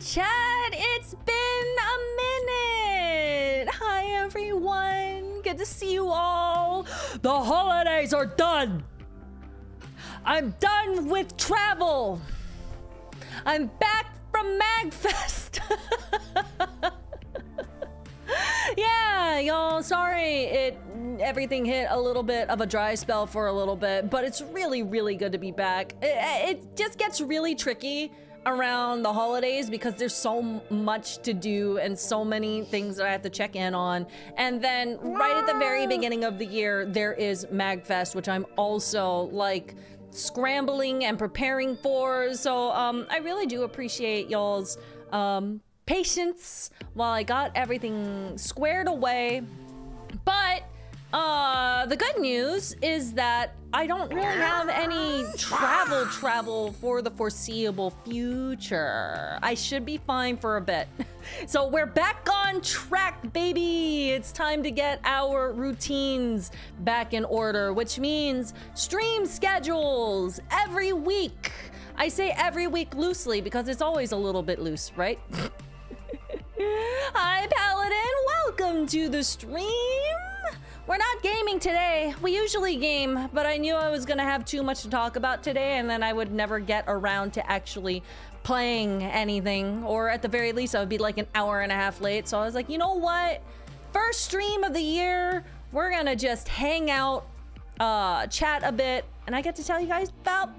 chat, it's been a minute. Hi everyone, good to see you all. The holidays are done. I'm done with travel. I'm back from MagFest. Yeah, y'all, sorry everything hit a little bit of a dry spell for a little bit, but it's really, really good to be back. It just gets really tricky around the holidays because there's so much to do and so many things that I have to check in on. And then right at the very beginning of the year, there is MagFest, which I'm also like scrambling and preparing for. So I really do appreciate y'all's patience while I got everything squared away. But the good news is that I don't really have any travel for the foreseeable future. I should be fine for a bit. So we're back on track, baby. It's time to get our routines back in order, which means stream schedules every week. I say every week loosely because it's always a little bit loose, right? Hi, Paladin. Welcome to the stream. We're not gaming today. We usually game, but I knew I was gonna have too much to talk about today and then I would never get around to actually playing anything, or at the very least I would be like an hour and a half late. So I was like, you know what? First stream of the year, we're gonna just hang out, chat a bit, and I get to tell you guys about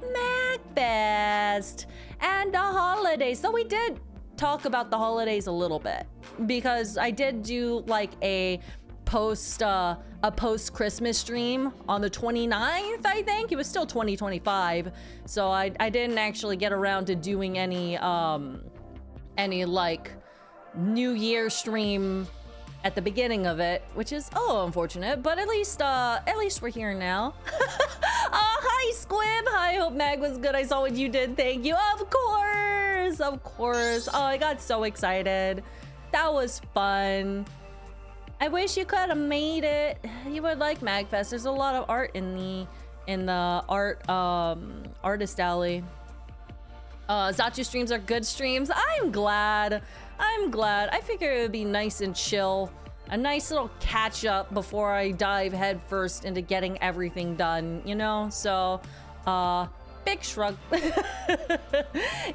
MagFest and the holidays. So we did talk about the holidays a little bit because I did do like a post Christmas stream on the 29th. I think it was still 2025, so I didn't actually get around to doing any like New Year stream at the beginning of it, which is unfortunate, but at least we're here now. Hi Squib. Hi, hope Mag was good. I saw what you did. Thank you. Of course. Oh, I got so excited. That was fun. I wish you could have made it. You would like MagFest. There's a lot of art in the artist alley. Zatsu streams are good streams. I'm glad. I figured it would be nice and chill. A nice little catch up before I dive headfirst into getting everything done, you know? So, big shrug.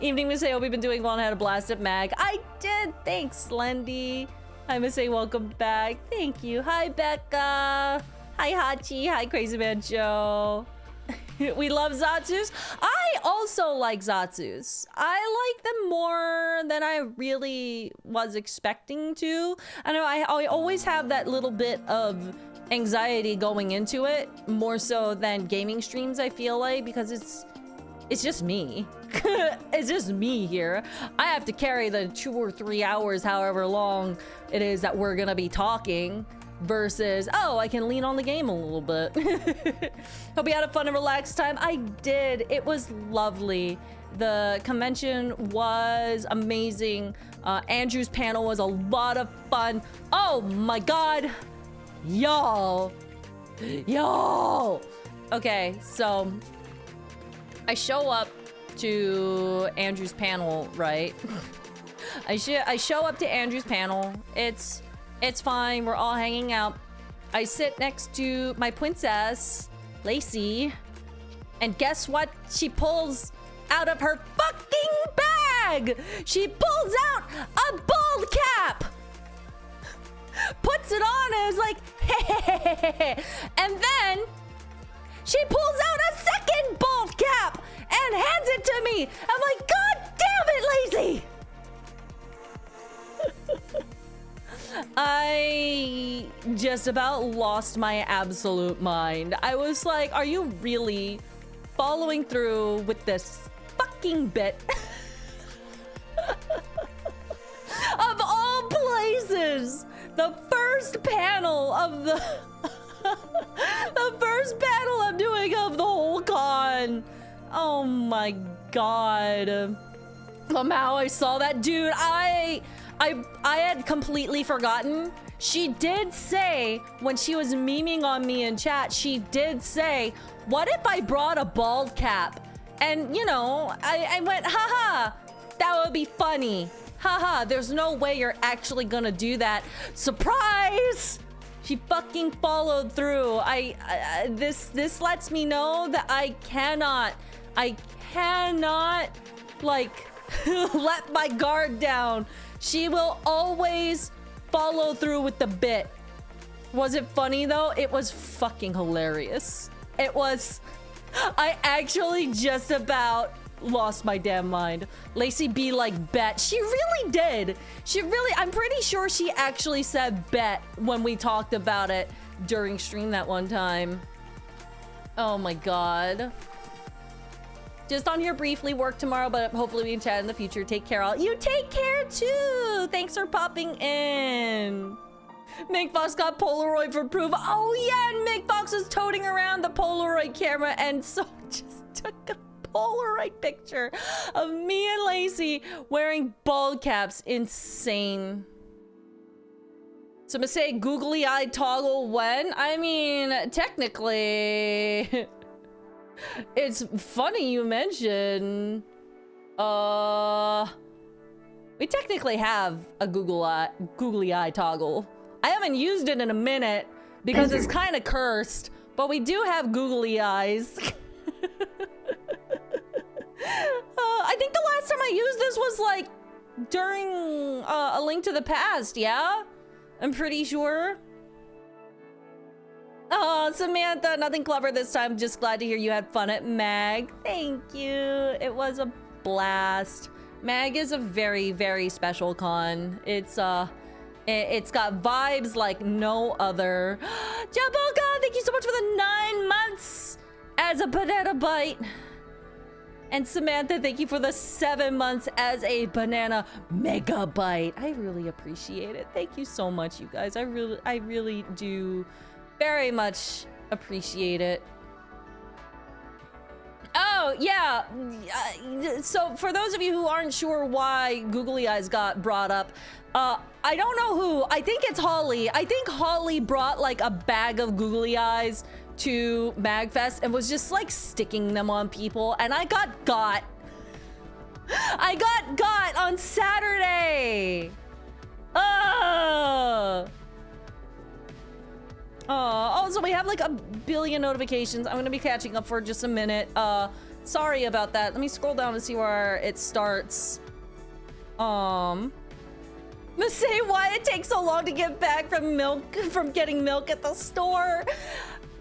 Evening, Masae. Hope you've been doing well and had a blast at Mag. I did. Thanks, Slendy. Hi, Masae. Welcome back. Thank you. Hi, Becca. Hi, Hachi. Hi, Crazy Man Joe. We love Zatsus. I also like Zatsus. I like them more than I really was expecting to. I know I always have that little bit of anxiety going into it, more so than gaming streams, I feel like, because it's just me. It's just me here. I have to carry the 2 or 3 hours, however long it is that we're gonna be talking, versus, I can lean on the game a little bit. Hope you had a fun and relaxed time. I did. It was lovely. The convention was amazing. Andrew's panel was a lot of fun. Oh my god. Y'all. Okay, so I show up to Andrew's panel, right? I show up to Andrew's panel. It's fine. We're all hanging out. I sit next to my princess, Lacey, and guess what she pulls out of her fucking bag? She pulls out a bald cap, puts it on, and is like, hey. And then she pulls out a second bald cap and hands it to me. I'm like, God damn it, Lacey! I just about lost my absolute mind. I was like, are you really following through with this fucking bit? Of all places, the first panel of the first panel I'm doing of the whole con. Oh my god. Somehow I saw that, dude. I had completely forgotten. She did say, when she was memeing on me in chat, she did say, what if I brought a bald cap? And, you know, I went, haha, that would be funny. Haha, there's no way you're actually gonna do that. Surprise! She fucking followed through. This lets me know that I cannot, like, let my guard down. She will always follow through with the bit. Was it funny though? It was fucking hilarious. It was, I actually just about lost my damn mind. Lacey B like bet. She really did. She really, I'm pretty sure she actually said bet when we talked about it during stream that one time. Oh my god. Just on here briefly, work tomorrow, but hopefully we can chat in the future. Take care all. You take care too. Thanks for popping in. Mick Fox got Polaroid for proof. Oh yeah, and Mick Fox was toting around the Polaroid camera and so just took a Polaroid picture of me and Lacey wearing bald caps. Insane. So Masae googly eye toggle when? I mean, technically, it's funny you mention. We technically have a googly eye toggle. I haven't used it in a minute because it's kind of cursed, but we do have googly eyes. I think the last time I used this was like during A Link to the Past, yeah? I'm pretty sure. Oh, Samantha, nothing clever this time. Just glad to hear you had fun at MAG. Thank you. It was a blast. MAG is a very, very special con. It's got vibes like no other. Jaboka, thank you so much for the 9 months as a banana bite. And Samantha, thank you for the 7 months as a banana megabyte. I really appreciate it. Thank you so much, you guys. I really do very much appreciate it. Oh, yeah. So for those of you who aren't sure why googly eyes got brought up, I don't know who. I think it's Holly. I think Holly brought like a bag of googly eyes to MagFest and was just like sticking them on people, and I got on Saturday. Also we have like a billion notifications. I'm gonna be catching up for just a minute. Sorry about that. Let me scroll down to see where it starts. Let's say why it takes so long to get back from getting milk at the store.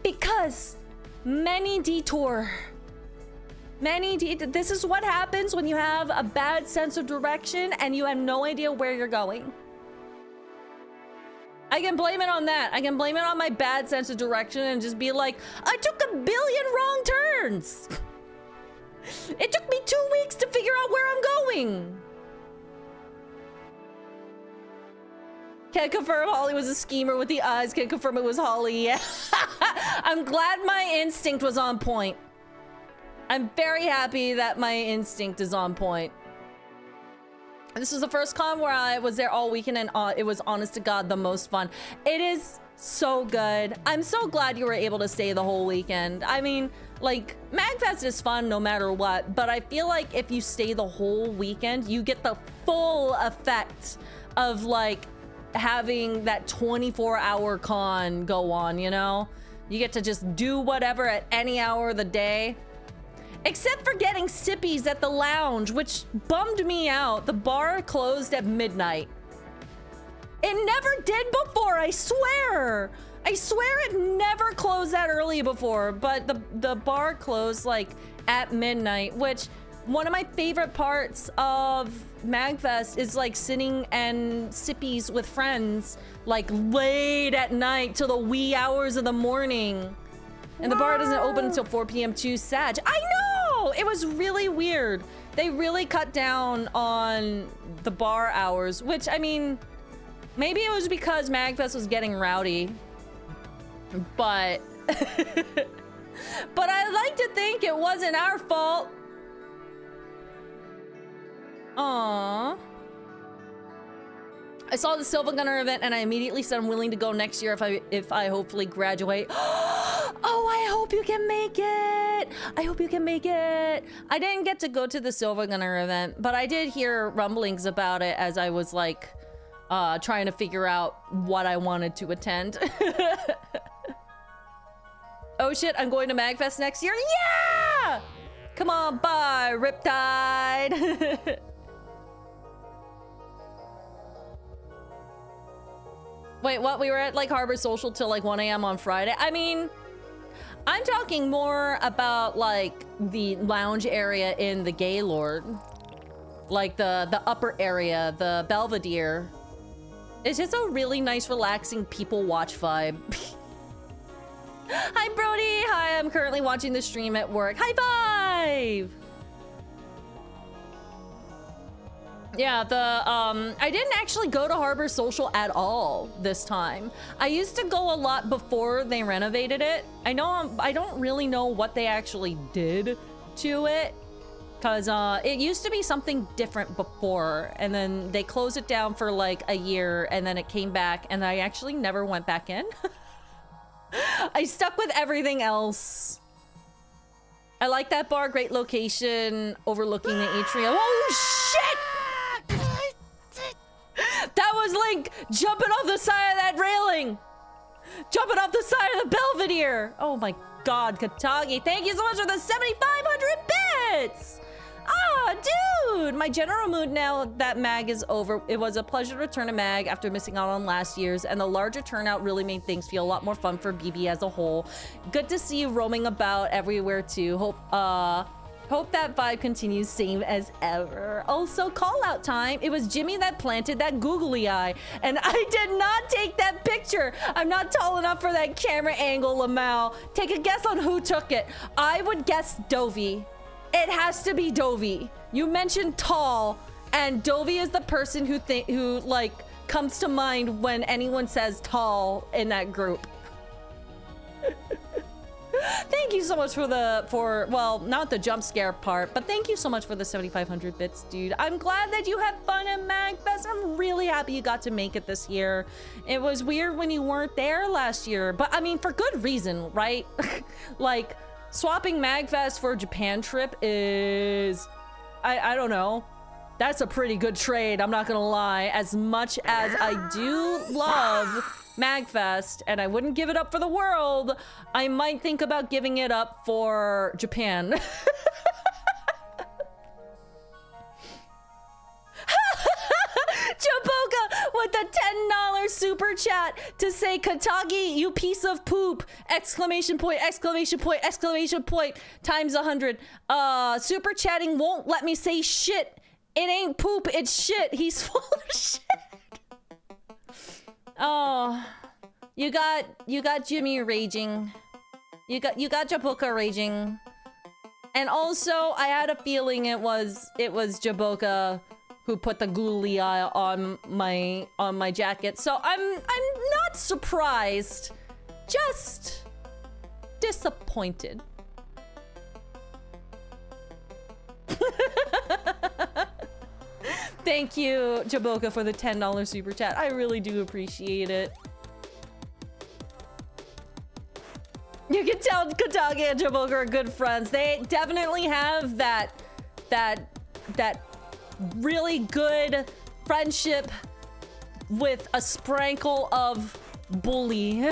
Because many detour. This is what happens when you have a bad sense of direction and you have no idea where you're going. I can blame it on that. I can blame it on my bad sense of direction and just be like, I took a billion wrong turns. It took me 2 weeks to figure out where I'm going. Can't confirm Holly was a schemer with the eyes. Can't confirm it was Holly. Yeah. I'm glad my instinct was on point. I'm very happy that my instinct is on point. This was the first con where I was there all weekend and it was honest to God the most fun. It is so good. I'm so glad you were able to stay the whole weekend. I mean, like, MagFest is fun no matter what, but I feel like if you stay the whole weekend, you get the full effect of like having that 24-hour con go on, you know? You get to just do whatever at any hour of the day. Except for getting sippies at the lounge, which bummed me out. The bar closed at midnight. It never did before, I swear. I swear it never closed that early before, but the bar closed like at midnight, which one of my favorite parts of MagFest is like sitting and sippies with friends like late at night till the wee hours of the morning. And the bar doesn't open until 4 p.m. to Sag. I know! It was really weird. They really cut down on the bar hours, which, I mean, maybe it was because MagFest was getting rowdy. But... but I like to think it wasn't our fault. Aww. I saw the Silva Gunner event and I immediately said I'm willing to go next year if I hopefully graduate. Oh, I hope you can make it. I hope you can make it. I didn't get to go to the Silver Gunner event, but I did hear rumblings about it as I was like trying to figure out what I wanted to attend. Oh shit, I'm going to MagFest next year. Yeah! Come on by, Riptide. Wait, what? We were at like Harbor Social till like 1 a.m. on Friday. I mean, I'm talking more about like the lounge area in the Gaylord. Like the upper area, the Belvedere. It's just a really nice, relaxing people watch vibe. Hi, Brody. Hi, I'm currently watching the stream at work. High five! Yeah, I didn't actually go to Harbor Social at all this time. I used to go a lot before they renovated it. I don't really know what they actually did to it, because it used to be something different before, and then they closed it down for like a year, and then it came back, and I actually never went back in. I stuck with everything else. I like that bar, great location, overlooking the atrium. Oh shit! That was Link jumping off the side of that railing! Jumping off the side of the Belvedere! Oh my god, Katagi, thank you so much for the 7,500 bits! Ah, dude! My general mood now that MAG is over. It was a pleasure to return to MAG after missing out on last year's, and the larger turnout really made things feel a lot more fun for BB as a whole. Good to see you roaming about everywhere too. Hope that vibe continues same as ever. Also, call out time. It was Jimmy that planted that googly eye, and I did not take that picture. I'm not tall enough for that camera angle, Lamau. Take a guess on who took it. I would guess Dovey. It has to be Dovey. You mentioned tall, and Dovey is the person who like comes to mind when anyone says tall in that group. Thank you so much for well, not the jump scare part, but thank you so much for the 7,500 bits, dude. I'm glad that you had fun at MagFest. I'm really happy you got to make it this year. It was weird when you weren't there last year, but I mean, for good reason, right? Like, swapping MagFest for a Japan trip is, I don't know. That's a pretty good trade, I'm not gonna lie. As much as I do love MagFest, and I wouldn't give it up for the world, I might think about giving it up for Japan. Jaboka with the $10 super chat to say, Katagi, you piece of poop! Exclamation point, exclamation point, exclamation point, times 100. Super chatting won't let me say shit. It ain't poop, it's shit. He's full of shit. Oh, you got Jimmy raging. You got Jaboka raging. And also, I had a feeling it was Jaboka who put the googly eye on my jacket. So I'm not surprised, just disappointed. Thank you, Jaboka, for the $10 super chat. I really do appreciate it. You can tell Katagi and Jaboka are good friends. They definitely have that really good friendship with a sprinkle of bully.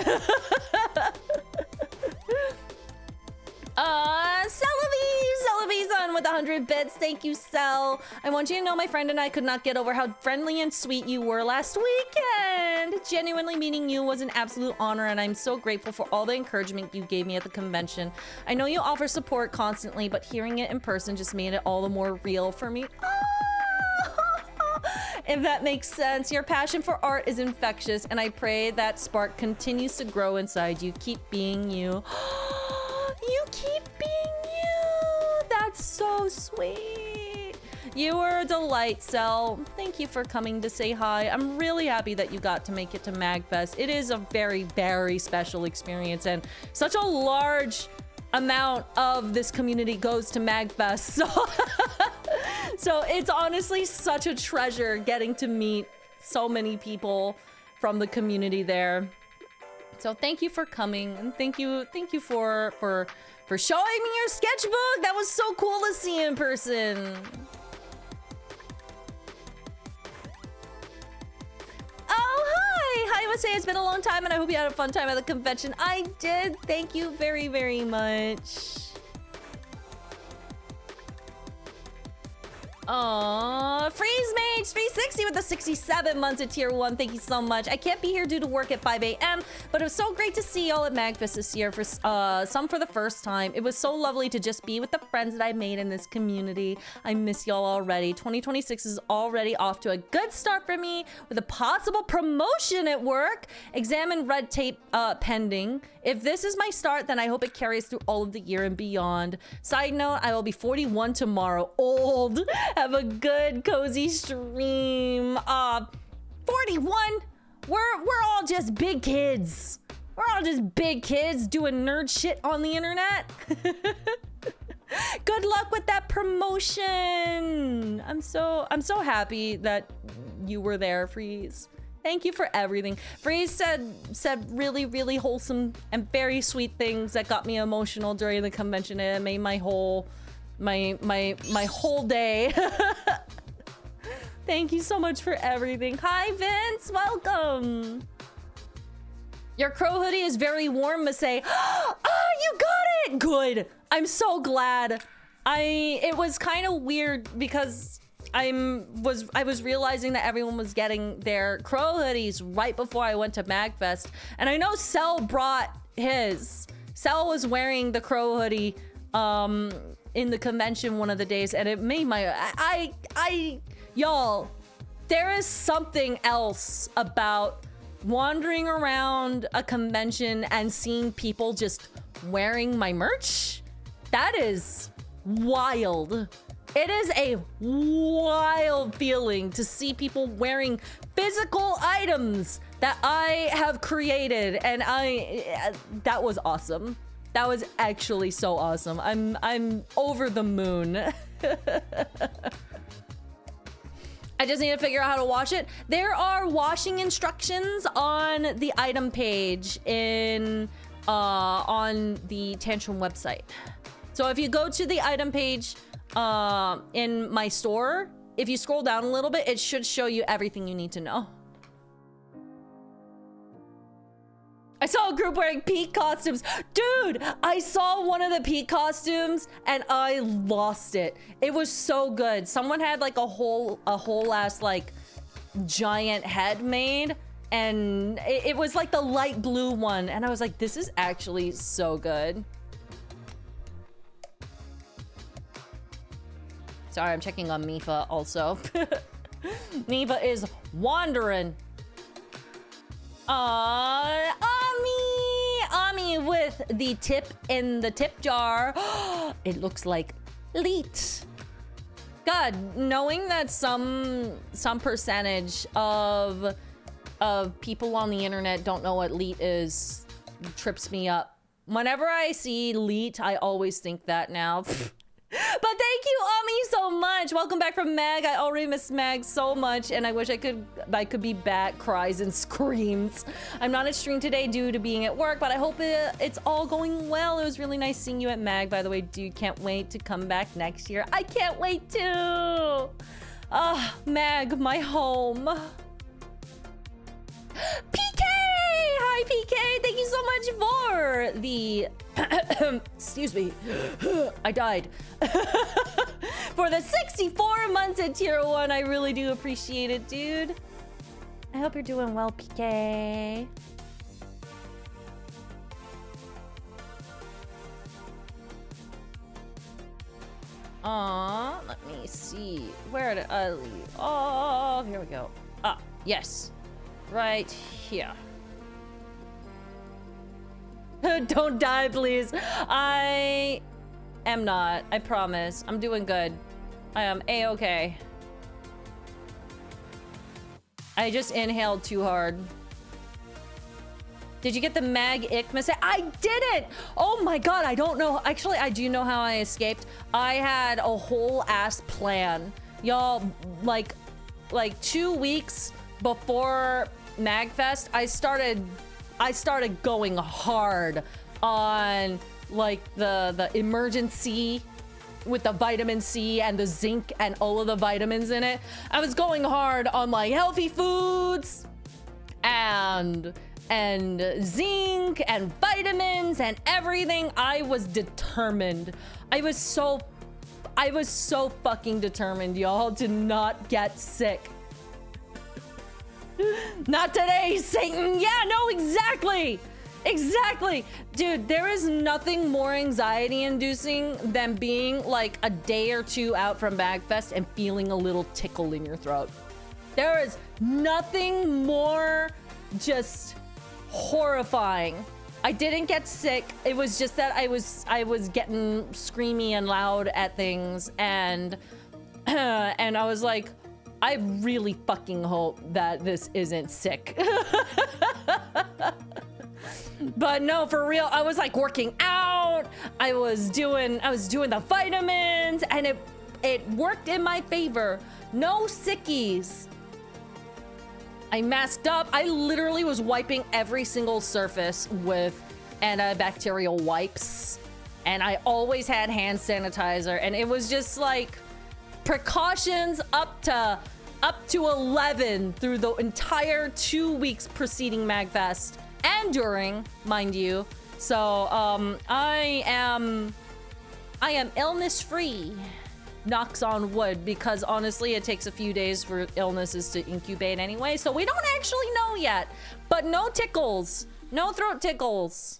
Celavi's on with 100 bits. Thank you, Cel. I want you to know my friend and I could not get over how friendly and sweet you were last weekend. Genuinely meeting you was an absolute honor, and I'm so grateful for all the encouragement you gave me at the convention. I know you offer support constantly, but hearing it in person just made it all the more real for me. If that makes sense, your passion for art is infectious, and I pray that spark continues to grow inside you. Keep being you. You keep being you. That's so sweet. You were a delight, Cel. Thank you for coming to say hi. I'm really happy that you got to make it to MagFest. It is a very, very special experience, and such a large amount of this community goes to MagFest. So it's honestly such a treasure getting to meet so many people from the community there. So thank you for coming, and thank you for for showing me your sketchbook. That was so cool to see in person. Oh, hi! Hi, Masae. It's been a long time, and I hope you had a fun time at the convention. I did. Thank you very, very much. Aww, Freeze Mage 360 with the 67 months at tier 1. Thank you so much. I can't be here due to work at 5 a.m., but it was so great to see y'all at MagFest this year, for some for the first time. It was so lovely to just be with the friends that I made in this community. I miss y'all already. 2026 is already off to a good start for me with a possible promotion at work. Exam and red tape pending. If this is my start, then I hope it carries through all of the year and beyond. Side note, I will be 41 tomorrow. Old. Have a good, cozy stream. 41? We're all just big kids. We're all just big kids doing nerd shit on the internet. Good luck with that promotion. I'm so happy that you were there, Freeze. Thank you for everything. Freeze said really, really wholesome and very sweet things that got me emotional during the convention. It made my whole whole day. Thank you so much for everything. Hi, Vince. Welcome. Your crow hoodie is very warm, Masae. Oh, you got it. Good. I'm so glad. It was kind of weird because I was realizing that everyone was getting their crow hoodies right before I went to MagFest, and I know Cell brought his. Cell was wearing the crow hoodie in the convention one of the days, and it made my y'all, there is something else about wandering around a convention and seeing people just wearing my merch. That is wild. It is a wild feeling to see people wearing physical items that I have created, and that was awesome. That was actually so awesome. I'm over the moon. I just need to figure out how to wash it. There are washing instructions on the item page on the Tantrum website. So if you go to the item page in my store, if you scroll down a little bit, it should show you everything you need to know. I saw a group wearing Pete costumes. Dude, I saw one of the Pete costumes and I lost it. It was so good. Someone had like a whole ass like giant head made, and it was like the light blue one. And I was like, this is actually so good. Sorry, I'm checking on Mipha also. Mipha is wandering. Ami with the tip in the tip jar. It looks like Leet. God, knowing that some percentage of people on the internet don't know what Leet is trips me up. Whenever I see Leet, I always think that now. But thank you, Ami, so much. Welcome back from Mag. I already miss Mag so much, and I wish I could be back. Cries and screams. I'm not at stream today due to being at work, but I hope it's all going well. It was really nice seeing you at Mag, by the way. Dude, can't wait to come back next year. I can't wait too. Mag, my home. PK! Hi, PK. Thank you so much for the... excuse me. I died. For the 64 months at tier 1. I really do appreciate it, dude. I hope you're doing well, PK. Let me see. Where did I leave? Oh, here we go. Ah, yes. Right here. Don't die, please. I am not. I promise. I'm doing good. I am A-okay. I just inhaled too hard. Did you get the Mag Ick message? I didn't! Oh my god, I don't know. Actually, I do know how I escaped. I had a whole ass plan. Y'all, like 2 weeks before MagFest, I started going hard on like the emergency with the vitamin C and the zinc and all of the vitamins in it. I was going hard on like healthy foods and zinc and vitamins and everything. I was determined. I was so fucking determined, y'all, to not get sick. Not today, Satan. Yeah, no, exactly. Exactly. Dude, there is nothing more anxiety inducing than being like a day or two out from MagFest and feeling a little tickle in your throat. There is nothing more just horrifying. I didn't get sick. It was just that I was getting screamy and loud at things, and and I was like, I really fucking hope that this isn't sick. But no, for real, I was like working out. I was doing the vitamins, and it worked in my favor. No sickies. I masked up. I literally was wiping every single surface with antibacterial wipes, and I always had hand sanitizer, and it was just like precautions up to 11 through the entire 2 weeks preceding MagFest and during, mind you. So I am illness free. Knocks on wood, because honestly it takes a few days for illnesses to incubate anyway, so we don't actually know yet. But no tickles, no throat tickles.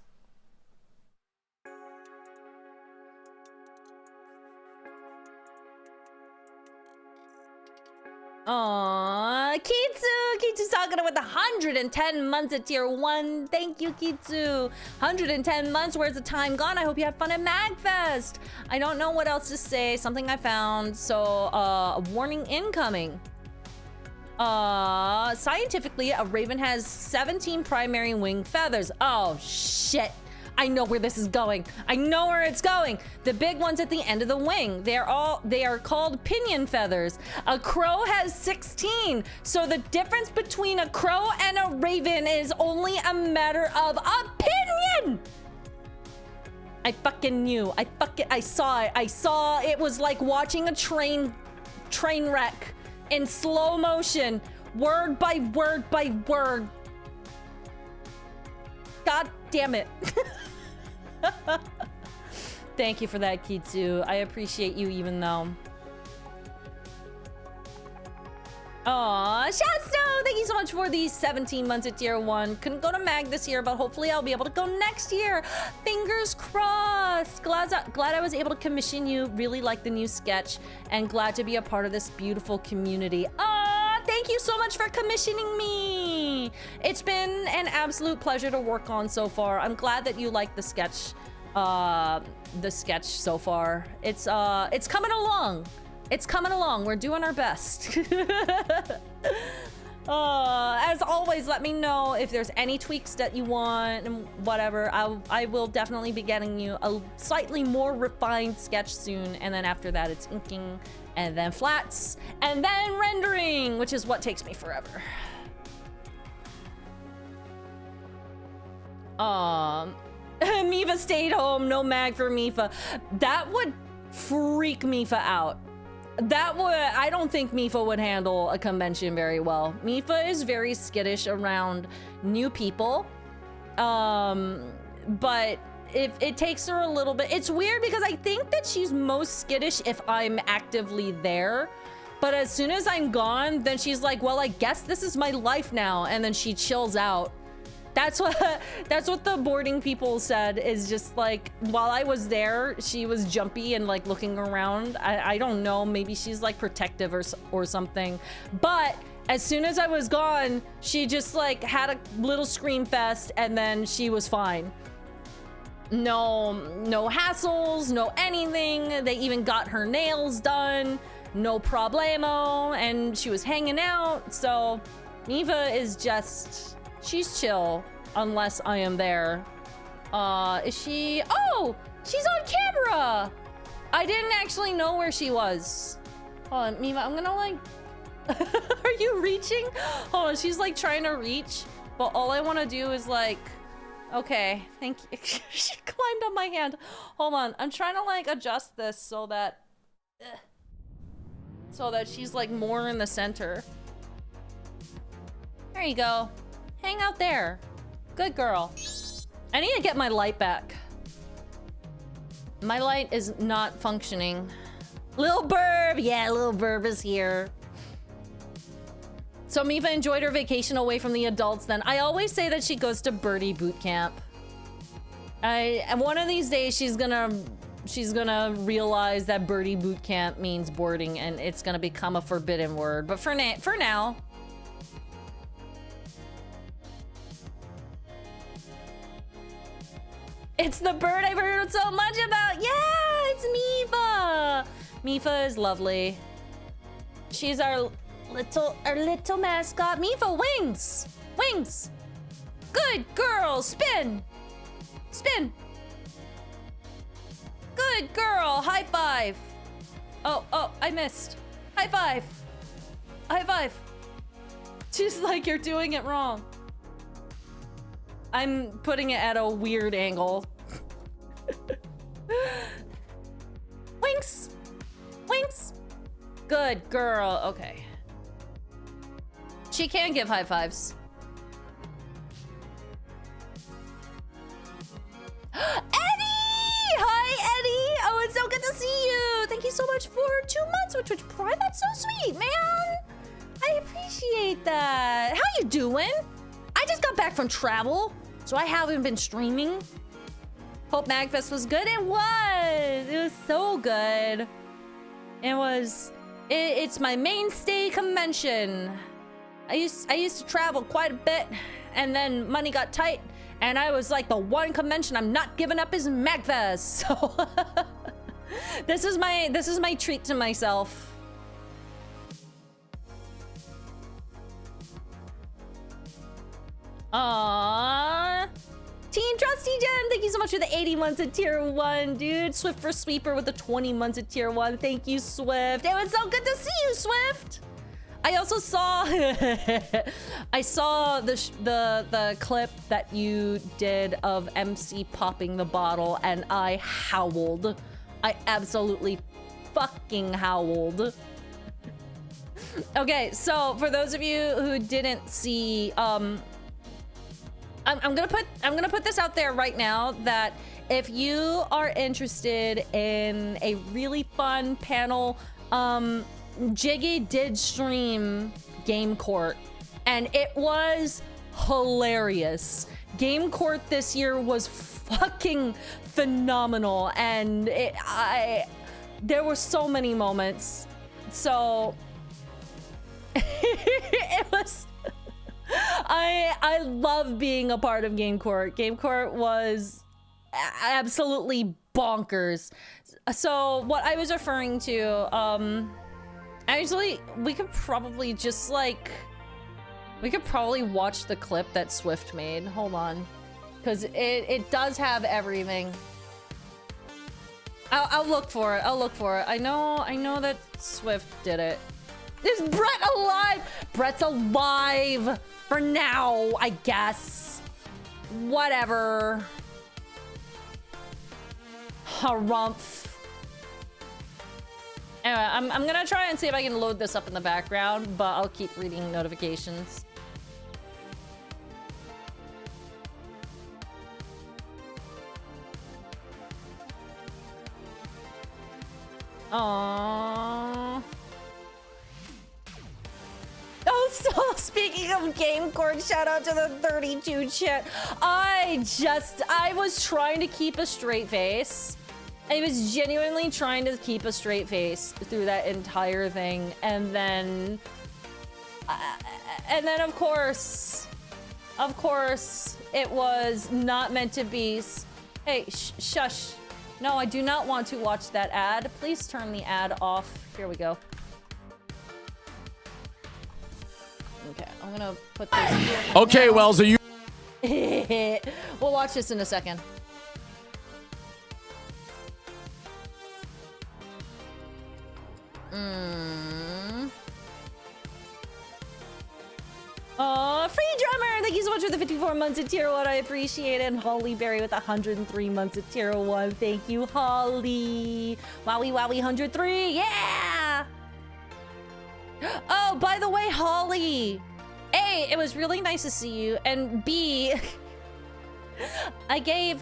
Aww, Kitsu talking with 110 months at tier 1. Thank you, Kitsu. 110 months, where's the time gone? I hope you had fun at MagFest. I don't know what else to say, something I found. So, a warning incoming. Scientifically, a raven has 17 primary wing feathers. Oh, shit. I know where this is going. I know where it's going. The big ones at the end of the wing. They are called pinion feathers. A crow has 16. So the difference between a crow and a raven is only a matter of opinion. I fucking knew. I saw it. I saw it was like watching a train wreck in slow motion, word by word by word. God damn it. Thank you for that, Kitsu. I appreciate you even though. Aw, Shadstow, thank you so much for these 17 months at tier 1. Couldn't go to Mag this year, but hopefully I'll be able to go next year. Fingers crossed. Glad I was able to commission you. Really like the new sketch, and glad to be a part of this beautiful community. Thank you so much for commissioning me. It's been an absolute pleasure to work on so far. I'm glad that you like the sketch so far. It's coming along. It's coming along. We're doing our best. As always, let me know if there's any tweaks that you want and whatever. I will definitely be getting you a slightly more refined sketch soon, and then after that it's inking, and then flats, and then rendering, which is what takes me forever. Mipha stayed home, no mag for Mipha. That would freak Mipha out. I don't think Mipha would handle a convention very well. Mipha is very skittish around new people. But if it takes her a little bit, it's weird because I think that she's most skittish if I'm actively there. But as soon as I'm gone, then she's like, well, I guess this is my life now. And then she chills out. That's what the boarding people said, is just like, while I was there, she was jumpy and like looking around. I don't know, maybe she's like protective or something. But as soon as I was gone, she just like had a little scream fest, and then she was fine. No hassles, no anything. They even got her nails done, no problemo, and she was hanging out. So Mipha is just, she's chill unless I am there. Is she? Oh, she's on camera. I didn't actually know where she was. Hold on, Mipha, I'm gonna like, are you reaching? Hold on, she's like trying to reach, but all I want to do is like, Okay, thank you. She climbed on my hand. Hold on, I'm trying to like adjust this so that she's like more in the center. There you go. Hang out there. Good girl. I need to get my light back. My light is not functioning. Lil Burb! Yeah, Lil Burb is here. So Mipha enjoyed her vacation away from the adults then. I always say that she goes to birdie boot camp. And one of these days she's gonna realize that birdie boot camp means boarding and it's gonna become a forbidden word. But for now. It's the bird I've heard so much about. Yeah, it's Mipha. Mipha is lovely. She's our little mascot. Mipha, wings. Wings. Good girl. Spin. Spin. Good girl. High five. Oh, I missed. High five. High five. She's like, you're doing it wrong. I'm putting it at a weird angle. Winks! Winks! Good girl. Okay. She can give high fives. Eddie! Hi, Eddie! Oh, it's so good to see you! Thank you so much for 2 months with Twitch Prime. That's so sweet, man! I appreciate that. How you doing? I just got back from travel, so I haven't been streaming. Hope MagFest was good. It was. It was so good. It was. It's my mainstay convention. I used to travel quite a bit, and then money got tight, and I was like, the one convention I'm not giving up is MagFest. So this is my treat to myself. Aww. Team Trusty Gem, thank you so much for the 80 months at tier 1, dude. Swift for Sweeper with the 20 months at tier 1. Thank you, Swift. It was so good to see you, Swift. I also saw I saw the clip that you did of MC popping the bottle, and I howled. I absolutely fucking howled. Okay, so for those of you who didn't see, I'm gonna put this out there right now that if you are interested in a really fun panel, Jiggy did stream Game Court, and it was hilarious. Game Court this year was fucking phenomenal, and there were so many moments. So it was. I love being a part of Game Court. Game Court was absolutely bonkers. So what I was referring to, actually, we could probably just like, we could probably watch the clip that Swift made. Hold on, because it does have everything. I'll look for it. I'll look for it. I know that Swift did it. Is Brett alive? Brett's alive for now, I guess. Whatever. Harumph. Anyway, I'm gonna try and see if I can load this up in the background, but I'll keep reading notifications. Aww. Oh, so speaking of Game Court, shout out to the 32 chat. I was trying to keep a straight face. I was genuinely trying to keep a straight face through that entire thing. And then of course, it was not meant to be. Hey, shush. No, I do not want to watch that ad. Please turn the ad off. Here we go. Okay, I'm gonna put this here. Okay, Wells, are you? We'll watch this in a second. Free drummer! Thank thank you so much for the 54 months at tier 1. I appreciate it. And Holly Berry with 103 months at tier 1. Thank you, Holly. Wowie, wowie, 103. Yeah! Oh, by the way, Holly. A, it was really nice to see you. And B, I gave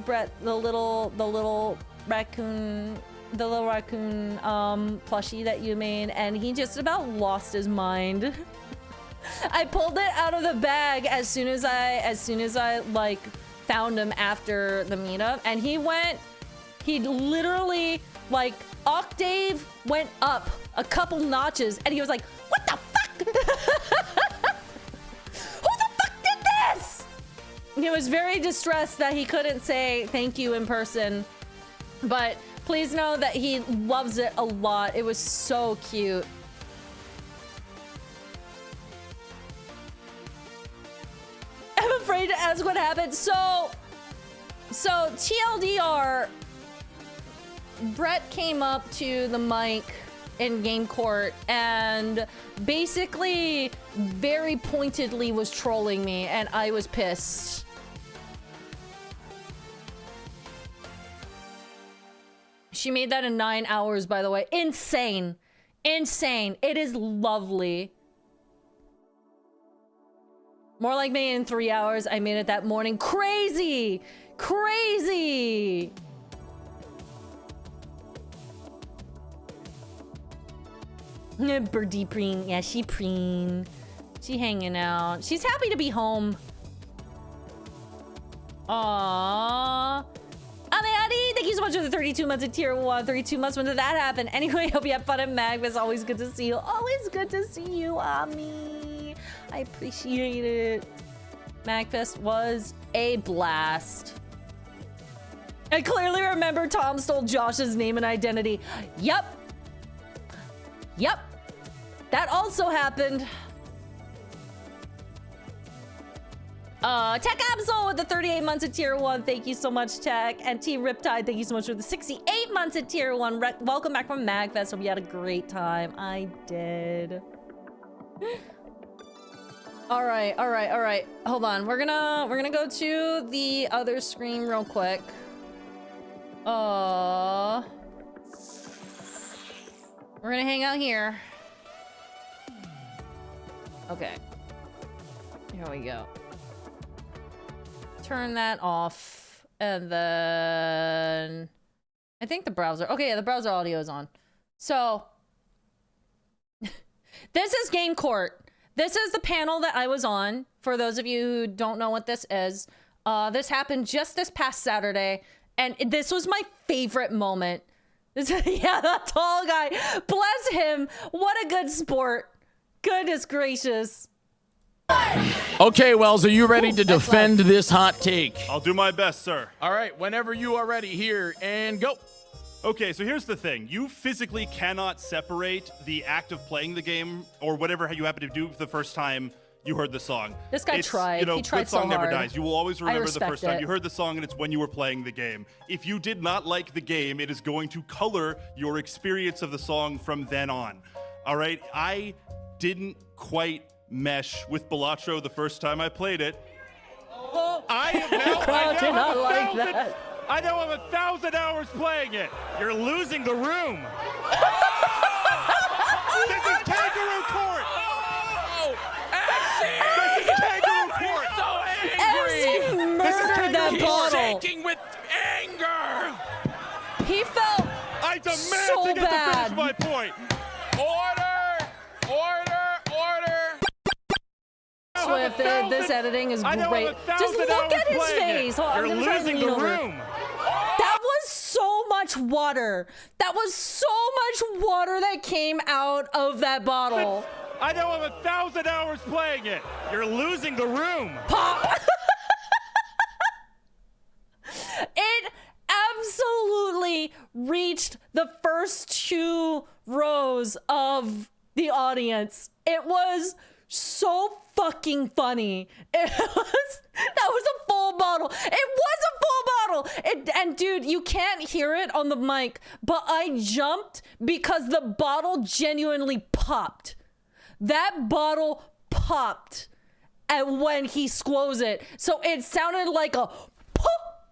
Brett the little raccoon plushie that you made, and he just about lost his mind. I pulled it out of the bag as soon as I like found him after the meetup, and he literally like octave went up a couple notches, and he was like, what the fuck? Who the fuck did this? He was very distressed that he couldn't say thank you in person, but please know that he loves it a lot. It was so cute. I'm afraid to ask what happened. So TLDR, Brett came up to the mic in game court and basically very pointedly was trolling me, and I was pissed. She made that in 9 hours, by the way. Insane. Insane. It is lovely. More like me in 3 hours. I made it that morning. Crazy! Crazy! Birdie preen. Yeah, she preen. She hanging out. She's happy to be home. Aww. Adi, thank you so much for the 32 months of tier 1. 32 months, when did that happen? Anyway, hope you have fun at MagFest. Always good to see you. Always good to see you, Ami. I appreciate it. MagFest was a blast. I clearly remember Tom stole Josh's name and identity. Yep. Yep. That also happened. Tech Absol with the 38 months at tier 1. Thank you so much, Tech. And T Riptide, thank you so much for the 68 months at tier 1. Welcome back from MagFest. Hope you had a great time. I did. All right. Hold on. We're gonna go to the other screen real quick. We're gonna hang out here. Okay. Here we go. Turn that off, and then I think the browser. Okay, yeah, the browser audio is on. So this is Game Court. This is the panel that I was on. For those of you who don't know what this is, this happened just this past Saturday, and this was my favorite moment. Yeah, that tall guy. Bless him. What a good sport. Goodness gracious. Okay, Wells, are you ready to defend this hot take? I'll do my best, sir. All right, whenever you are ready, here and go. Okay, so here's the thing. You physically cannot separate the act of playing the game or whatever you happen to do the first time you heard the song. This guy tried. You know, he tried good song so never hard. dies. You will always remember the first time it. you heard the song, and it's when you were playing the game. If you did not like the game, it is going to color your experience of the song from then on. All right? I didn't quite mesh with Balacho the first time I played it. I now have 1,000 hours playing it. You're losing the room. This is Kangaroo Court. Oh, This is Kangaroo Court. so MC angry. murdered that He's bottle. shaking with anger. He felt I demand so to get bad. to finish my point. Order, order, order. Swift, this editing is I know great. I'm 1,000 Just look hours at his playing it. face. Hold on, You're I'm gonna try to losing lean the over. room. That was so much water. That was so much water that came out of that bottle. I know I'm 1,000 hours playing it. You're losing the room. Pop. It absolutely reached the first 2 rows of the audience. It was so fucking funny. That was a full bottle. It was a full bottle. And dude, you can't hear it on the mic, but I jumped because the bottle genuinely popped. That bottle popped. and when he squoze it. So it sounded like a pop.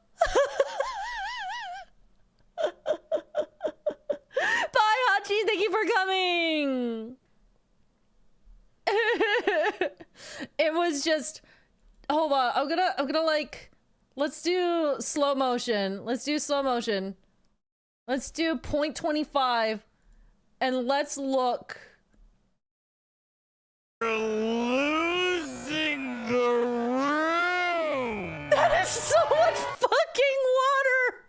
Bye, Hachi. Thank you for coming. It was just, hold on. I'm gonna like, let's do slow motion. Let's do slow motion. Let's do 0.25 and let's look. You're losing the room. That is so much fucking water.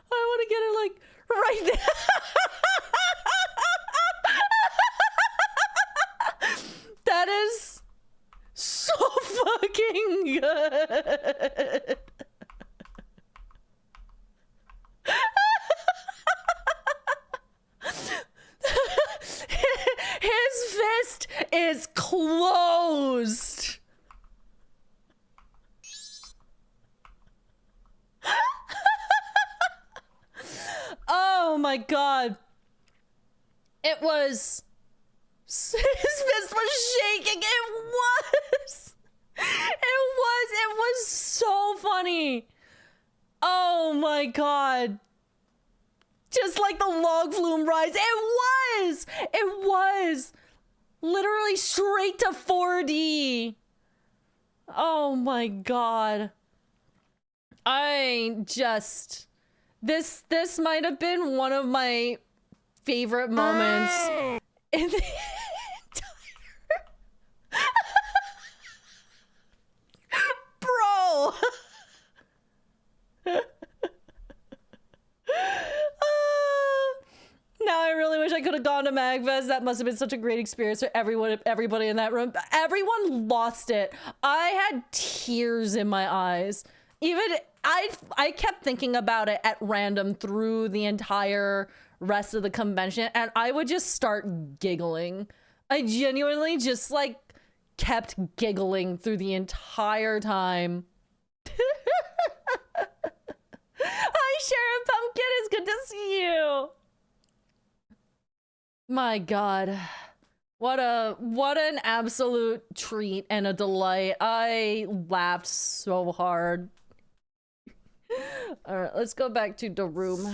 I want to get it like right there. That is so fucking good. His fist is closed. Oh my god. It was... His fist was shaking. It was. It was so funny. Oh my god. Just like the log flume rise. It was. Literally straight to 4D. Oh my god. This might have been one of my favorite moments in the entire bro. Now I really wish I could have gone to MagFest. That must have been such a great experience for everybody in that room. Everyone lost it. I had tears in my eyes. Even I kept thinking about it at random through the entire rest of the convention, and I would just start giggling. I genuinely just like kept giggling through the entire time. Hi, Sheriff Pumpkin. It's good to see you. My god. What an absolute treat and a delight. I laughed so hard. All right, let's go back to the room.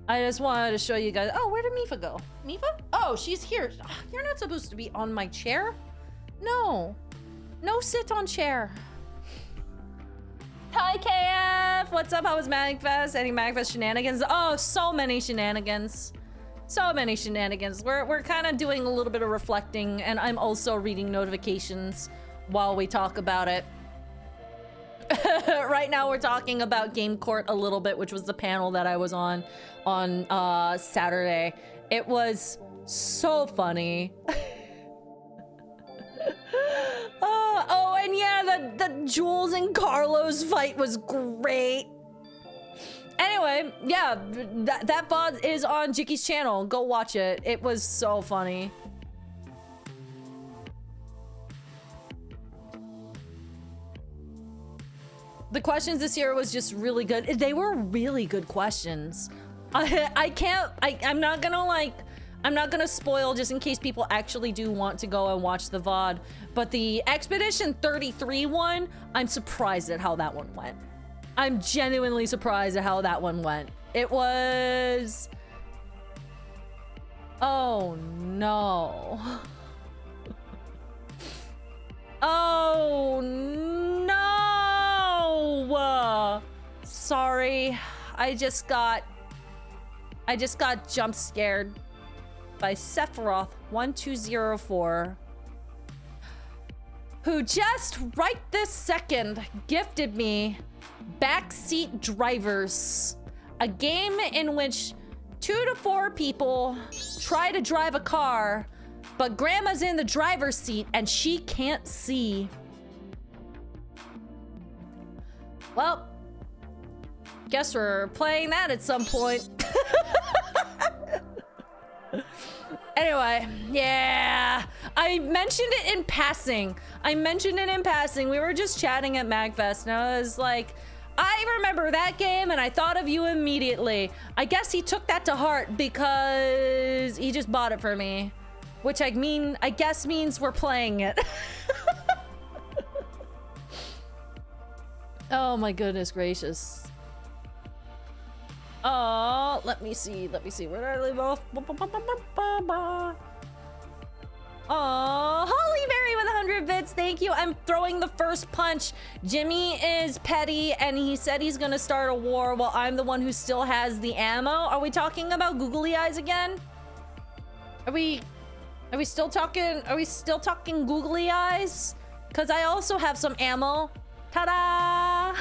I just wanted to show you guys. Oh, where did Mipha go? Mipha? Oh, she's here. You're not supposed to be on my chair. No. No sit on chair. Hi, KF. What's up? How was MagFest? Any MagFest shenanigans? Oh, so many shenanigans. So many shenanigans. We're kind of doing a little bit of reflecting, and I'm also reading notifications while we talk about it. Right now we're talking about Game Court a little bit, which was the panel that I was on Saturday. It was so funny. Oh, and yeah, the Jules and Carlos fight was great. Anyway, yeah, that VOD is on Jiki's channel. Go watch it. It was so funny. The questions this year was just really good. They were really good questions. I'm not gonna spoil just in case people actually do want to go and watch the VOD. But the Expedition 33 one, I'm surprised at how that one went. I'm genuinely surprised at how that one went. It was... Oh no. Oh no. Sorry. I just got jump scared by Sephiroth 1204, who just right this second gifted me Backseat Drivers, a game in which 2 to 4 people try to drive a car, but grandma's in the driver's seat and she can't see. Well, guess we're playing that at some point. Anyway, yeah, I mentioned it in passing. We were just chatting at MagFest, and I was like, I remember that game and I thought of you immediately. I guess he took that to heart because he just bought it for me. Which I guess means we're playing it. Oh my goodness gracious. Oh, let me see. Where did I leave off? Oh, Hollyberry with 100 bits. Thank you. I'm throwing the first punch. Jimmy is petty and he said he's gonna start a war while I'm the one who still has the ammo. Are we talking about googly eyes again? Are we still talking googly eyes? Cause I also have some ammo. Ta-da!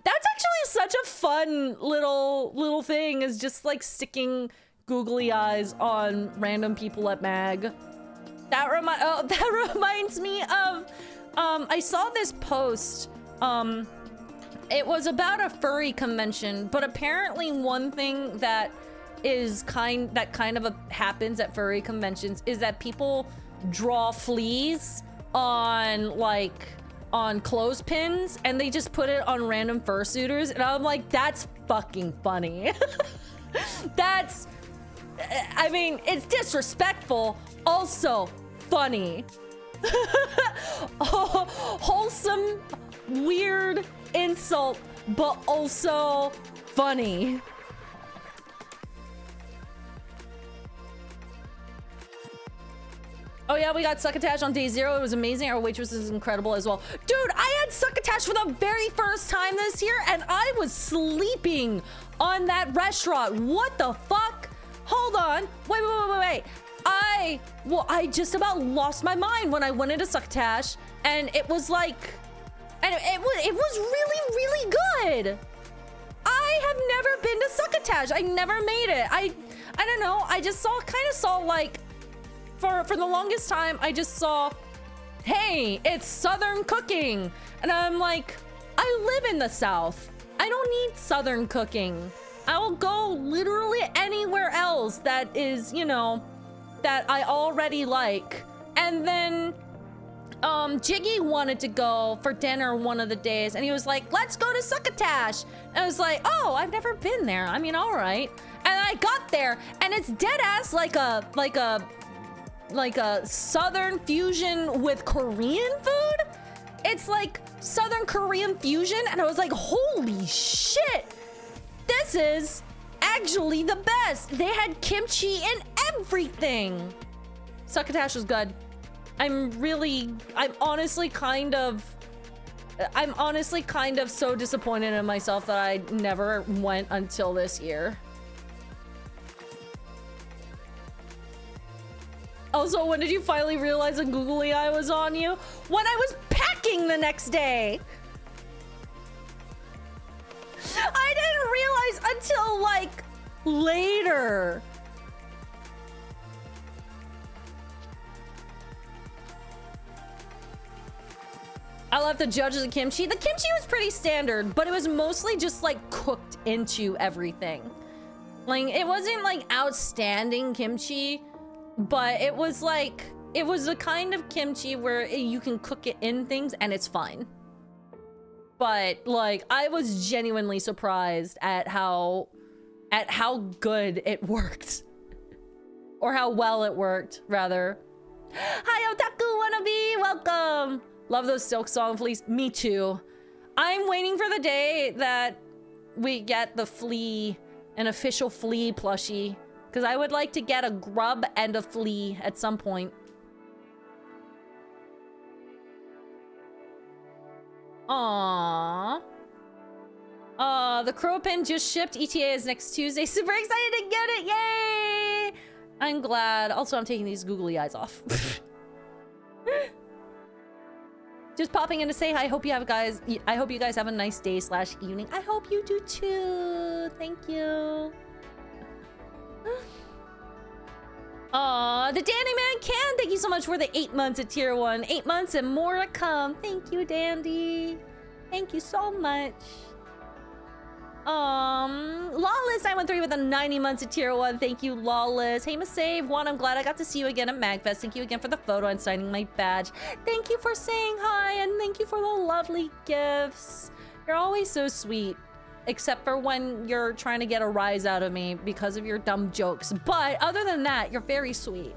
That's actually such a fun little thing, is just like sticking googly eyes on random people at MAG. That reminds me of I saw this post. It was about a furry convention, but apparently one thing that happens at furry conventions is that people draw fleas on clothespins and they just put it on random fursuiters, and I'm like, that's fucking funny. I mean, it's disrespectful, also funny. Wholesome, weird insult, but also funny. Oh yeah, we got succotash on day 0. It was amazing. Our waitress is incredible as well. Dude, I had succotash for the very first time this year and I was sleeping on that restaurant. What the fuck? Hold on. Wait. I just about lost my mind when I went into succotash, and it was like, and it was really, really good. I have never been to succotash. I never made it. I don't know. I just kind of saw like, for the longest time, I just saw, hey, it's Southern cooking. And I'm like, I live in the South. I don't need Southern cooking. I will go literally anywhere else that is, you know, that I already like. And then Jiggy wanted to go for dinner one of the days, and he was like, let's go to succotash. And I was like, oh, I've never been there. I mean, all right. And I got there, and it's dead ass like a Southern fusion with Korean food. It's like Southern Korean fusion, and I was like, holy shit, this is actually the best. They had kimchi and everything. Succotash was good. I'm honestly kind of so disappointed in myself that I never went until this year. Also, when did you finally realize a googly eye was on you? When I was packing the next day. I didn't realize until like later. I left the judges of kimchi. The kimchi was pretty standard, but it was mostly just like cooked into everything. Like, it wasn't like outstanding kimchi, but it was like, it was the kind of kimchi where you can cook it in things and it's fine. But like, I was genuinely surprised at how good it worked. Or how well it worked, rather. Hi, Otaku Wannabe, welcome. Love those silk song fleece. Me too. I'm waiting for the day that we get the flea, an official flea plushie. Because I would like to get a grub and a flea at some point. Aww. The crow pin just shipped. ETA is next Tuesday. Super excited to get it. Yay! I'm glad. Also, I'm taking these googly eyes off. Just popping in to say hi. I hope you guys have a nice day / evening. I hope you do too. Thank you. Aw, the Dandy Man Can, thank you so much for the 8 months at tier 1. 8 months and more to come. Thank you, Dandy. Thank you so much. Lawless 913 with a 90 months at tier 1. Thank you, Lawless. Hey, Masae, one, I'm glad I got to see you again at MagFest. Thank you again for the photo and signing my badge. Thank you for saying hi, and thank you for the lovely gifts. You're always so sweet, except for when you're trying to get a rise out of me because of your dumb jokes. But other than that, you're very sweet.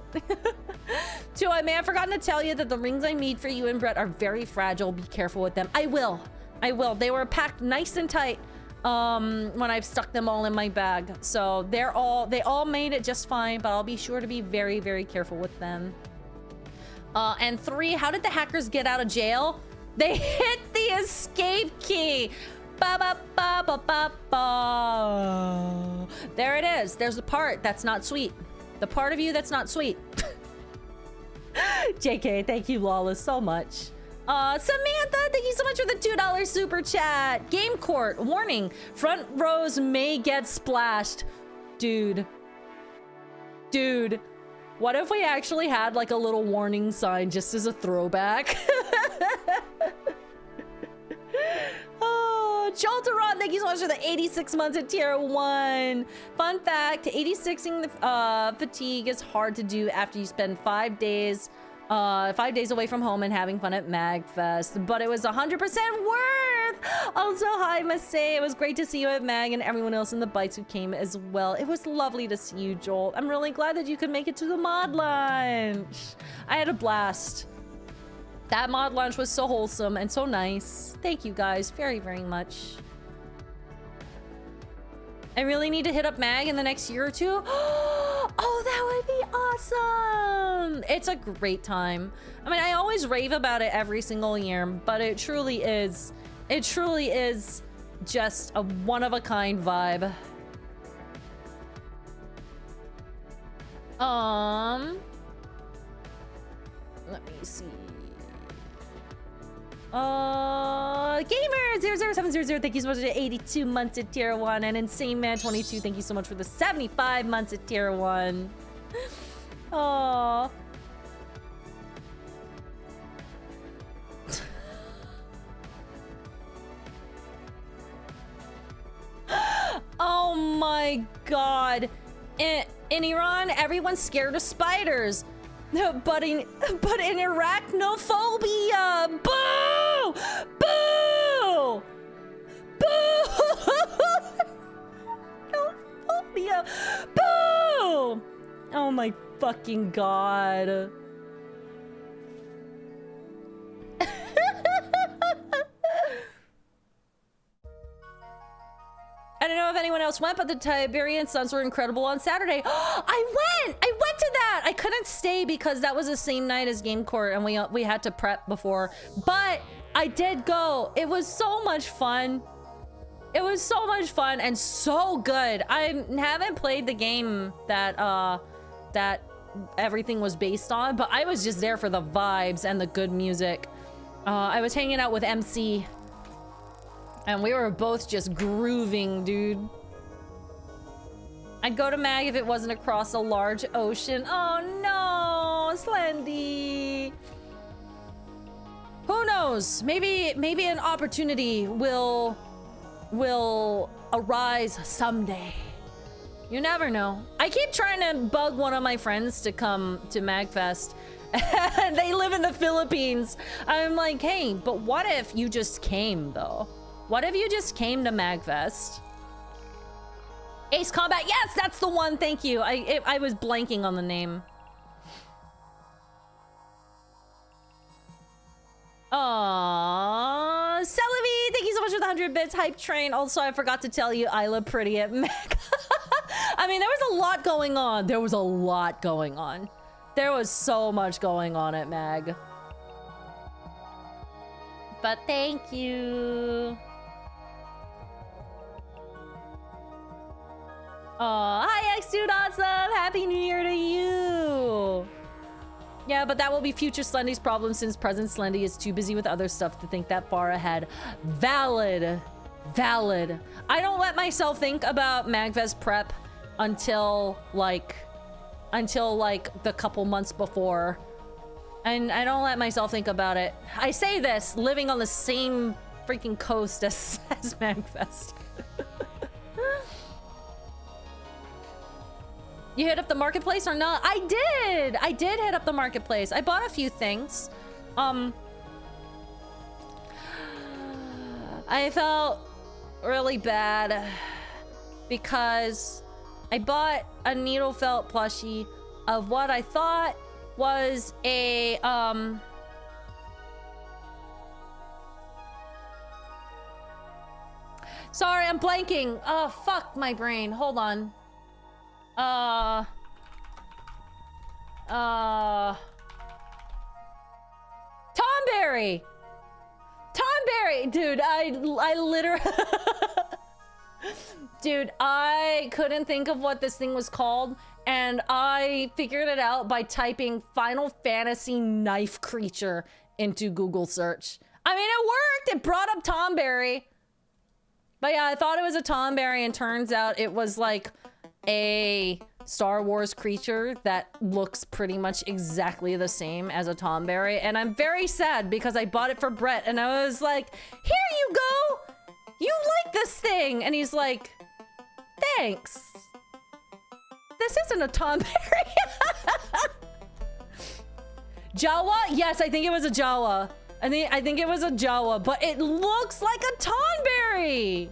Two, I may have forgotten to tell you that the rings I made for you and Brett are very fragile. Be careful with them. I will. They were packed nice and tight when I've stuck them all in my bag. So they all made it just fine, but I'll be sure to be very, very careful with them. And 3, how did the hackers get out of jail? They hit the escape key. Ba ba ba ba ba ba. There it is. There's the part that's not sweet. The part of you that's not sweet. JK, thank you, Lawless, so much. Samantha, thank you so much for the $2 super chat. Game court, warning, front rows may get splashed. Dude, what if we actually had like a little warning sign just as a throwback? Oh, Jolteron, thank you so much for the 86 months at tier 1. Fun fact, 86ing the fatigue is hard to do after you spend 5 days away from home and having fun at MagFest, but it was 100% worth. Also, hi, Masae. It was great to see you at Mag and everyone else in the Bites who came as well. It was lovely to see you, Joel. I'm really glad that you could make it to the mod lunch. I had a blast. That mod lunch was so wholesome and so nice. Thank you guys very, very much. I really need to hit up Mag in the next year or two. Oh, that would be awesome. It's a great time. I mean, I always rave about it every single year, but it truly is just a one-of-a-kind vibe. Let me see. Gamer00700, thank you so much for the 82 months at tier 1, and Insane Man 22, thank you so much for the 75 months at tier 1. Aww. Oh my god. In Iran, everyone's scared of spiders. But in arachnophobia. Boo! Boo! Boo! Arachnophobia. Boo! Oh my fucking god. I don't know if anyone else went, but the Tiberian Suns were incredible on Saturday. I went to that. I couldn't stay because that was the same night as Game Court and we had to prep before, but I did go. It was so much fun. It was so much fun and so good. I haven't played the game that that everything was based on, but I was just there for the vibes and the good music. I was hanging out with MC. And we were both just grooving, dude. I'd go to Mag if it wasn't across a large ocean. Oh no, Slendy. Who knows? Maybe an opportunity will arise someday. You never know. I keep trying to bug one of my friends to come to MagFest. They live in the Philippines. I'm like, hey, but what if you just came though? What if you just came to MagFest? Ace Combat, yes, that's the one, thank you. I was blanking on the name. Aww, Celebi, thank you so much for the 100 bits. Hype Train, also I forgot to tell you, I look pretty at Mag. I mean, there was a lot going on. There was so much going on at Mag. But thank you. Oh, hi X Dude, awesome! Happy New Year to you! Yeah, but that will be future Slendy's problem since present Slendy is too busy with other stuff to think that far ahead. Valid. Valid. I don't let myself think about MagFest prep until like the couple months before. And I don't let myself think about it. I say this living on the same freaking coast as MagFest. You hit up the marketplace or not? I did hit up the marketplace. I bought a few things. I felt really bad because I bought a needle felt plushie of what I thought was a sorry, I'm blanking. Oh, fuck my brain. Hold on. Tomberry! Tomberry! Dude, I literally... Dude, I couldn't think of what this thing was called, and I figured it out by typing Final Fantasy knife creature into Google search. I mean, it worked! It brought up Tomberry. But yeah, I thought it was a Tomberry, and turns out it was like a Star Wars creature that looks pretty much exactly the same as a Tomberry. And I'm very sad because I bought it for Brett, and I was like, here you go! You like this thing! And he's like, thanks. This isn't a Tomberry. Jawa? Yes, I think it was a Jawa. I think it was a Jawa, but it looks like a Tomberry!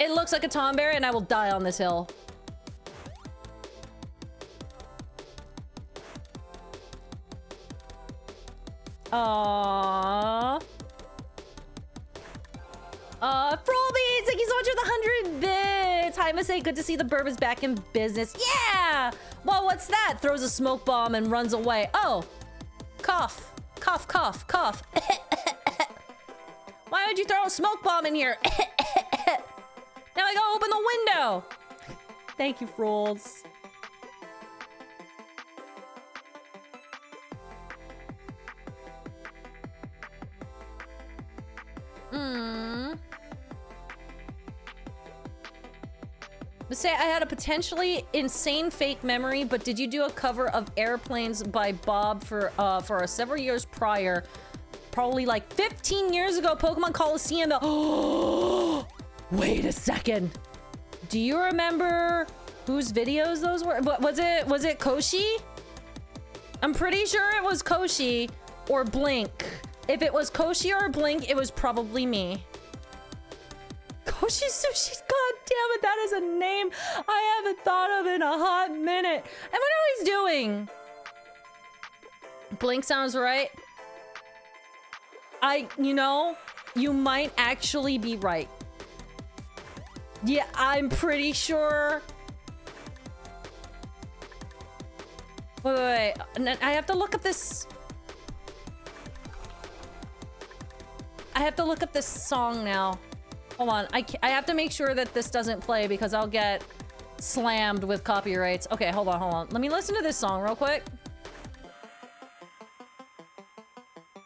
It looks like a Tomberry, and I will die on this hill. Aww. Frolbeats, thank you so much for the 100 bits. Hi, Masae, good to see the burb is back in business. Yeah! Well, what's that? Throws a smoke bomb and runs away. Oh. Cough. Cough, cough, cough. Why would you throw a smoke bomb in here? Now I gotta open the window. Thank you, Frols. Say I had a potentially insane fake memory, but did you do a cover of Airplanes by Bob for several years prior? Probably like 15 years ago, Pokemon Coliseum. Oh, wait a second. Do you remember whose videos those were? Was it Koshi? I'm pretty sure it was Koshi or Blink. If it was Koshi or Blink, it was probably me. Koshi Sushi, god damn it, that is a name I haven't thought of in a hot minute. I wonder what he's doing. Blink sounds right. You know, you might actually be right. Yeah, I'm pretty sure. Wait. I have to look up this. I have to look up this song now. Hold on, I have to make sure that this doesn't play because I'll get slammed with copyrights. Okay, hold on. Let me listen to this song real quick.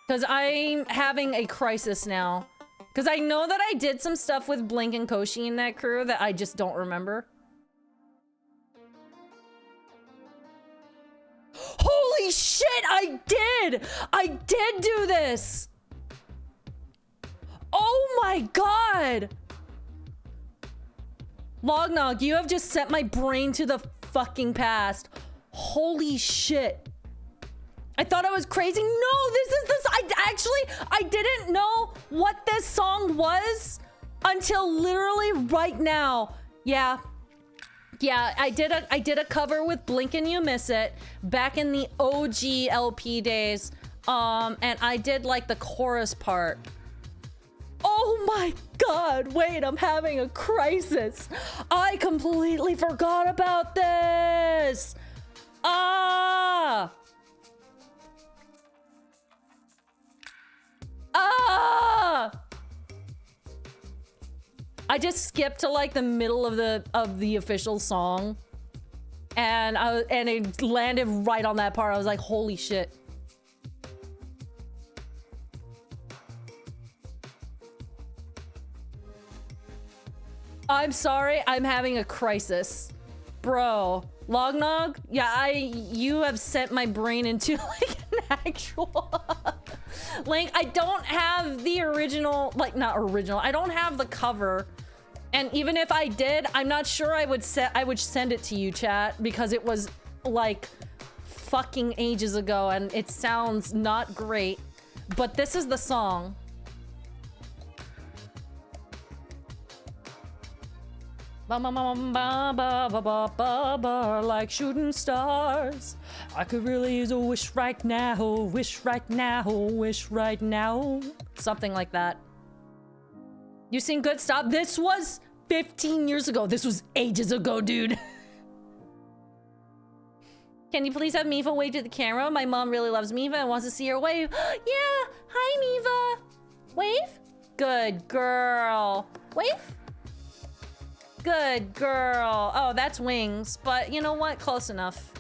Because I'm having a crisis now. Because I know that I did some stuff with Blink and Koshi in that crew that I just don't remember. Holy shit, I did! I did do this! Oh my god! Lognog, you have just sent my brain to the fucking past. Holy shit. I thought I was crazy. No, this is this. I didn't know what this song was until literally right now. Yeah. Yeah, I did a cover with Blink and You Miss It back in the OG LP days. And I did like the chorus part. Oh my god, wait, I'm having a crisis. I completely forgot about this. Ah! I just skipped to like the middle of the official song. And it landed right on that part. I was like, holy shit. I'm sorry, I'm having a crisis. Bro, Lognog? Yeah, you have sent my brain into like an actual... Like, I don't have the original, like not original, I don't have the cover. And even if I did, I'm not sure I would send it to you, chat, because it was like fucking ages ago and it sounds not great. But this is the song. Ba ba ba ba ba ba ba ba ba, like shooting stars. I could really use a wish right now, wish right now, wish right now. Something like that. You sing Good Stop? This was 15 years ago. This was ages ago, dude. Can you please have Mipha wave to the camera? My mom really loves Mipha and wants to see her wave. Yeah, hi Mipha. Wave? Good girl. Wave? Good girl. Oh, that's wings. But you know what? Close enough.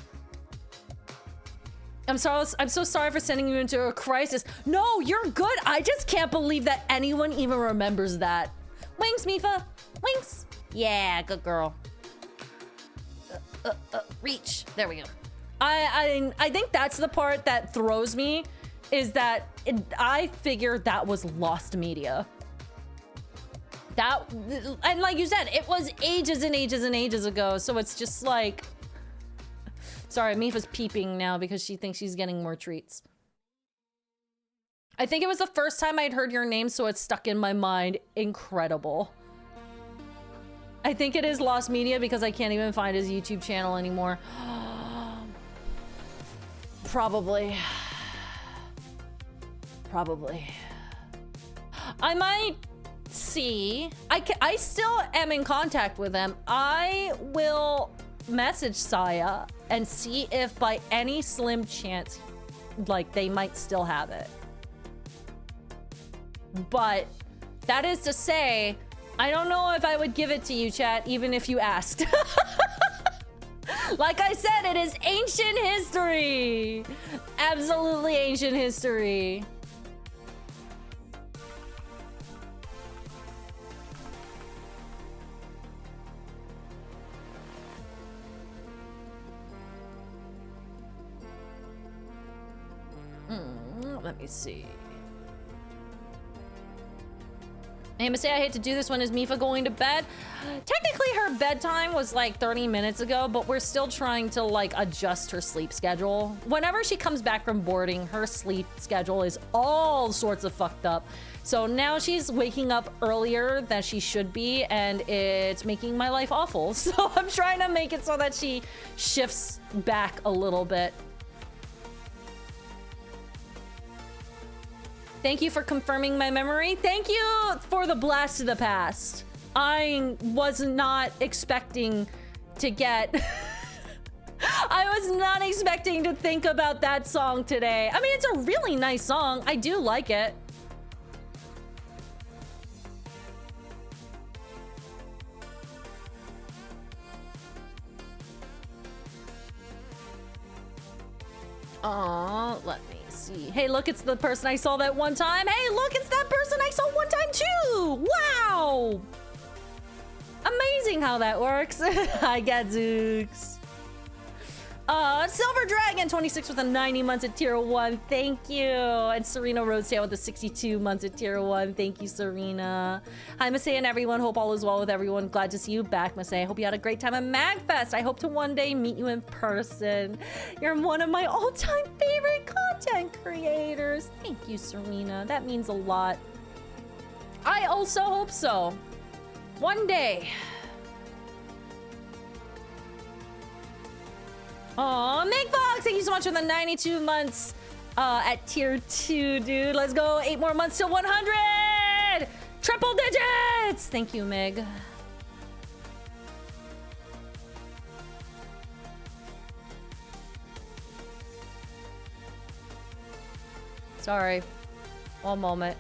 I'm so sorry for sending you into a crisis. No, you're good. I just can't believe that anyone even remembers that. Wings, Mipha. Wings. Yeah, good girl. Reach. There we go. I think that's the part that throws me, is that I figured that was lost media. And like you said, it was ages and ages and ages ago, so it's just like... Sorry, Mipha's peeping now because she thinks she's getting more treats. I think it was the first time I'd heard your name, so it's stuck in my mind. Incredible. I think it is lost media because I can't even find his YouTube channel anymore. Probably. Probably. I might see. I still am in contact with them. I will message Saya and see if by any slim chance, like, they might still have it. But that is to say, I don't know if I would give it to you, chat, even if you asked. Like I said, it is ancient history. Absolutely ancient history. Let me see. Hey, Masae, I hate to do this one. Is Mipha going to bed? Technically, her bedtime was like 30 minutes ago, but we're still trying to like adjust her sleep schedule. Whenever she comes back from boarding, her sleep schedule is all sorts of fucked up. So now she's waking up earlier than she should be, and it's making my life awful. So I'm trying to make it so that she shifts back a little bit. Thank you for confirming my memory. Thank you for the blast to the past. I was not expecting to get... I was not expecting to think about that song today. I mean, it's a really nice song. I do like it. Aw, let me see. Hey, look, it's the person I saw that one time. Hey, look, it's that person I saw one time too. Wow. Amazing how that works. I got Zooks. Silver Dragon 26 with the 90 months at tier 1. Thank you. And Serena Roadsail with the 62 months at tier 1. Thank you, Serena. Hi, Masae and everyone. Hope all is well with everyone. Glad to see you back, Masae. Hope you had a great time at MagFest. I hope to one day meet you in person. You're one of my all-time favorite content creators. Thank you, Serena. That means a lot. I also hope so. One day. Aw, Meg Fox, thank you so much for the 92 months at tier 2, dude. Let's go. 8 more months till 100! Triple digits! Thank you, Meg. Sorry. One moment.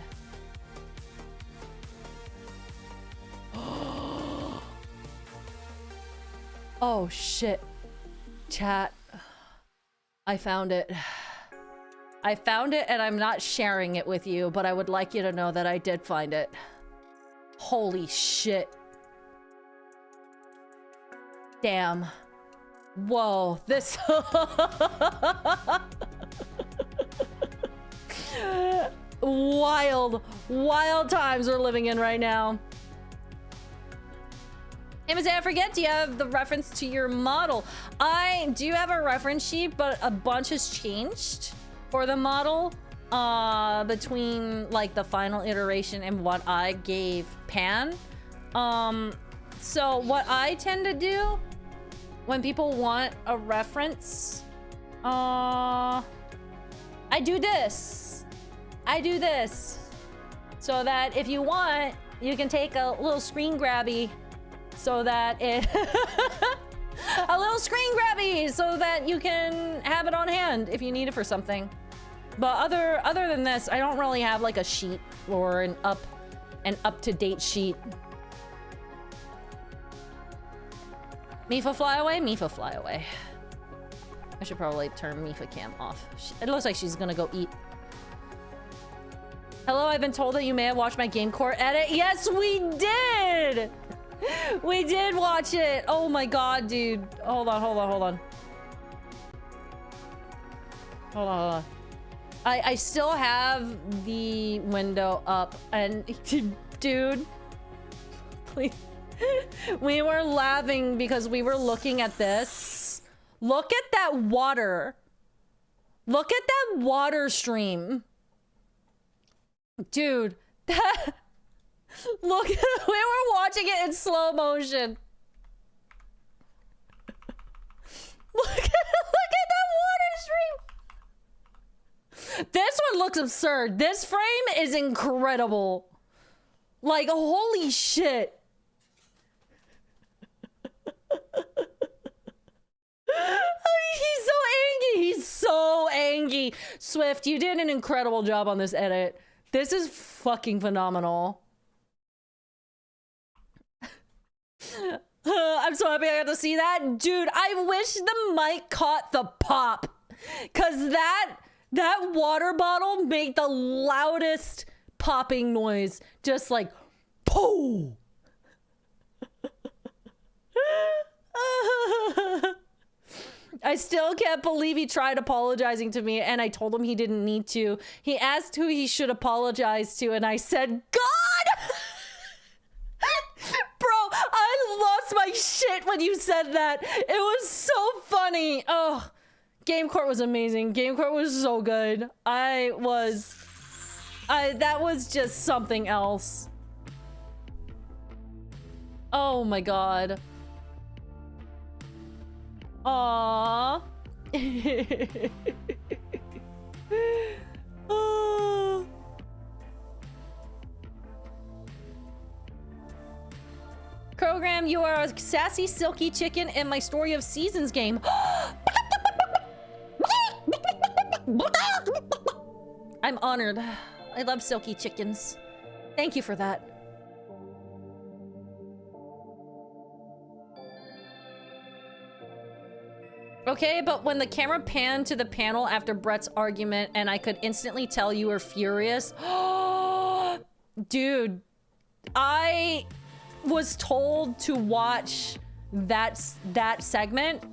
Oh, shit. Chat, I found it. I found it and I'm not sharing it with you, but I would like you to know that I did find it. Holy shit. Damn. Whoa, this... Wild, wild times we're living in right now. Masae, I forget, do you have the reference to your model? I do have a reference sheet, but a bunch has changed for the model between like the final iteration and what I gave Pan. So what I tend to do when people want a reference, I do this. I do this. So that if you want, you can take a little screen grabby so that it... a little screen grabby so that you can have it on hand if you need it for something. But other than this, I don't really have like a sheet or an up-to-date sheet. Mipha fly away? Mipha fly away. I should probably turn Mipha cam off. It looks like she's gonna go eat. Hello, I've been told that you may have watched my game court edit. Yes, we did! We did watch it. Oh my god, dude. Hold on. Hold on. I still have the window up and dude, please. We were laughing because we were looking at this. Look at that water. Look at that water stream. Dude, that... Look, we were watching it in slow motion. Look at that water stream. This one looks absurd. This frame is incredible. Like, holy shit. He's so angry. He's so angry. Swift, you did an incredible job on this edit. This is fucking phenomenal. I'm so happy I got to see that. Dude, I wish the mic caught the pop. Cause that water bottle made the loudest popping noise. Just like, pooh! I still can't believe he tried apologizing to me and I told him he didn't need to. He asked who he should apologize to and I said, God! Bro, I lost my shit when you said that. It was so funny. Oh, Game Court was amazing. Game Court was so good. That was just something else. Oh my god. Aww. Oh. Program, you are a sassy, silky chicken in my Story of Seasons game. I'm honored. I love silky chickens. Thank you for that. Okay, but when the camera panned to the panel after Brett's argument and I could instantly tell you were furious. Dude, I was told to watch that segment.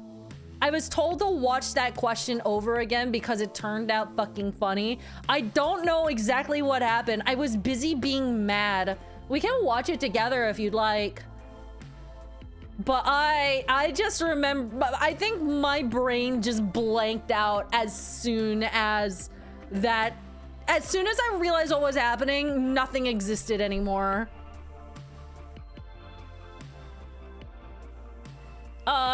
I was told to watch that question over again because it turned out fucking funny. I don't know exactly what happened. I was busy being mad. We can watch it together if you'd like. But I just remember, I think my brain just blanked out as soon as I realized what was happening, nothing existed anymore.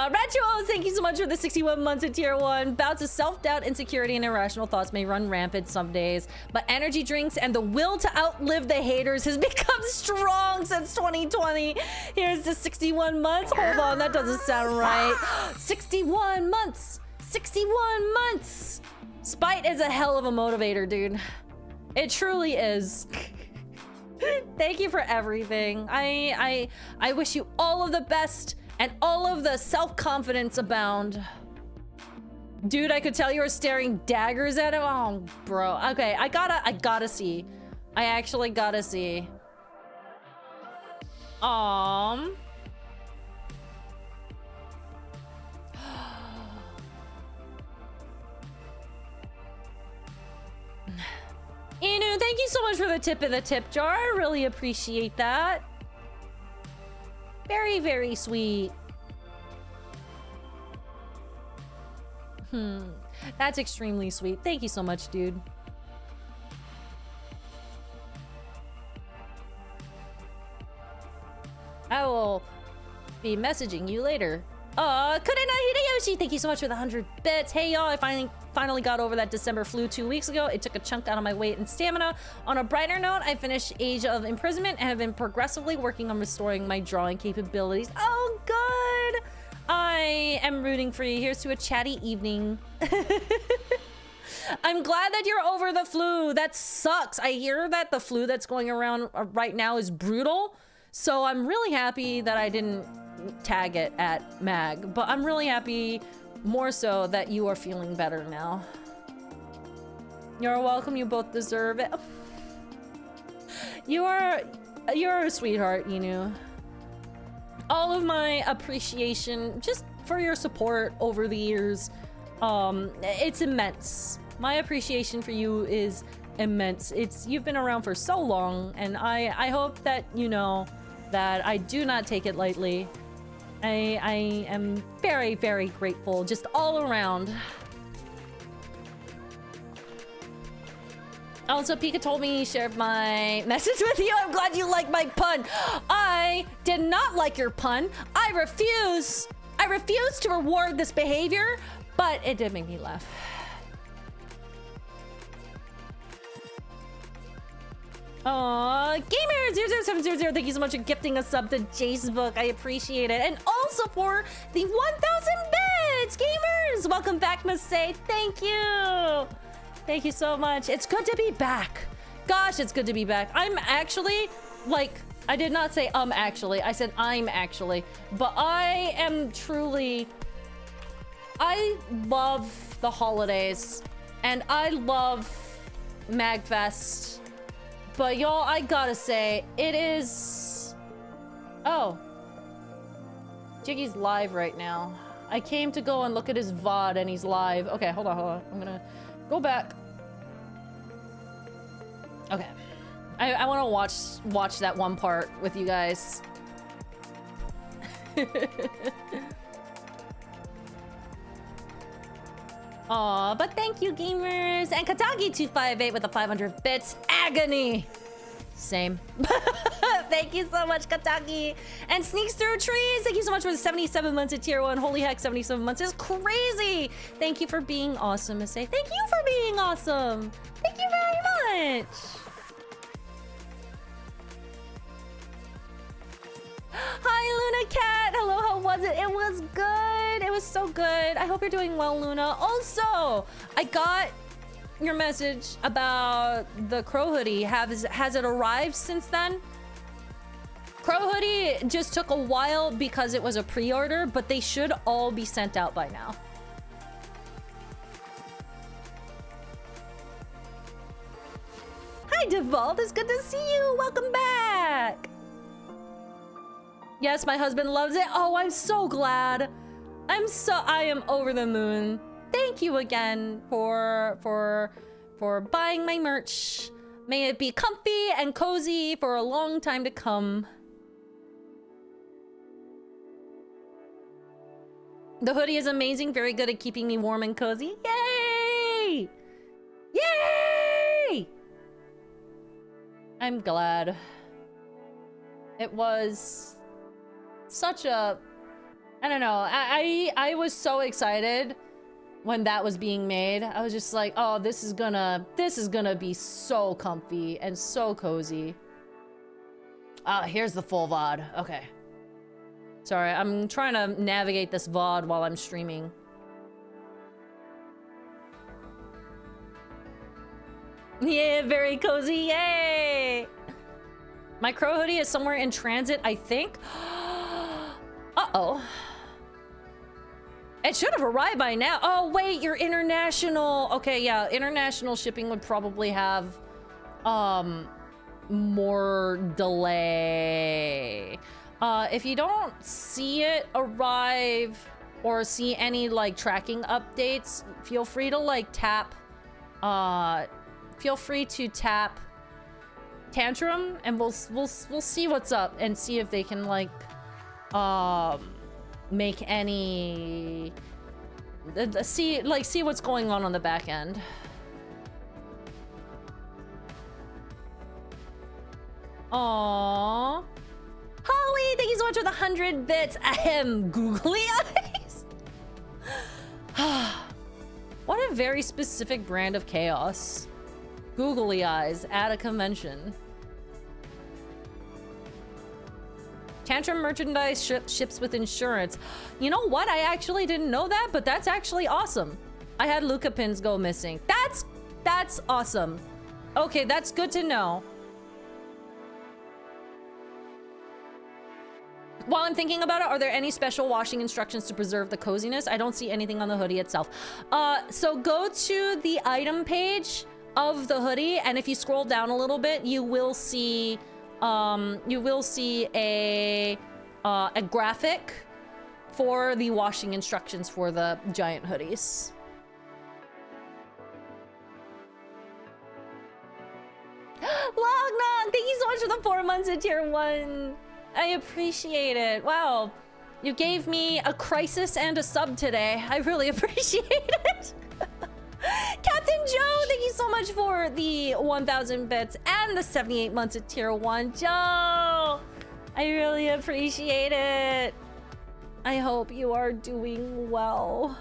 Retro, thank you so much for the 61 months of tier 1. Bouts of self-doubt, insecurity, and irrational thoughts may run rampant some days, but energy drinks and the will to outlive the haters has become strong since 2020. Here's the 61 months. Hold on, that doesn't sound right. 61 months. 61 months. Spite is a hell of a motivator, dude. It truly is. Thank you for everything. I wish you all of the best. And all of the self-confidence abound. Dude, I could tell you were staring daggers at him. Oh, bro. Okay, I gotta see. I actually gotta see. Inu, thank you so much for the tip in the tip jar. I really appreciate that. Very, very sweet. That's extremely sweet. Thank you so much, dude. I will be messaging you later. Kurena Hideyoshi, thank you so much for the 100 bits. Hey y'all, I finally got over that December flu 2 weeks ago. It took a chunk out of my weight and stamina. On a brighter note, I finished Age of Imprisonment and have been progressively working on restoring my drawing capabilities. Oh, good! I am rooting for you. Here's to a chatty evening. I'm glad that you're over the flu. That sucks. I hear that the flu that's going around right now is brutal. So I'm really happy that I didn't tag it at Mag, but I'm really happy more so that you are feeling better now. You're welcome. You both deserve it. You're a sweetheart, Inu. All of my appreciation just for your support over the years, it's immense. My appreciation for you is immense. You've been around for so long, and I hope that you know that I do not take it lightly. I am very, very grateful, just all around. Also, Pika told me he shared my message with you. I'm glad you like my pun. I did not like your pun. I refuse to reward this behavior, but it did make me laugh. Aww, Gamer00700, thank you so much for gifting a sub to Jace's book. I appreciate it. And also for the 1,000 bits, gamers! Welcome back, Masae. Thank you. Thank you so much. It's good to be back. Gosh, it's good to be back. I'm actually, like, I did not say actually. I said I'm actually. But I am truly, I love the holidays. And I love MagFest. But y'all, I gotta say, it is... Oh. Jiggy's live right now. I came to go and look at his VOD and he's live. Okay, hold on. I'm gonna go back. Okay. I wanna watch that one part with you guys. Aw, but thank you, gamers. And Katagi258 with the 500 bits. Agony. Same. Thank you so much, Katagi. And Sneaks Through Trees, thank you so much for the 77 months at tier 1. Holy heck, 77 months is crazy. Thank you for being awesome, Masae. Thank you for being awesome. Thank you very much. Hi, Luna Cat. Hello, how was it? It was good. It was so good. I hope you're doing well, Luna. Also, I got your message about the Crow hoodie. Has it arrived since then? Crow hoodie just took a while because it was a pre-order, but they should all be sent out by now. Hi, Devolve. It's good to see you. Welcome back. Yes, my husband loves it. Oh, I'm so glad. I am over the moon. Thank you again for buying my merch. May it be comfy and cozy for a long time to come. The hoodie is amazing, very good at keeping me warm and cozy. Yay! Yay! I'm glad. It was such a, I don't know, I was so excited when that was being made. I was just like, oh, this is gonna be so comfy and so cozy. Here's the full VOD. Okay. Sorry, I'm trying to navigate this VOD while I'm streaming. Yeah, very cozy, yay! My Crow hoodie is somewhere in transit, I think. Uh-oh. It should have arrived by now. Oh, wait, you're international. Okay, yeah, international shipping would probably have more delay. If you don't see it arrive or see any like tracking updates, feel free to like tap Tantrum and we'll see what's up and see if they can like make any see what's going on the back end. Aww. Holly, thank you so much for the 100 bits. Ahem, googly eyes. What a very specific brand of chaos. Googly eyes at a convention. Tantrum merchandise ships with insurance. You know what? I actually didn't know that, but that's actually awesome. I had Luca pins go missing. That's awesome. Okay, that's good to know. While I'm thinking about it, are there any special washing instructions to preserve the coziness? I don't see anything on the hoodie itself. So go to the item page of the hoodie, and if you scroll down a little bit, you will see a graphic for the washing instructions for the giant hoodies. Lognog, thank you so much for the 4 months at tier 1. I appreciate it. Wow. You gave me a crisis and a sub today. I really appreciate it. Captain Joe, thank you so much for the 1,000 bits and the 78 months at tier 1. Joe, I really appreciate it. I hope you are doing well.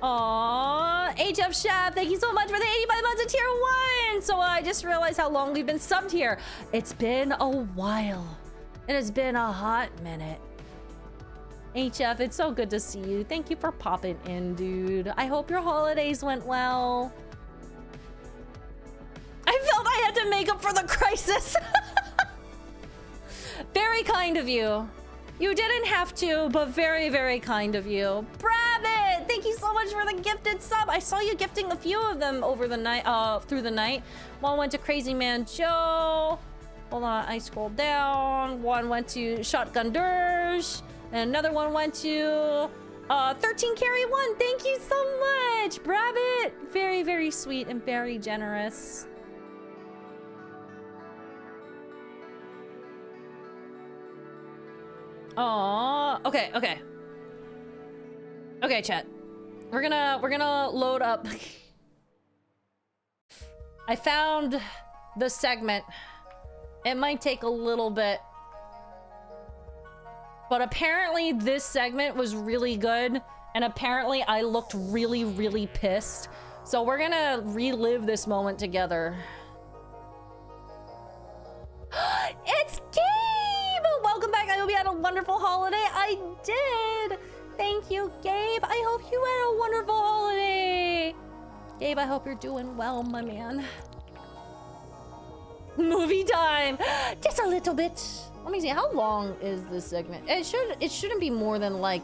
Aww, HF Chef, thank you so much for the 85 months of tier 1. So I just realized how long we've been subbed here. It's been a while. It has been a hot minute. HF, it's so good to see you. Thank you for popping in, dude. I hope your holidays went well. I felt I had to make up for the crisis. Very kind of you. You didn't have to, but very, very kind of you. Brabbit, thank you so much for the gifted sub. I saw you gifting a few of them over the night, through the night. One went to Crazy Man Joe. Hold on, I scrolled down. One went to Shotgun Dirge. And another one went to 13 Carry 1. Thank you so much, Brabbit. Very, very sweet and very generous. Aww. Okay. Okay, chat. We're gonna load up. I found the segment. It might take a little bit. But apparently this segment was really good. And apparently I looked really, really pissed. So we're gonna relive this moment together. It's Gabe! Welcome back. I hope you had a wonderful holiday. I did. Thank you, Gabe. I hope you had a wonderful holiday. Gabe, I hope you're doing well, my man. Movie time. Just a little bit. Let me see. How long is this segment? It shouldn't be more than like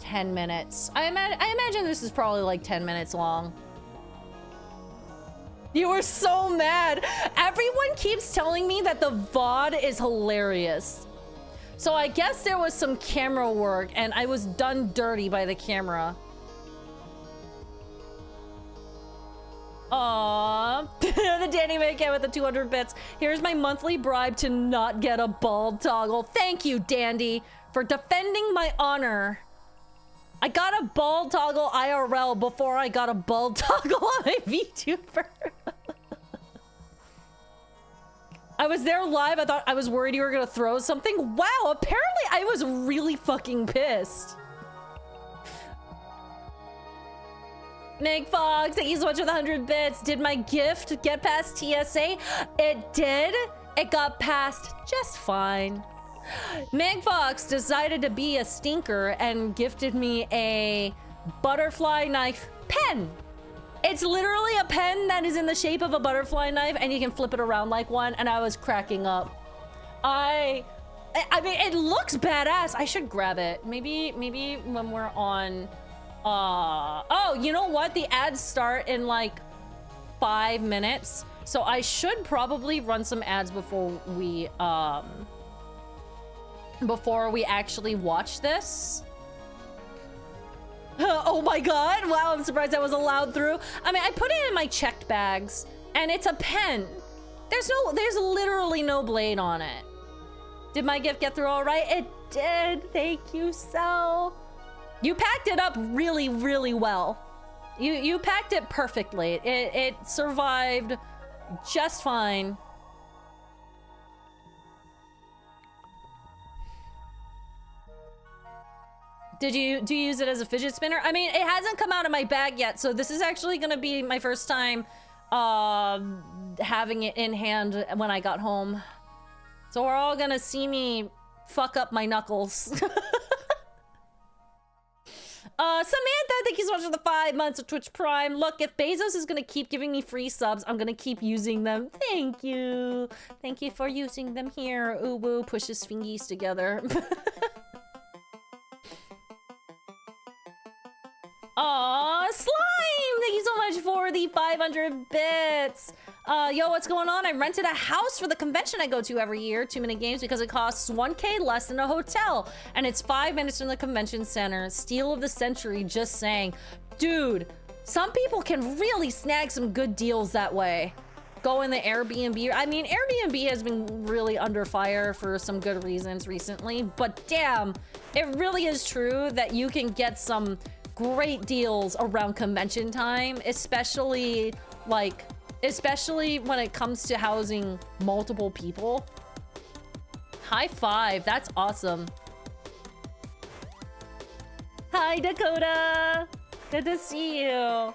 10 minutes. I imagine this is probably like 10 minutes long. You were so mad. Everyone keeps telling me that the VOD is hilarious. So I guess there was some camera work and I was done dirty by the camera. Aww. The Danny McCann with the 200 bits. Here's my monthly bribe to not get a bald toggle. Thank you, Dandy, for defending my honor. I got a bald toggle IRL before I got a bald toggle on my VTuber. I was there live. I was worried you were gonna throw something. Wow, apparently I was really fucking pissed. Meg Fox, thank you so much for the 100 bits. Did my gift get past TSA? It did. It got past just fine. Meg Fox decided to be a stinker and gifted me a butterfly knife pen. It's literally a pen that is in the shape of a butterfly knife and you can flip it around like one, and I was cracking up. I mean, it looks badass. I should grab it. Maybe when we're on oh, you know what? The ads start in like 5 minutes. So I should probably run some ads before we actually watch this. Oh my god, wow, I'm surprised that was allowed through. I mean, I put it in my checked bags and it's a pen. There's literally no blade on it. Did my gift get through all right? It did. Thank you, Sel. You packed it up really, really well. You packed it perfectly. It survived just fine. Do you use it as a fidget spinner? I mean, it hasn't come out of my bag yet, so this is actually gonna be my first time having it in hand when I got home. So we're all gonna see me fuck up my knuckles. Samantha, thank you so much for the 5 months of Twitch Prime. Look, if Bezos is gonna keep giving me free subs, I'm gonna keep using them. Thank you. Thank you for using them here. Uwu pushes fingies together. Aw, Slime! Thank you so much for the 500 bits. Yo, what's going on? I rented a house for the convention I go to every year, 2 Minute Games, because it costs 1K less than a hotel. And it's 5 minutes from the convention center. Steal of the century, just saying. Dude, some people can really snag some good deals that way. Go in the Airbnb. I mean, Airbnb has been really under fire for some good reasons recently, but damn, it really is true that you can get some great deals around convention time, especially when it comes to housing multiple people. High five, that's awesome. Hi, Dakota. Good to see you.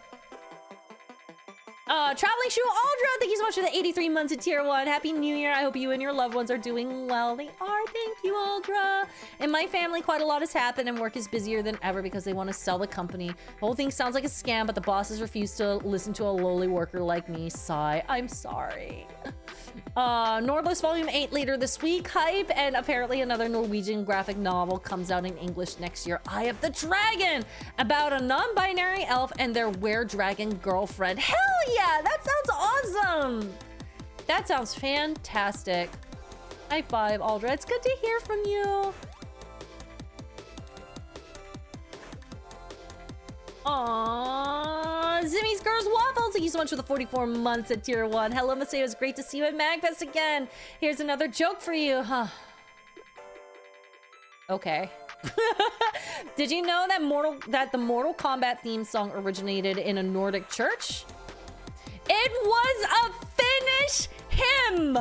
Traveling Shoe Aldra, thank you so much for the 83 months at Tier 1. Happy New Year. I hope you and your loved ones are doing well. They are. Thank you, Aldra. In my family, quite a lot has happened and work is busier than ever because they want to sell the company. The whole thing sounds like a scam, but the bosses refuse to listen to a lowly worker like me. Sigh. I'm sorry. Nordless Volume 8 later this week. Hype. And apparently another Norwegian graphic novel comes out in English next year. Eye of the Dragon. About a non-binary elf and their were-dragon girlfriend. Hell yeah! That sounds awesome! That sounds fantastic. High five, Aldra. It's good to hear from you. Aww, Zimmy's Girls Waffles. Thank you so much for the 44 months at Tier 1. Hello, Masae. It was great to see you at MagFest again. Here's another joke for you. Huh. Okay. Did you know that the Mortal Kombat theme song originated in a Nordic church? It was a Finnish hymn!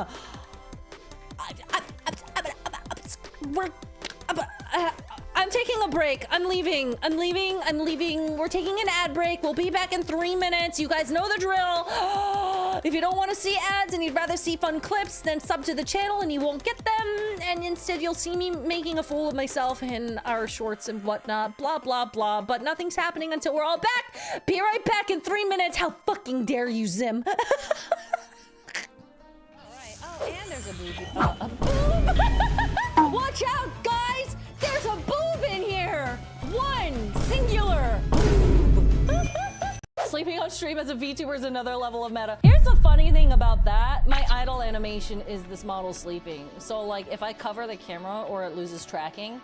I'm taking a break. I'm leaving. We're taking an ad break. We'll be back in 3 minutes. You guys know the drill. If you don't want to see ads and you'd rather see fun clips, then sub to the channel and you won't get them. And instead you'll see me making a fool of myself in our shorts and whatnot. Blah, blah, blah. But nothing's happening until we're all back. Be right back in 3 minutes. How fucking dare you, Zim? All right. Oh, and there's a boob. A boob? Watch out, guys. There's a boob in here. One singular boob. Sleeping on stream as a VTuber is another level of meta. Here's the funny thing about that. My idle animation is this model sleeping. So like if I cover the camera or it loses tracking,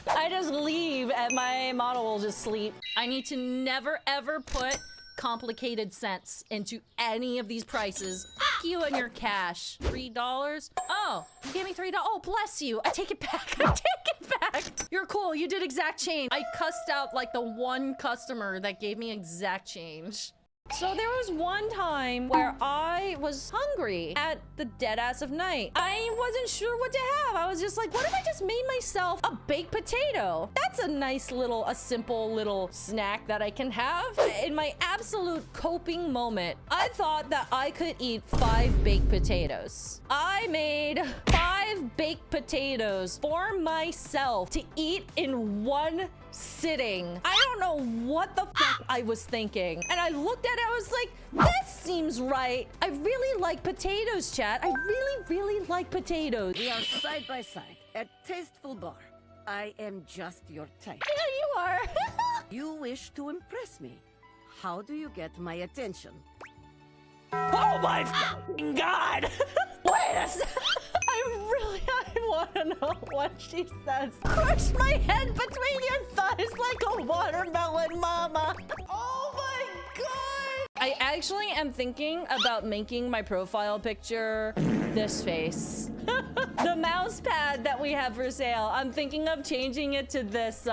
I just leave and my model will just sleep. I need to never ever put complicated cents into any of these prices. Fuck you and your cash. $3? Oh, you gave me $3. Oh, bless you. I take it back. I take it back. You're cool. You did exact change. I cussed out like the one customer that gave me exact change. So there was one time where I was hungry at the dead ass of night. I wasn't sure what to have. I was just like, what if I just made myself a baked potato? That's a nice little, a simple little snack that I can have. In my absolute coping moment, I thought that I could eat 5 baked potatoes. I made 5 baked potatoes for myself to eat in one sitting. I don't know what the fuck I was thinking. And I looked at it, I was like, this seems right. I really like potatoes, chat. I really, really like potatoes. We are side by side at Tasteful Bar. I am just your type. Yeah, you are. You wish to impress me. How do you get my attention? Oh my fucking god! Wait a second. I want to know what she says. Crush my head between your thighs like a watermelon, mama. Oh my god! I actually am thinking about making my profile picture this face. The mouse pad that we have for sale. I'm thinking of changing it to this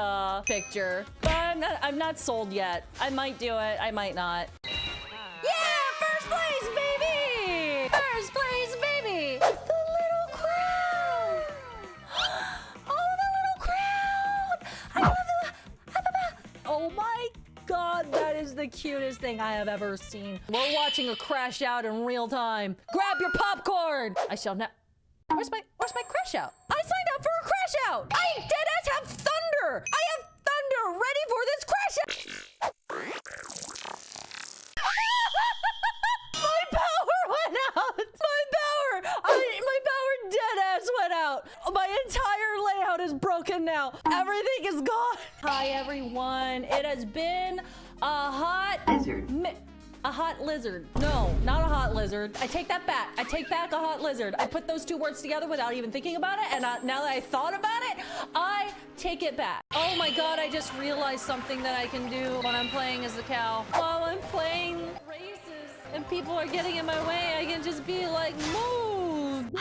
picture, but I'm not sold yet. I might do it, I might not. Yeah, first place, baby! First place, baby! The little crowd! Oh, the little crowd! I love the... Oh my God, that is the cutest thing I have ever seen. We're watching a crash out in real time. Grab your popcorn! I shall not... Where's my crash out? I signed up for a crash out! I deadass have thunder! I have thunder ready for this crash out! My power went out! My power deadass went out! My entire layout is broken now. Everything is gone. Hi everyone. It has been a hot a hot lizard. No, not a hot lizard. I take that back. I take back a hot lizard. I put those two words together without even thinking about it, and now that I thought about it, I take it back. Oh my God, I just realized something that I can do when I'm playing as a cow. While I'm playing races and people are getting in my way, I can just be like, move!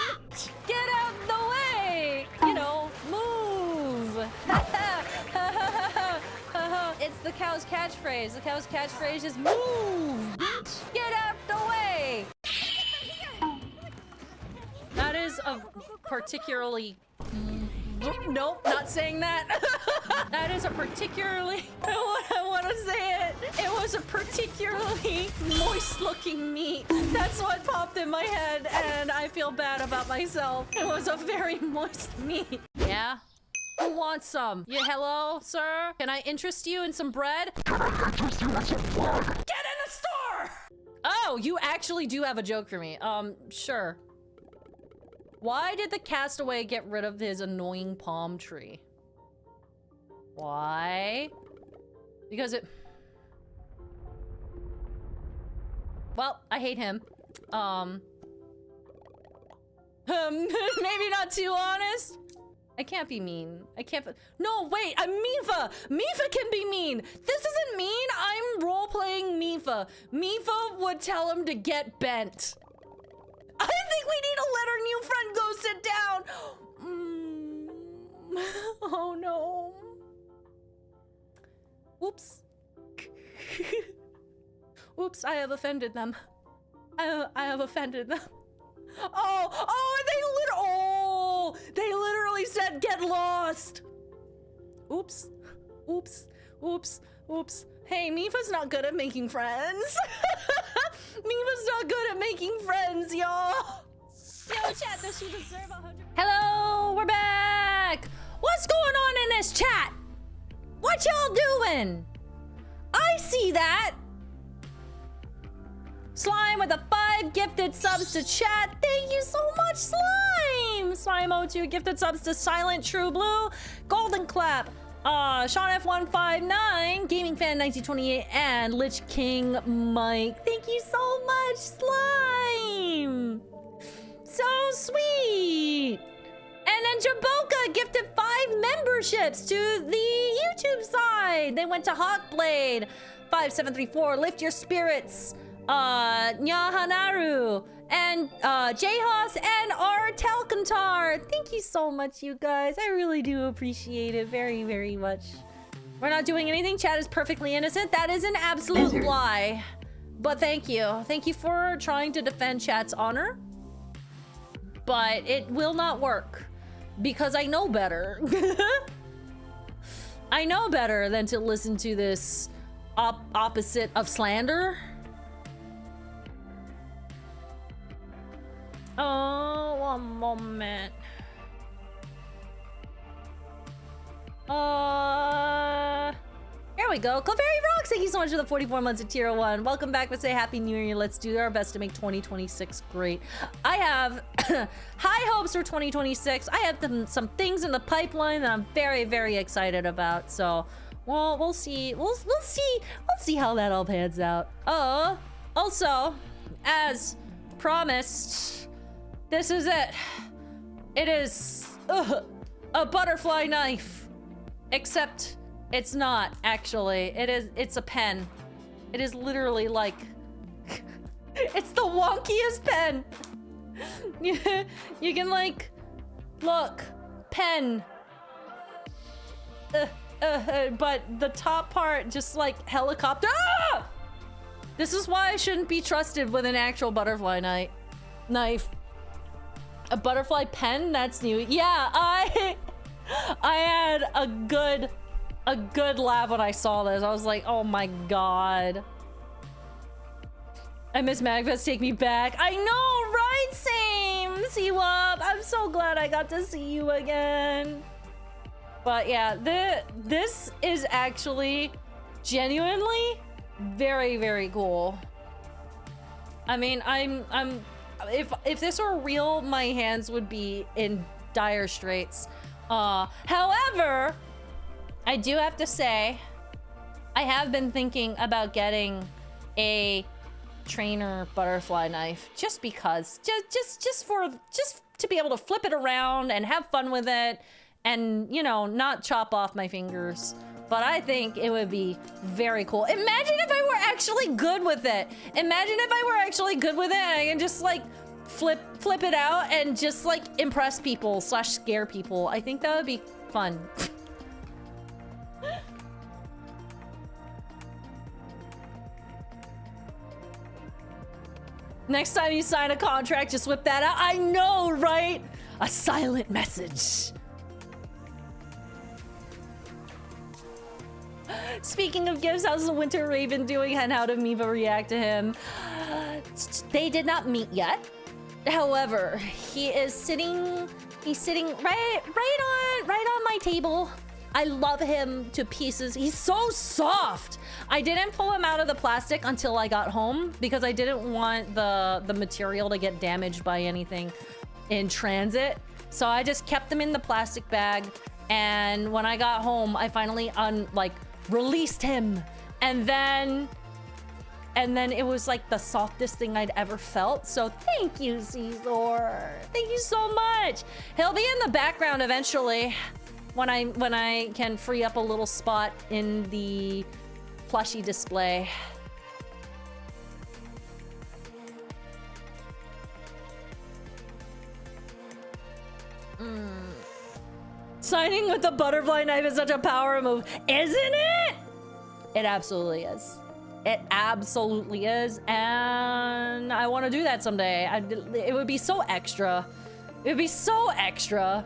Get out the way! You know, move! It's the cow's catchphrase. The cow's catchphrase is move! Get out the way! That is a particularly... Nope, not saying that. That is a particularly... I want to say it. It was a particularly moist-looking meat. That's what popped in my head, and I feel bad about myself. It was a very moist meat. Yeah? Who wants some? Yeah, hello, sir? Can I interest you in some bread? Get in the store! Oh, you actually do have a joke for me. Sure. Why did the castaway get rid of his annoying palm tree? Why? Because it... Well, I hate him. Maybe not too honest. I can't be mean. I can't... No, wait, I'm Mipha! Mipha can be mean! This isn't mean, I'm role-playing Mipha. Mipha would tell him to get bent. I think we need to let our new friend go sit down! Oh no. Oops. Oops, I have offended them. I have offended them. They literally said get lost. Oops. Hey, Mipha's not good at making friends. Mipha's not good at making friends, y'all. Yo, chat, does she deserve 100? Hello, we're back. What's going on in this chat? What y'all doing? I see that. Slime with the 5 gifted subs to chat. Thank you so much, Slime. Slime02 gifted subs to Silent True Blue. Golden Clap. Sean F159, Gaming Fan 1928, and Lich King Mike. Thank you so much, Slime. So sweet. And then Jaboka gifted 5 memberships to the YouTube side. They went to Hawkblade, 5734, Lift Your Spirits, Nyahanaru, and Jayhos and R. Telkantar. Thank you so much, you guys. I really do appreciate it very, very much. We're not doing anything. Chat is perfectly innocent. That is an absolute lie. But thank you. Thank you for trying to defend chat's honor. But it will not work. Because I know better. I know better than to listen to this opposite of slander. Oh, one moment. Here we go. Clefairy Rocks, thank you so much for the 44 months of tier 1. Welcome back. Let's say Happy New Year. Let's do our best to make 2026 great. I have high hopes for 2026. I have some things in the pipeline that I'm very, very excited about. So, well, we'll see. We'll see how that all pans out. Also, as promised, this is it. It is a butterfly knife, except it's not actually. It's a pen. It is literally like It's the wonkiest pen. You can like, look, pen. But the top part just like helicopter. Ah! This is why I shouldn't be trusted with an actual butterfly knife. A butterfly pen? That's new. Yeah, I had a good laugh when I saw this. I was like, oh my god. I miss MagFest, take me back. I know, right? Same. C-Wop. I'm so glad I got to see you again. But yeah, this is actually genuinely very, very cool. I mean, if this were real, my hands would be in dire straits. However, I do have to say, I have been thinking about getting a trainer butterfly knife just because, just to be able to flip it around and have fun with it, and you know, not chop off my fingers. But I think it would be very cool. Imagine if I were actually good with it. Imagine if I were actually good with it and I can just like flip it out and just like impress people / scare people. I think that would be fun. Next time you sign a contract, just whip that out. I know, right? A silent message. Speaking of gifts, how's the Winter Raven doing and how did Mipha react to him? They did not meet yet. However, he's sitting right on my table. I love him to pieces. He's so soft. I didn't pull him out of the plastic until I got home because I didn't want the material to get damaged by anything in transit. So I just kept them in the plastic bag. And when I got home, I finally released him. And then it was like the softest thing I'd ever felt. So thank you, Caesar. Thank you so much. He'll be in the background eventually when I can free up a little spot in the plushie display. Signing with the butterfly knife is such a power move, isn't it? It absolutely is. It absolutely is, and I want to do that someday. It would be so extra. It would be so extra.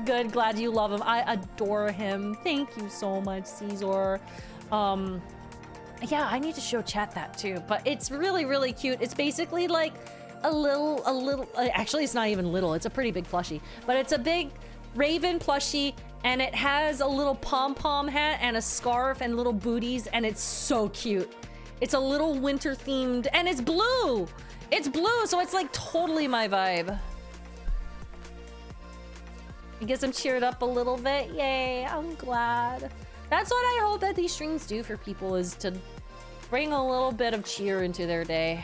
Good, glad you love him. I adore him. Thank you so much, Caesar. Yeah, I need to show chat that too, but it's really, really cute. It's basically like a little, actually it's not even little, it's a pretty big plushie, but it's a big raven plushie, and it has a little pom-pom hat and a scarf and little booties, and it's so cute. It's a little winter themed, and it's blue. It's blue, so it's like totally my vibe. It gets them cheered up a little bit. Yay, I'm glad. That's what I hope that these streams do for people, is to bring a little bit of cheer into their day.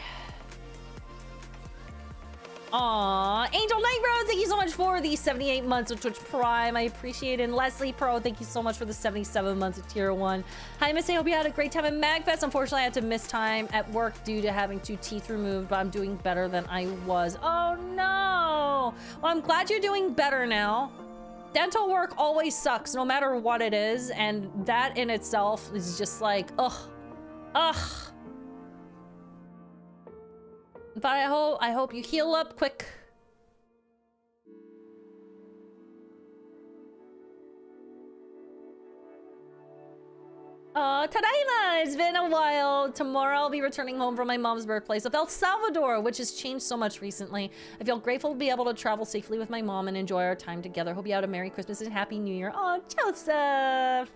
Aww, Angel Knight Rose, thank you so much for the 78 months of Twitch Prime. I appreciate it. And Leslie Pro, thank you so much for the 77 months of Tier 1. Hi, Miss, I hope you had a great time at MagFest. Unfortunately, I had to miss time at work due to having 2 teeth removed, but I'm doing better than I was. Oh, no. Well, I'm glad you're doing better now. Dental work always sucks, no matter what it is, and that in itself is just like, ugh. But I hope you heal up quick. Tadaima! It's been a while. Tomorrow I'll be returning home from my mom's birthplace of El Salvador, which has changed so much recently. I feel grateful to be able to travel safely with my mom and enjoy our time together. Hope you had a Merry Christmas and Happy New Year. Oh, Joseph!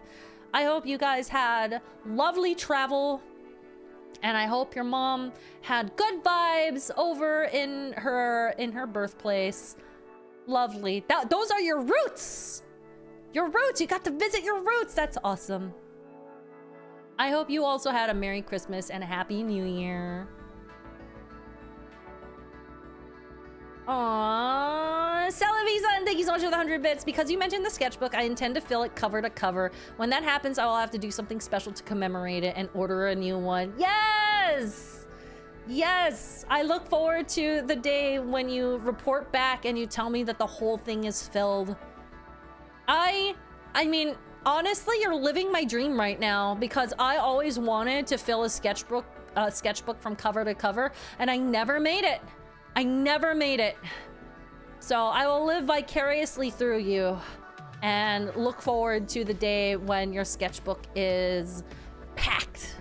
I hope you guys had lovely travel. And I hope your mom had good vibes over in her birthplace. Lovely. Those are your roots! Your roots! You got to visit your roots! That's awesome. I hope you also had a Merry Christmas and a Happy New Year. Aww, Celavisan, thank you so much for the 100 bits. Because you mentioned the sketchbook, I intend to fill it cover to cover. When that happens, I will have to do something special to commemorate it and order a new one. Yes! Yes! I look forward to the day when you report back and you tell me that the whole thing is filled. I mean, honestly, you're living my dream right now because I always wanted to fill a sketchbook from cover to cover, and I never made it. I never made it. So I will live vicariously through you and look forward to the day when your sketchbook is packed.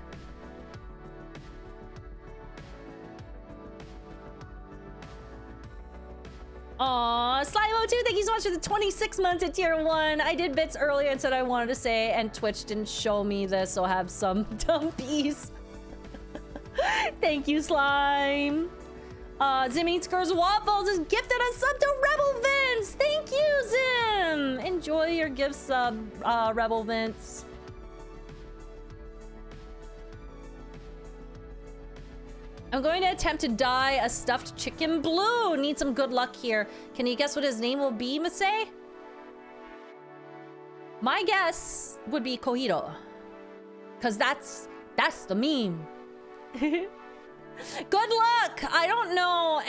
Aw, Slimo2, thank you so much for the 26 months at tier 1. I did bits earlier and said I wanted to say, and Twitch didn't show me this, so I have some dumpies. Thank you, Slime. Zim Eats Girls Waffles has gifted a sub to Rebel Vince. Thank you, Zim. Enjoy your gift sub, Rebel Vince. I'm going to attempt to dye a stuffed chicken blue. Need some good luck here. Can you guess what his name will be, Masae? My guess would be Kohiro. Cause that's the meme. Good luck! I don't know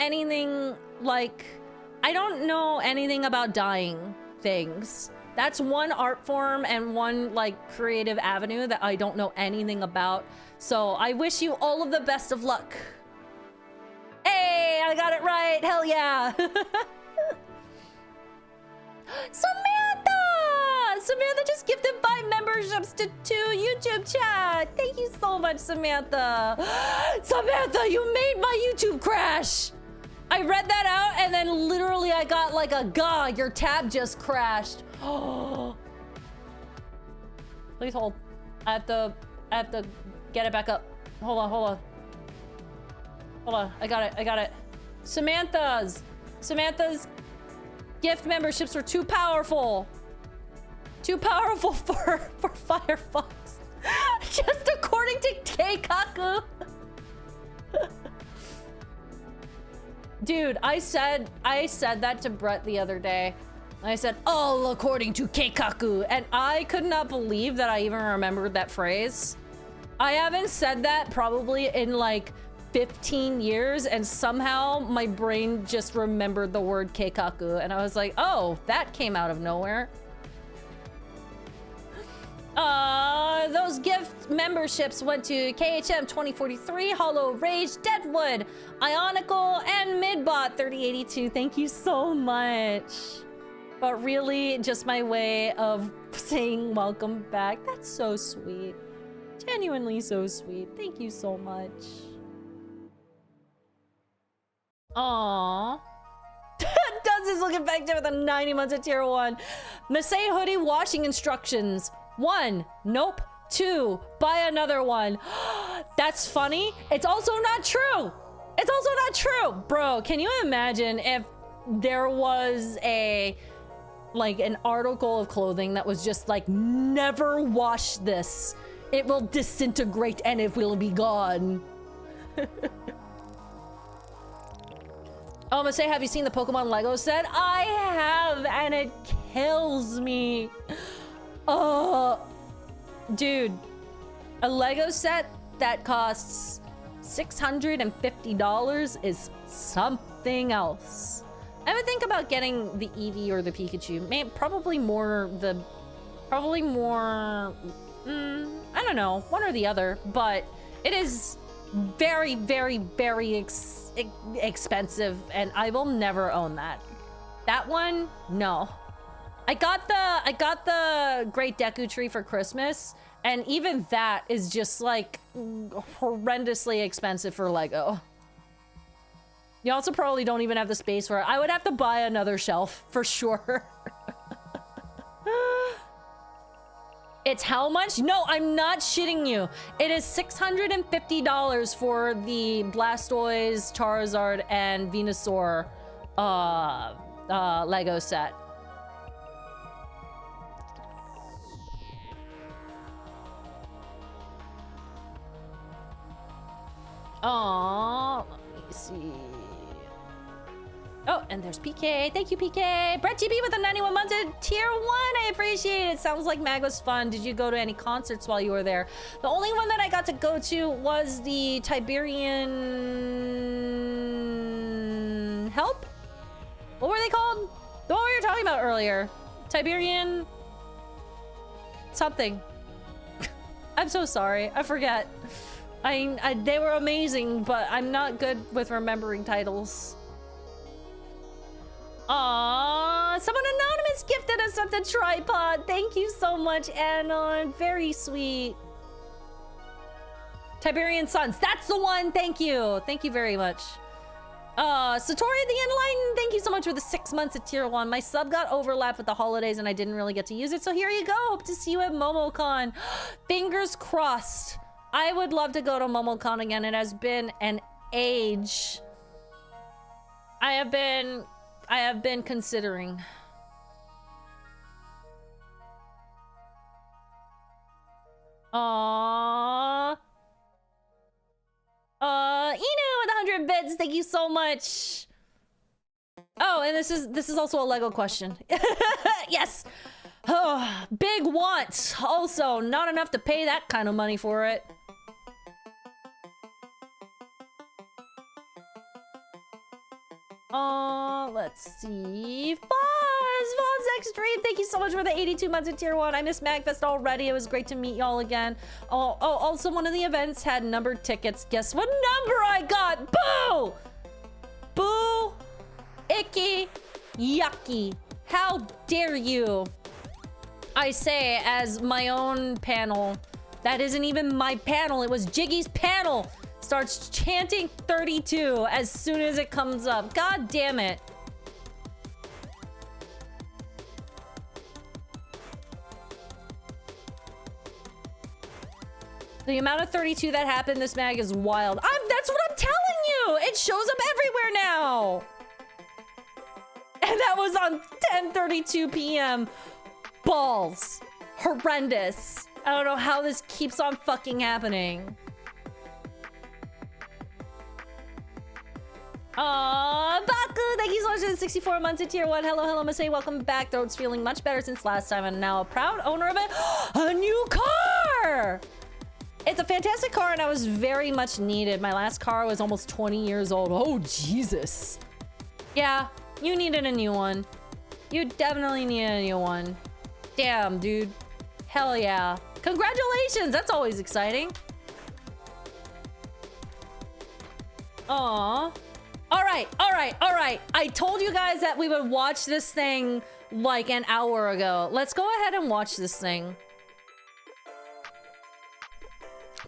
anything about dyeing things. That's one art form and one creative avenue that I don't know anything about. So I wish you all of the best of luck. Hey, I got it right. Hell yeah. Samantha just gifted 5 memberships to 2 YouTube chat. Thank you so much, Samantha. Samantha, you made my YouTube crash. I read that out and then literally I got like a god, your tab just crashed. Oh. Please hold. I have to get it back up. Hold on. I got it. Samantha's gift memberships were too powerful. Too powerful for Firefox. Just according to Keikaku. Dude, I said that to Brett the other day. I said, all according to Keikaku. And I could not believe that I even remembered that phrase. I haven't said that probably in 15 years, and somehow my brain just remembered the word Keikaku. And I was like, oh, that came out of nowhere. Those gift memberships went to KHM 2043, Hollow Rage, Deadwood, Ionical, and Midbot 3082. Thank you so much. But really, just my way of saying welcome back. That's so sweet. Genuinely so sweet. Thank you so much. Aww. Duz is looking back there with the 90 months at tier 1. Masae hoodie washing instructions. 1, nope. 2, buy another one. That's funny. It's also not true. It's also not true. Bro, can you imagine if there was an article of clothing that was just never wash this. It will disintegrate and it will be gone. Oh, Masae, have you seen the Pokemon Lego set? I have, and it kills me. Dude, a Lego set that costs $650 is something else. I would think about getting the Eevee or the Pikachu. Probably more, I don't know, one or the other, but it is very, very, very expensive, and I will never own that. That one, no. I got the Great Deku Tree for Christmas, and even that is just horrendously expensive for Lego. You also probably don't even have the space for it. I would have to buy another shelf for sure. It's how much? No, I'm not shitting you. It is $650 for the Blastoise, Charizard, and Venusaur Lego set. Aww, let me see. Oh, and there's PK. Thank you, PK. Brett GB with the 91 months at tier 1. I appreciate it. Sounds like MAG was fun. Did you go to any concerts while you were there? The only one that I got to go to was the Tiberian Help? What were they called? The one we were talking about earlier. Tiberian something. I'm so sorry. I forget. They were amazing, but I'm not good with remembering titles. Aww, someone anonymous gifted us up the tripod. Thank you so much, Anon. Very sweet. Tiberian Sons. That's the one. Thank you. Thank you very much. Satori the Enlightened. Thank you so much for the 6 months at tier 1. My sub got overlapped with the holidays and I didn't really get to use it. So here you go. Hope to see you at MomoCon. Fingers crossed. I would love to go to MomoCon again. It has been an age. I have been considering. Aww. Inu with 100 bits. Thank you so much. Oh, and this is also a Lego question. Yes. Oh, big want. Also, not enough to pay that kind of money for it. Let's see. Foz Extreme, thank you so much for the 82 months of tier 1. I missed MAGFest already. It was great to meet y'all again. Oh, also one of the events had numbered tickets. Guess what number I got? Boo! Boo! Icky! Yucky! How dare you! I say as my own panel. That isn't even my panel. It was Jiggy's panel. Starts chanting 32 as soon as it comes up. God damn it. The amount of 32 that happened this mag is wild. That's what I'm telling you. It shows up everywhere now. And that was on 10:32 p.m. Balls. Horrendous. I don't know how this keeps on fucking happening. Baku, thank you so much for the 64 months at tier 1. Hello, Masae, welcome back. Throat's feeling much better since last time. I'm now a proud owner of a new car. It's a fantastic car and I was very much needed. My last car was almost 20 years old. Oh, Jesus. Yeah, you needed a new one. You definitely needed a new one. Damn, dude. Hell yeah. Congratulations, that's always exciting. Aww. All right. I told you guys that we would watch this thing like an hour ago. Let's go ahead and watch this thing.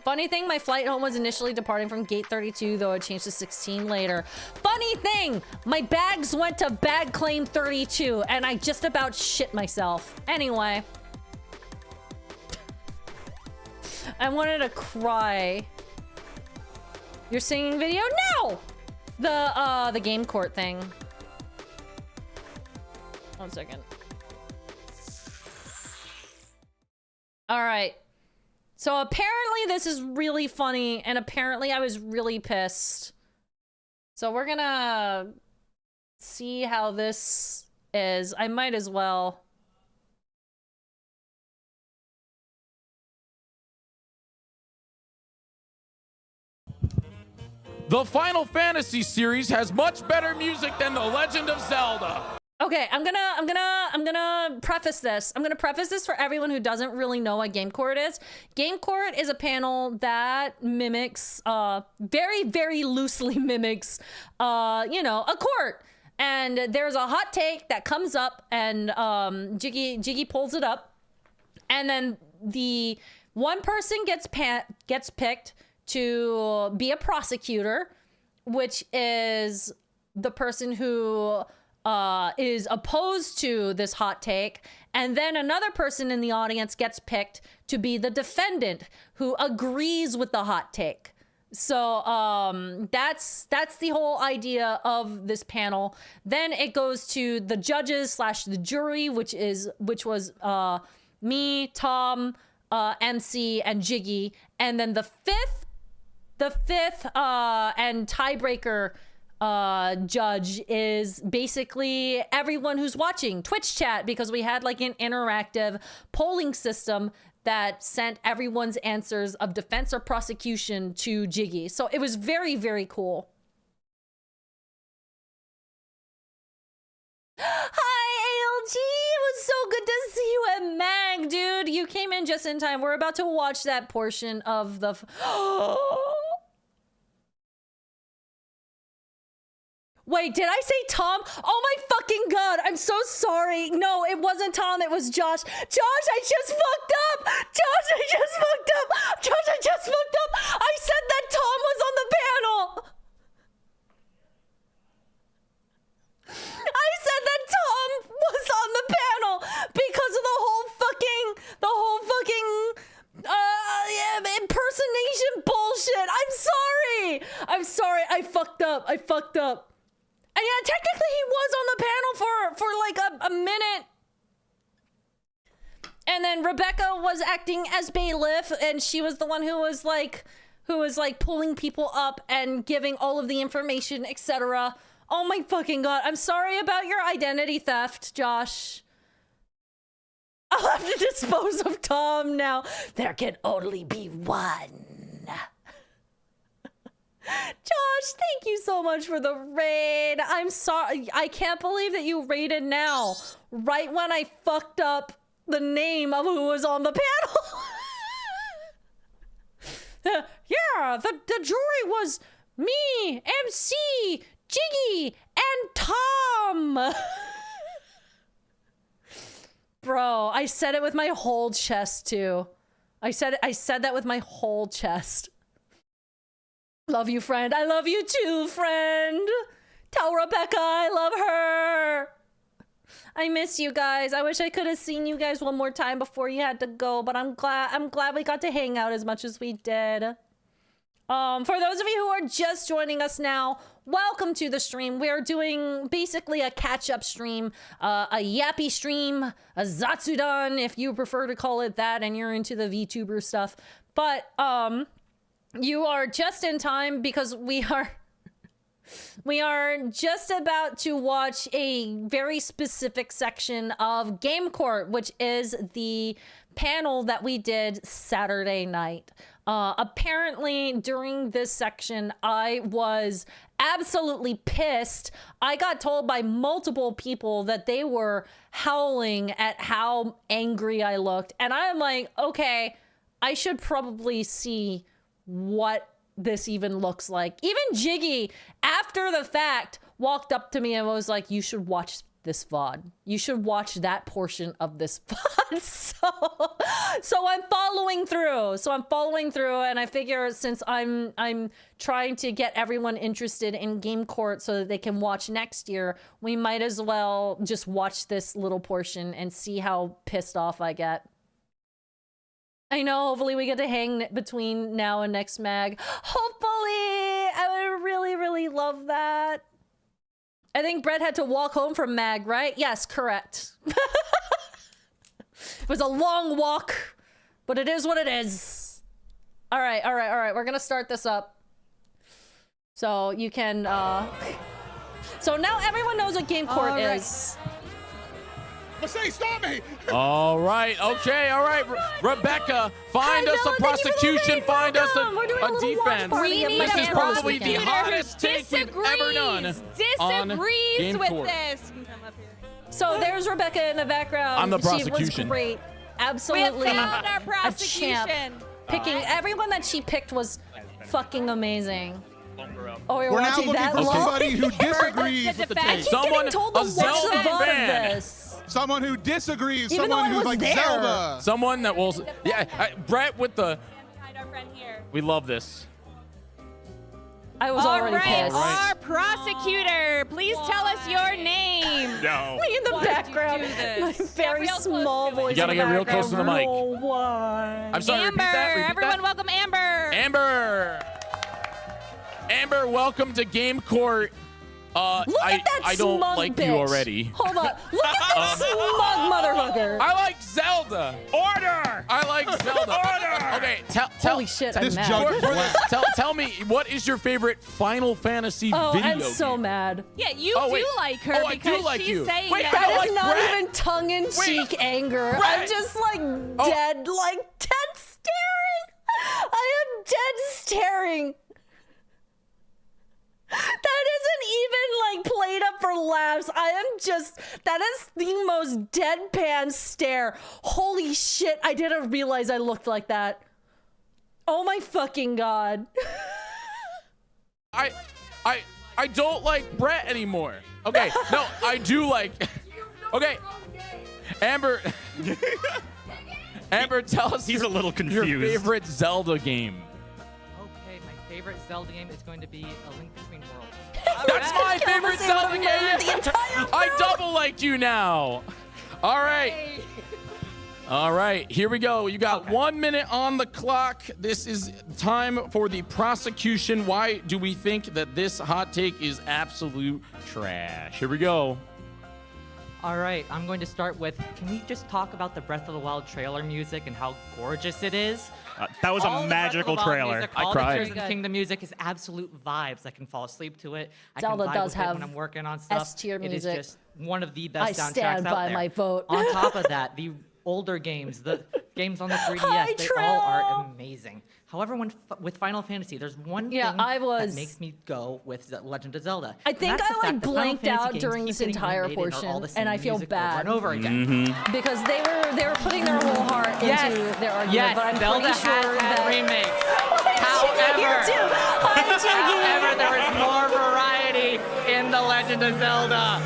Funny thing, my flight home was initially departing from gate 32, though it changed to 16 later. Funny thing, my bags went to bag claim 32, and I just about shit myself. Anyway. I wanted to cry. Your singing video? No! The game court thing. 1 second. All right. So apparently this is really funny, and apparently I was really pissed. So we're gonna see how this is. I might as well. The Final Fantasy series has much better music than The Legend of Zelda. Okay, I'm gonna preface this. I'm gonna preface this for everyone who doesn't really know what Game Court is. Game Court is a panel that mimics, very, very loosely mimics, you know, a court. And there's a hot take that comes up, and Jiggy pulls it up, and then the one person gets picked to be a prosecutor, which is the person who is opposed to this hot take, and then another person in the audience gets picked to be the defendant who agrees with the hot take. So that's the whole idea of this panel. Then it goes to the judges / the jury, which was me, Tom, MC, and Jiggy, and then the fifth and tiebreaker judge is basically everyone who's watching Twitch chat, because we had like an interactive polling system that sent everyone's answers of defense or prosecution to Jiggy. So it was very, very cool. Hi, ALG. It was so good to see you at Mag, dude. You came in just in time. We're about to watch that portion of the... Wait, did I say Tom? Oh my fucking god, I'm so sorry. No, it wasn't Tom, it was Josh. Josh, I just fucked up! Josh, I just fucked up! Josh, I just fucked up! I said that Tom was on the panel! I said that Tom was on the panel because of the whole fucking impersonation bullshit. I'm sorry. I fucked up. And yeah, technically he was on the panel for like a minute. And then Rebecca was acting as bailiff, and she was the one who was like pulling people up and giving all of the information, etc. Oh my fucking god. I'm sorry about your identity theft, Josh. I'll have to dispose of Tom now. There can only be one. Josh, thank you so much for the raid. I'm sorry. I can't believe that you raided now, right when I fucked up the name of who was on the panel. Yeah, the jury was me, MC, Jiggy, and Tom. Bro, I said it with my whole chest too. I said that with my whole chest. Love you, friend. I love you too, friend. Tell Rebecca I love her. I miss you guys. I wish I could have seen you guys one more time before you had to go, but I'm glad we got to hang out as much as we did. For those of you who are just joining us now, welcome to the stream. We are doing basically a catch-up stream, a yappy stream, a Zatsudan, if you prefer to call it that, and you're into the VTuber stuff. But, you are just in time because we are just about to watch a very specific section of Game Court, which is the panel that we did Saturday night. Apparently during this section, I was absolutely pissed. I got told by multiple people that they were howling at how angry I looked. And I'm like, okay, I should probably see what this even looks like. Even Jiggy, after the fact, walked up to me and was like, you should watch this VOD. You should watch that portion of this VOD. So I'm following through. And I figure since I'm trying to get everyone interested in Game Court so that they can watch next year, we might as well just watch this little portion and see how pissed off I get. I know, hopefully we get to hang between now and next mag. Hopefully! I would really, really love that. I think Brett had to walk home from mag, right? Yes, correct. It was a long walk, but it is what it is. All right. We're gonna start this up. So you can, So now everyone knows what Game Court is. Masae, stop me! All right, okay, all right. Rebecca, find us a prosecution, find us a defense. This is probably the hottest take we've ever done. Disagrees with Court. this. So there's Rebecca in the background. I'm the She prosecution. was great. Absolutely. We have found our A prosecution. champ. Picking everyone that she picked was fucking amazing. Oh, We're now looking for somebody who disagrees with the take. Someone, told to a watch Zelda the VOD of fan. this. Someone who disagrees. Even though someone I who's was like there. Zelda. Someone that will, Brett with the, Find our friend here. we love this. I was already pissed. Our prosecutor, please tell us your name. No. Me in the Why did you background. do this? My very real close small to it. voice. You gotta in the get real close to the mic. background. Oh, why? I'm sorry, Amber, repeat that. everyone welcome Amber. Amber, welcome to Game Court. Look at that I don't smug like bitch. you already. Hold on. Look at that smug motherfucker. I like Zelda. Order! I like Zelda. Order! Okay, tell Holy shit, I'm This mad. junk- tell me, what is your favorite Final Fantasy Oh, video I'm so game? mad. Yeah, you Oh, do wait. like her Oh, I do because like she's you. saying Wait, that. I don't That is like not Brett. even tongue-in-cheek anger. Brett. I'm just like Oh. dead staring. I am dead staring. That isn't even like played up for laughs. That is the most deadpan stare. Holy shit, I didn't realize I looked like that. Oh my fucking god. I don't like Brett anymore. Okay, no, I do like. Okay, Amber. Amber, tell us He's a little your confused. favorite Zelda game. Okay, my favorite Zelda game is going to be A Link Between Worlds. That's my favorite Say what Zelda I've heard the game. entire I film. double like you now. All right. All right, here we go. You got 1 minute on the clock. This is time for the prosecution. Why do we think that this hot take is absolute trash? Here we go. All right, I'm going to start with, can we just talk about the Breath of the Wild trailer music and how gorgeous it is? That was All a the magical Breath of the Wild trailer. Music, I all cried. the Tears of the Good. Kingdom music is absolute vibes. I can fall asleep to it. Zelda I can vibe does with it have when I'm working on stuff. S-tier It is music. just one of the I best soundtracks stand out by there. my vote. On top of that, the older games, the games on the 3DS, Hi, they all are Trill. amazing. However, with Final Fantasy, there's one Yeah, thing I was- that makes me go with Legend of Zelda. I and think that's the I, like, fact that Final blanked Fantasy out games during keep this getting entire remade and are all portion, the same and I feel music bad. over and over again. Because they were putting their whole heart into their argument, yes, but I'm Zelda pretty has sure had that remakes. However, However, there is more variety in The Legend of Zelda.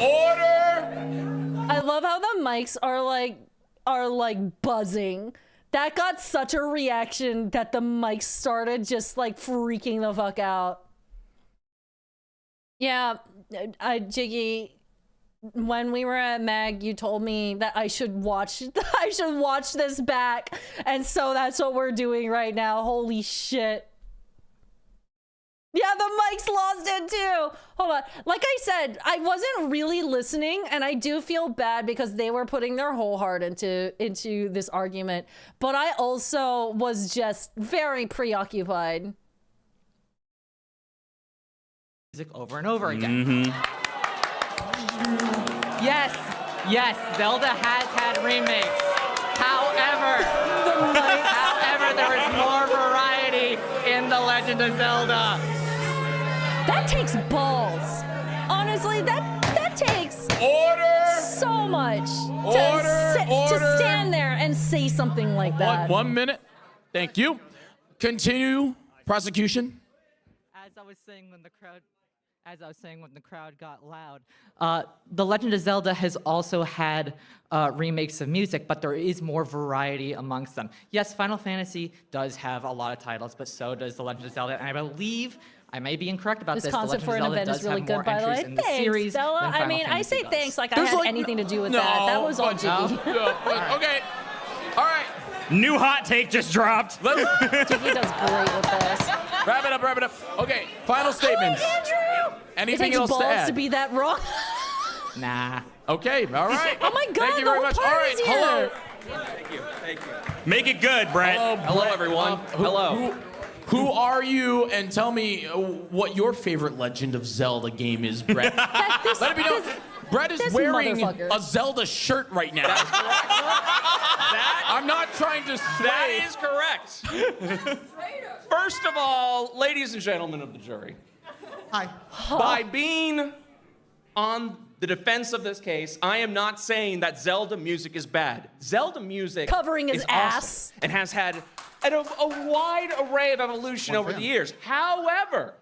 Order! I love how the mics are like buzzing. That got such a reaction that the mics started just like freaking the fuck out. Yeah, Jiggy, when we were at Mag, you told me that I should watch this back, and so that's what we're doing right now. Holy shit. Yeah, the mics lost it too. Hold on. Like I said, I wasn't really listening, and I do feel bad because they were putting their whole heart into this argument. But I also was just very preoccupied. Music over and over again. Yes, Zelda has had remakes. However, there is more variety in The Legend of Zelda. That takes balls. Honestly, that takes Order! so much Order! to stand there and say something like that. 1 minute. Thank you. Continue. Prosecution. As I was saying when the crowd got loud, The Legend of Zelda has also had remakes of music, but there is more variety amongst them. Yes, Final Fantasy does have a lot of titles, but so does The Legend of Zelda, and I believe, I may be incorrect about This this, concept The for Legend an of Zelda event is does really have good, more by the way. entries in the Thanks, series Bella. than I Final mean, I Fantasy say does. thanks like I There's had like- anything to do with No, that. That was all but- Jiggy. Okay. All right. New hot take just dropped. Let's Jiggy does great with this. wrap it up. Okay, final statements. Andrew! Anything it takes else balls to add? to be that wrong. Nah. Okay, all right. Oh my God, Thank you the very whole much. All party's right, here. hello. Make it good, Brett. Hello, everyone. Hello. Who are you? And tell me what your favorite Legend of Zelda game is, Brett. Let me know. Brett is this wearing motherfucker. a Zelda shirt right now. I'm not trying to sway. That is correct. First of all, ladies and gentlemen of the jury, Hi. by being on the defense of this case, I am not saying that Zelda music is bad. Zelda music Covering his is ass. awesome and has had a wide array of evolution over the years. However,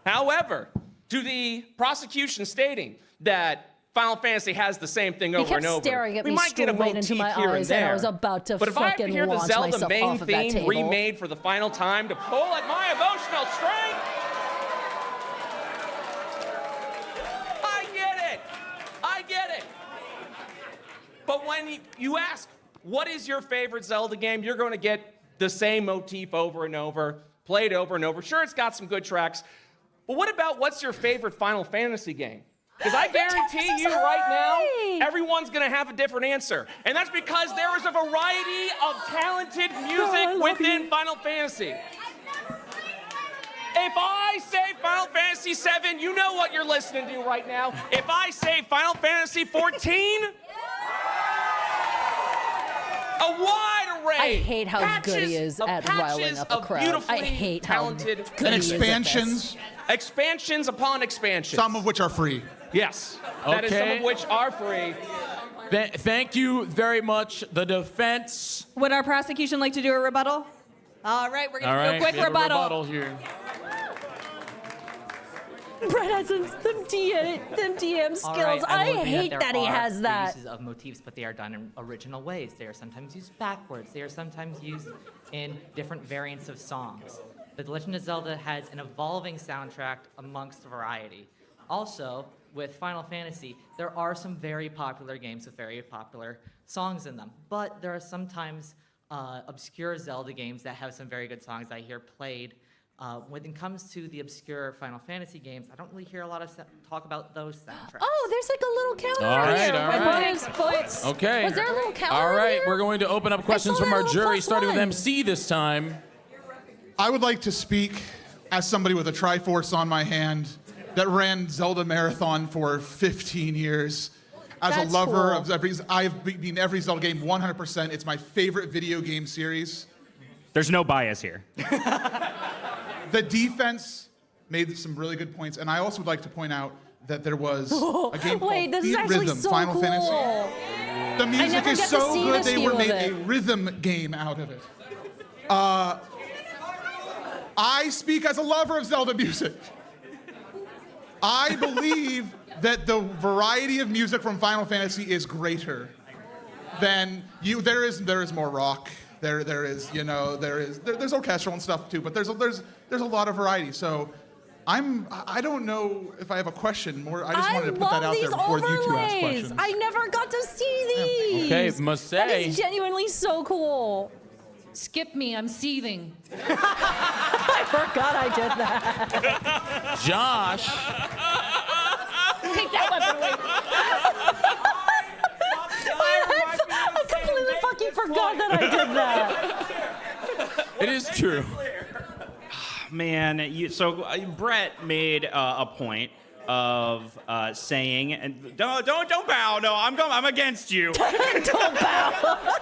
to the prosecution stating that Final Fantasy has the same thing He over kept and over, staring at we me might get a straight into motif my here and eyes, and I there. was about to but if I have to fucking hear the launch Zelda myself main off of that theme table. remade for the final time to pull at my emotional strength, I get it. But when you ask, what is your favorite Zelda game, you're going to get the same motif over and over, played over and over. Sure, it's got some good tracks, but what about what's your favorite Final Fantasy game? Because I guarantee you right now, everyone's gonna have a different answer. And that's because there is a variety of talented music within Final Fantasy. If I say Final Fantasy VII, you know what you're listening to right now. If I say Final Fantasy XIV, a wide array. I hate how good he is at riling up a crowd. I hate how good And he is at expansions. Expansions upon expansions. Some of which are free. Yes. That is some of which are free. Thank you very much, the defense. Would our prosecution like to do a rebuttal? All right, we're All going to right, do a quick we have rebuttal. A rebuttal here. Brett has them DM skills. All right, I will admit hate that he there has are that. uses of motifs, but they are done in original ways. They are sometimes used backwards. They are sometimes used in different variants of songs. The Legend of Zelda has an evolving soundtrack amongst variety. Also, with Final Fantasy, there are some very popular games with very popular songs in them, but there are sometimes obscure Zelda games that have some very good songs I hear played. When it comes to the obscure Final Fantasy games, I don't really hear a lot of talk about those soundtracks. Oh, there's like a little counter All right, here. all with right. points. Okay. Was there a little counter All right, here? we're going to open up questions saw from that our little jury, plus starting with one. MC this time. I would like to speak as somebody with a Triforce on my hand that ran Zelda Marathon for 15 years. As That's a lover cool. of I've beaten every Zelda game 100%. It's my favorite video game series. There's no bias here. The defense made some really good points, and I also would like to point out that there was a game Wait, called this is Beat actually Rhythm, so Final cool. Fantasy. The music never is got to so see good the they were feel made of a it. rhythm game out of it. I speak as a lover of Zelda music. I believe that the variety of music from Final Fantasy is greater than you. There is more rock. There's orchestral and stuff too, but there's a lot of variety. So I don't know if I have a question more. I just wanted to put that out there before you two ask questions. I never got to see these. Okay, That Masae. is genuinely so cool. Skip me, I'm seething. I forgot I did that. Josh. Take that weapon away. I completely fucking forgot that I did that. It is true. Man, so Brett made a point of saying, and don't bow. No, I'm against you. Don't bow.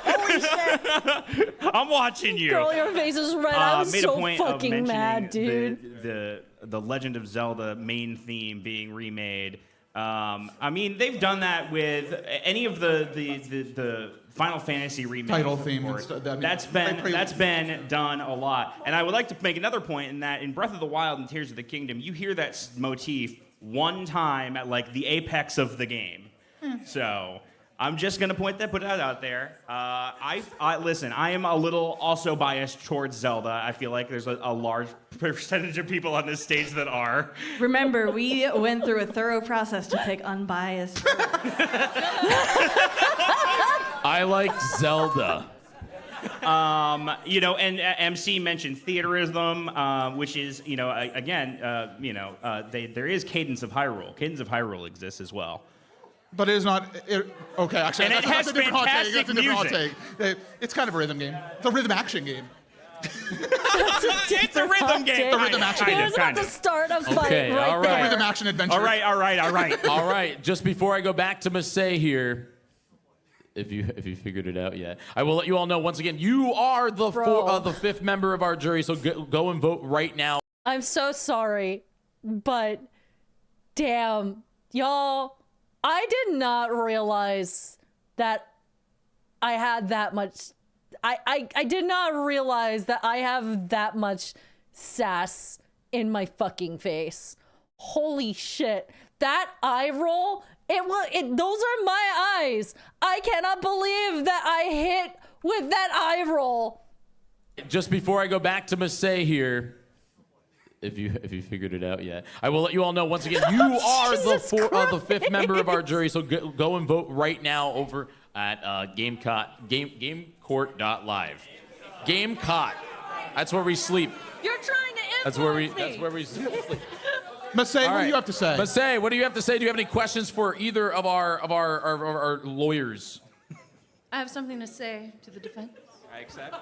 Holy shit. I'm watching you. Girl, your face is red. I was made so a point of fucking mad, mentioning dude. the Legend of Zelda main theme being remade. I mean, they've done that with any of the Final Fantasy remakes. Title theme and before. stuff. That's been done a lot. And I would like to make another point in that in Breath of the Wild and Tears of the Kingdom, you hear that motif one time at like the apex of the game. So I'm just gonna put that out there. I listen. I am a little also biased towards Zelda. I feel like there's a large percentage of people on this stage that are. Remember, we went through a thorough process to pick unbiased. I like Zelda. And MC mentioned theaterism, which is, there is Cadence of Hyrule. Cadence of Hyrule exists as well. But it is not. Okay, actually, And it has that's a different hot take. fantastic That's a different hot music. take. It's kind of a rhythm game. It's a rhythm action game. It's a rhythm game. It's a rhythm action He game. was about to start a fight Okay, right all there. right. Rhythm action adventure. All right. All right, just before I go back to Masae here, if you figured it out yet, I will let you all know once again, you are the fifth member of our jury, so go and vote right now. I'm so sorry, but damn, y'all, I did not realize that I had that much. I did not realize that I have that much sass in my fucking face. Holy shit. That eye roll, those are my eyes. I cannot believe that I hit with that eye roll. Just before I go back to Masae here, if you figured it out yet, I will let you all know once again, you are the fifth member of our jury, so go and vote right now over at GameCourt.live. Game cot. That's where we sleep. You're trying to influence That's where we sleep. Masae, All what right. do you have to say? Masae, what do you have to say? Do you have any questions for either of our lawyers? I have something to say to the defense. I accept.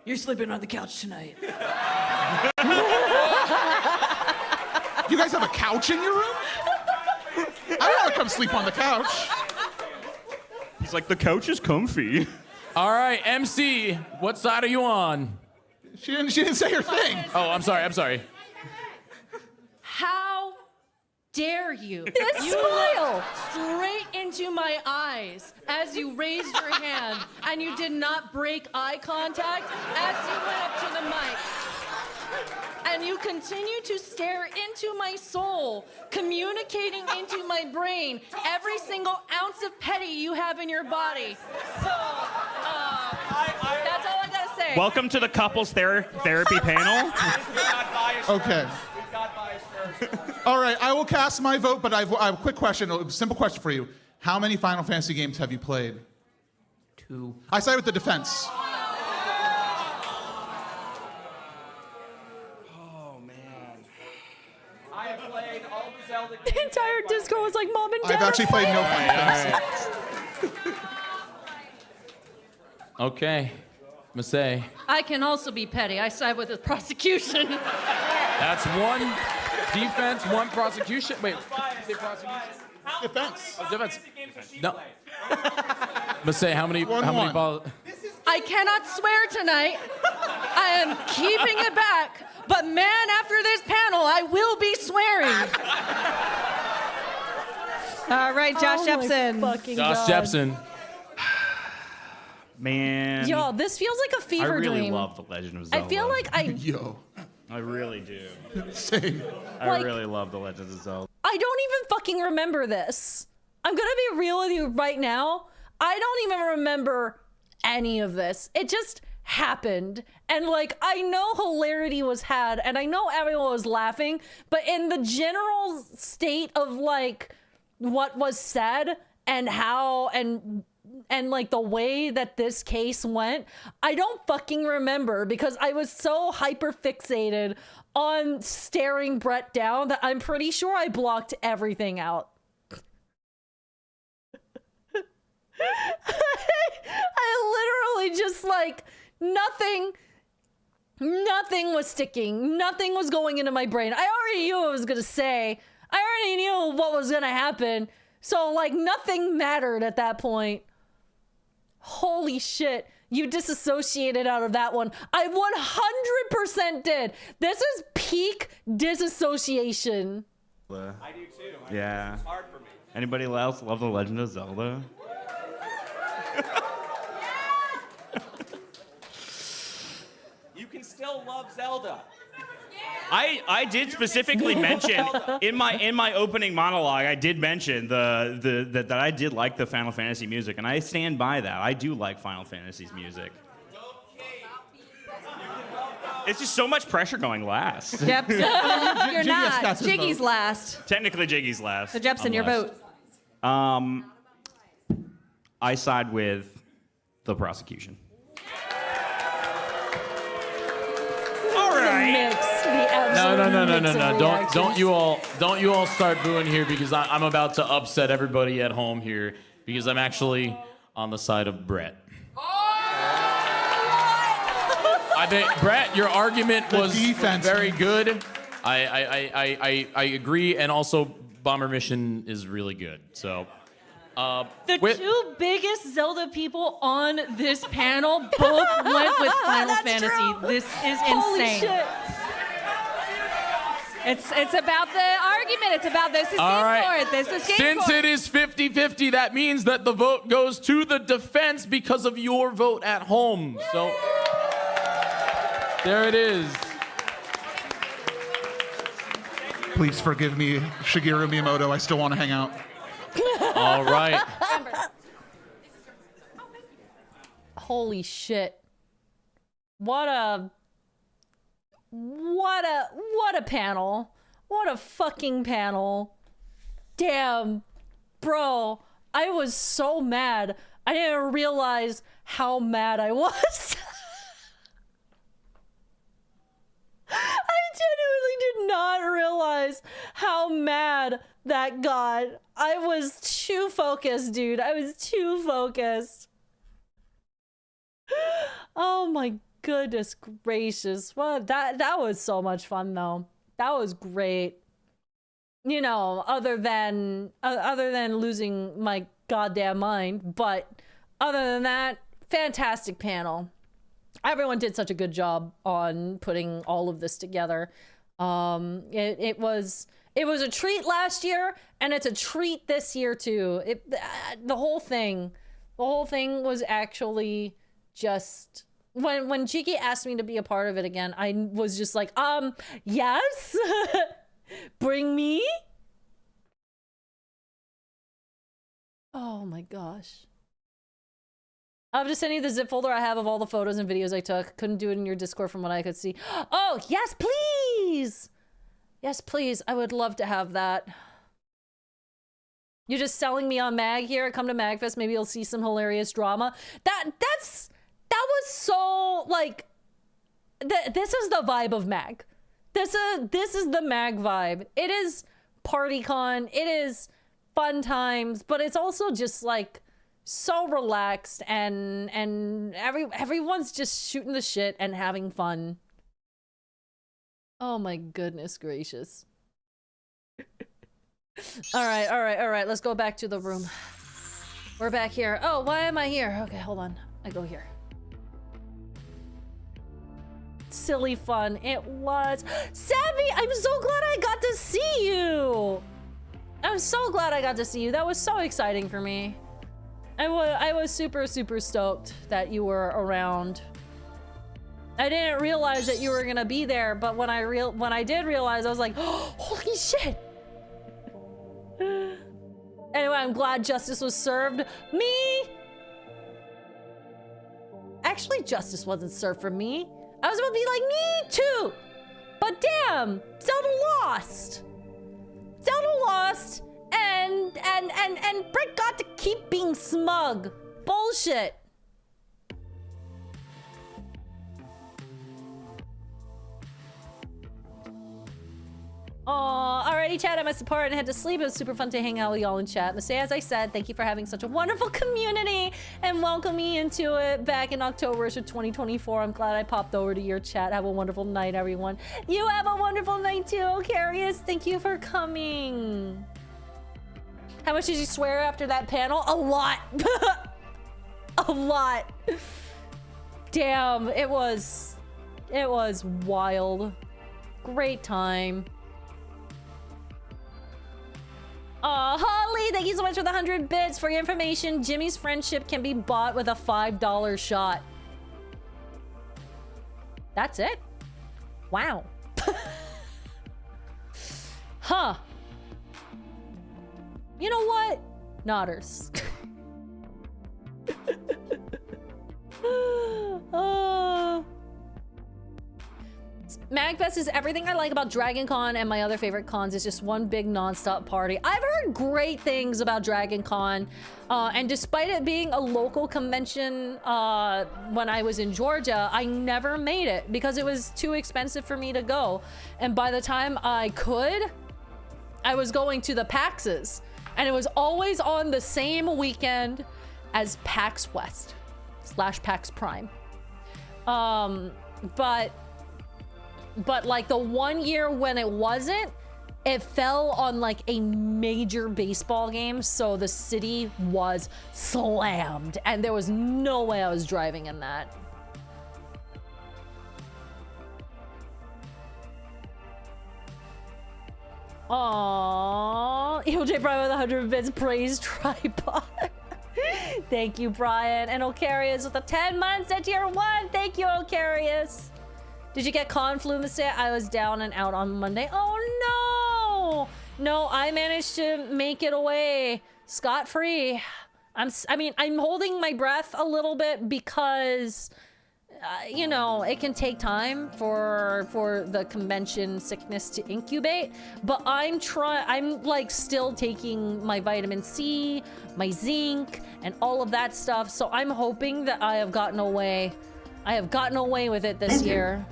You're sleeping on the couch tonight. You guys have a couch in your room? I don't want to come sleep on the couch. He's like, the couch is comfy. All right, MC, what side are you on? She didn't say her thing. Oh, I'm sorry. How dare you? This You smile. looked straight into my eyes as you raised your hand, and you did not break eye contact as you went up to the mic. And you continue to stare into my soul, communicating into my brain every single ounce of petty you have in your body. So, that's all I gotta say. Welcome to the couples therapy panel. Okay. All right, I will cast my vote, but I have a quick question, a simple question for you. How many Final Fantasy games have you played? 2. I side with the defense. I have played all the Zelda games. The entire disco was like, Mom and Dad. I've actually played no Final Fantasy. Okay, Masae. I can also be petty. I side with the prosecution. That's one defense, one prosecution. Wait, did you say prosecution? Defense. Oh, defense. No. Masae, how many One. balls? I cannot swear tonight. I am keeping it back. But man, after this panel, I will be swearing. All right, Josh Oh my Jepson. fucking Josh God. Jepson. Man. Yo, this feels like a I fever really dream. love The Legend of Zelda. I feel like Yo. I really do. Same. I Like- really love The Legend of Zelda. I don't even fucking remember this. I'm gonna be real with you right now. I don't even remember any of this. It just happened. And like, I know hilarity was had and I know everyone was laughing, but in the general state of like what was said and how and like the way that this case went, I don't fucking remember because I was so hyper fixated on staring Brett down that I'm pretty sure I blocked everything out. I literally just like nothing was sticking. Nothing was going into my brain. I already knew what I was gonna say. I already knew what was gonna happen. So like nothing mattered at that point. Holy shit. You disassociated out of that one. I 100% did. This is peak disassociation. I do too. Yeah. It's hard for me. Anybody else love The Legend of Zelda? You can still love Zelda. I did specifically mention in my opening monologue, I did mention that I did like the Final Fantasy music, and I stand by that. I do like Final Fantasy's music. It's just so much pressure going last. Jepson, you're Jiggy not. has his Jiggy's vote. last. Technically, Jiggy's last. So Jepson, I'm your last. vote. I side with the prosecution. All right. Mix the No. absolute mix of reactions. Don't you all start booing here because I'm about to upset everybody at home here because I'm actually on the side of Brett. I think Brett, your argument was defense, very good. I agree, and also Bomber Mission is really good. So. The two biggest Zelda people on this panel both went with Final Fantasy. true. This is Holy insane. shit. It's about the argument. It's about this is All game right. for it. This is game Since for it is 50-50, that means that the vote goes to the defense because of your vote at home. So there it is. Please forgive me, Shigeru Miyamoto. I still want to hang out. All right. Holy shit. What a panel. What a fucking panel. Damn. Bro, I was so mad. I didn't realize how mad I was. I genuinely did not realize how mad that got. I was too focused, dude. I was too focused. Oh my goodness gracious. Well, that was so much fun though. That was great. You know, other than losing my goddamn mind, but other than that, fantastic panel. Everyone did such a good job on putting all of this together. It was a treat last year, and it's a treat this year too. The whole thing was actually just when Cheeky asked me to be a part of it again, I was just like, yes, bring me. Oh my gosh. I'll just send you the zip folder I have of all the photos and videos I took. Couldn't do it in your Discord from what I could see. Oh, yes, please. Yes, please. I would love to have that. You're just selling me on Mag here. Come to MagFest. Maybe you'll see some hilarious drama. That was so like, this is the vibe of Mag. This is the Mag vibe. It is PartyCon. It is fun times, but it's also just like, so relaxed and everyone's just shooting the shit and having fun. Oh my goodness gracious. all right, let's go back to the room. We're back here. Oh, why am I here? Okay, hold on. I go here. Silly fun. It was. Savvy, I'm so glad I got to see you. I'm so glad I got to see you. That was so exciting for me. I was super stoked that you were around. I didn't realize that you were gonna be there, but when I did realize, I was like, oh, holy shit! Anyway, I'm glad justice was served. Me? Actually, justice wasn't served for me. I was about to be like, me too! But damn, Zelda lost! Zelda lost! And Brick got to keep being smug. Bullshit. Alrighty, chat. I must depart and head to sleep. It was super fun to hang out with y'all in chat. Masae, as I said, thank you for having such a wonderful community and welcome me into it back in October of 2024. I'm glad I popped over to your chat. Have a wonderful night, everyone. You have a wonderful night too, Carius. Thank you for coming. How much did you swear after that panel? A lot. A lot. Damn, it was wild. Great time. Holly, thank you so much for the 100 bits. For your information, Jimmy's friendship can be bought with a $5 shot. That's it? Wow. Huh. You know what? Nodders. MagFest is everything I like about Dragon Con and my other favorite cons. It's just one big non-stop party. I've heard great things about Dragon Con, and despite it being a local convention when I was in Georgia, I never made it because it was too expensive for me to go. And by the time I could, I was going to the PAXs, and it was always on the same weekend as PAX West / PAX Prime. But like the one year when it wasn't, it fell on like a major baseball game, so the city was slammed and there was no way I was driving in that. Aww, EOJ Brian with 100 bits, praise tripod. Thank you, Brian. And Ocarius with the 10 months at tier 1. Thank you, Ocarius. Did you get con flu, Masae? I was down and out on Monday. Oh no! No, I managed to make it away scot-free. I'm holding my breath a little bit because you know, it can take time for the convention sickness to incubate, but I'm like still taking my vitamin C, my zinc, and all of that stuff, so I'm hoping that I have gotten away with it this year.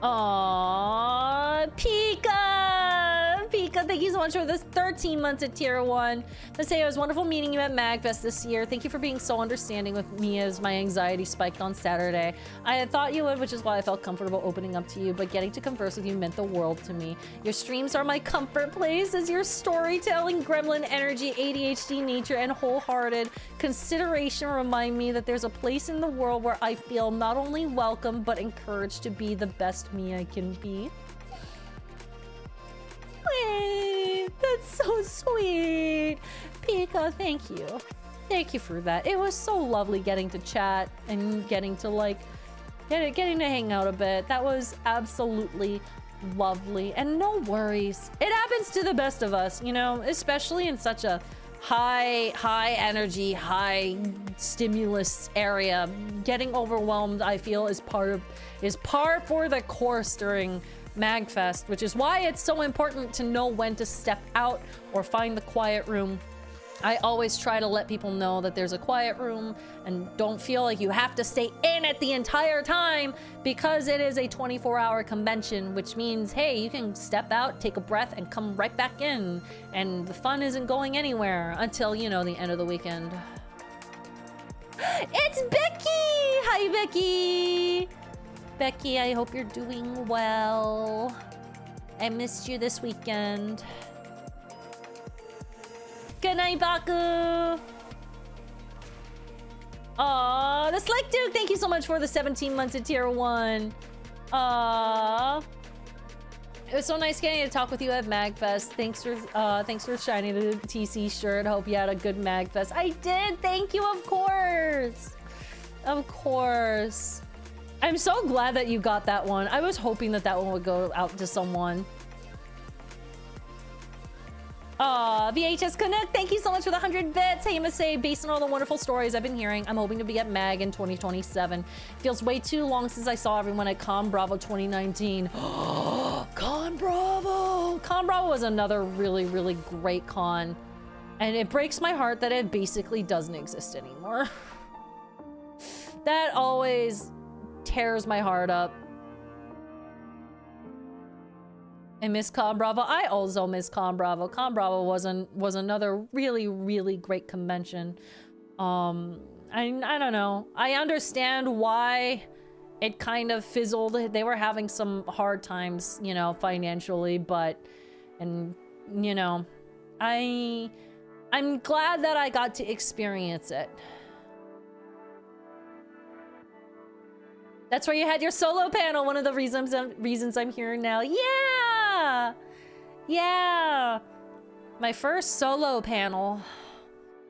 Aww, Pika, thank you so much for this 13 months at tier 1. Masae, it was wonderful meeting you at MagFest this year. Thank you for being so understanding with me as my anxiety spiked on Saturday. I had thought you would, which is why I felt comfortable opening up to you, but getting to converse with you meant the world to me. Your streams are my comfort place as your storytelling, gremlin energy, ADHD nature, and wholehearted consideration remind me that there's a place in the world where I feel not only welcome, but encouraged to be the best me I can be. Wait, that's so sweet. Pika, thank you. Thank you for that. It was so lovely getting to chat and getting to like, getting to hang out a bit. That was absolutely lovely. And no worries. It happens to the best of us, you know, especially in such a high energy, high stimulus area. Getting overwhelmed, I feel, is par for the course during MagFest, which is why it's so important to know when to step out or find the quiet room. I always try to let people know that there's a quiet room and don't feel like you have to stay in it the entire time, because it is a 24-hour convention, which means, hey, you can step out, take a breath, and come right back in, and the fun isn't going anywhere until, you know, the end of the weekend. It's Becky! Hi, Becky! Becky, I hope you're doing well. I missed you this weekend. Good night, Baku. Aw, the Slick Duke, thank you so much for the 17 months at tier 1. Aw. It was so nice getting to talk with you at MagFest. Thanks for shining the TC shirt. Hope you had a good MagFest. I did, thank you, of course. Of course. I'm so glad that you got that one. I was hoping that that one would go out to someone. VHS Connect, thank you so much for the 100 bits. Hey, Masae, based on all the wonderful stories I've been hearing, I'm hoping to be at MAG in 2027. Feels way too long since I saw everyone at Con Bravo 2019. Con Bravo! Con Bravo was another really, really great con. And it breaks my heart that it basically doesn't exist anymore. That always tears my heart up. I miss Con Bravo. I also miss Con Bravo. Con Bravo was another really, really great convention. I don't know. I understand why it kind of fizzled. They were having some hard times, you know, financially, but, and, you know, I'm glad that I got to experience it. That's where you had your solo panel. One of the reasons I'm here now. Yeah! Yeah! My first solo panel.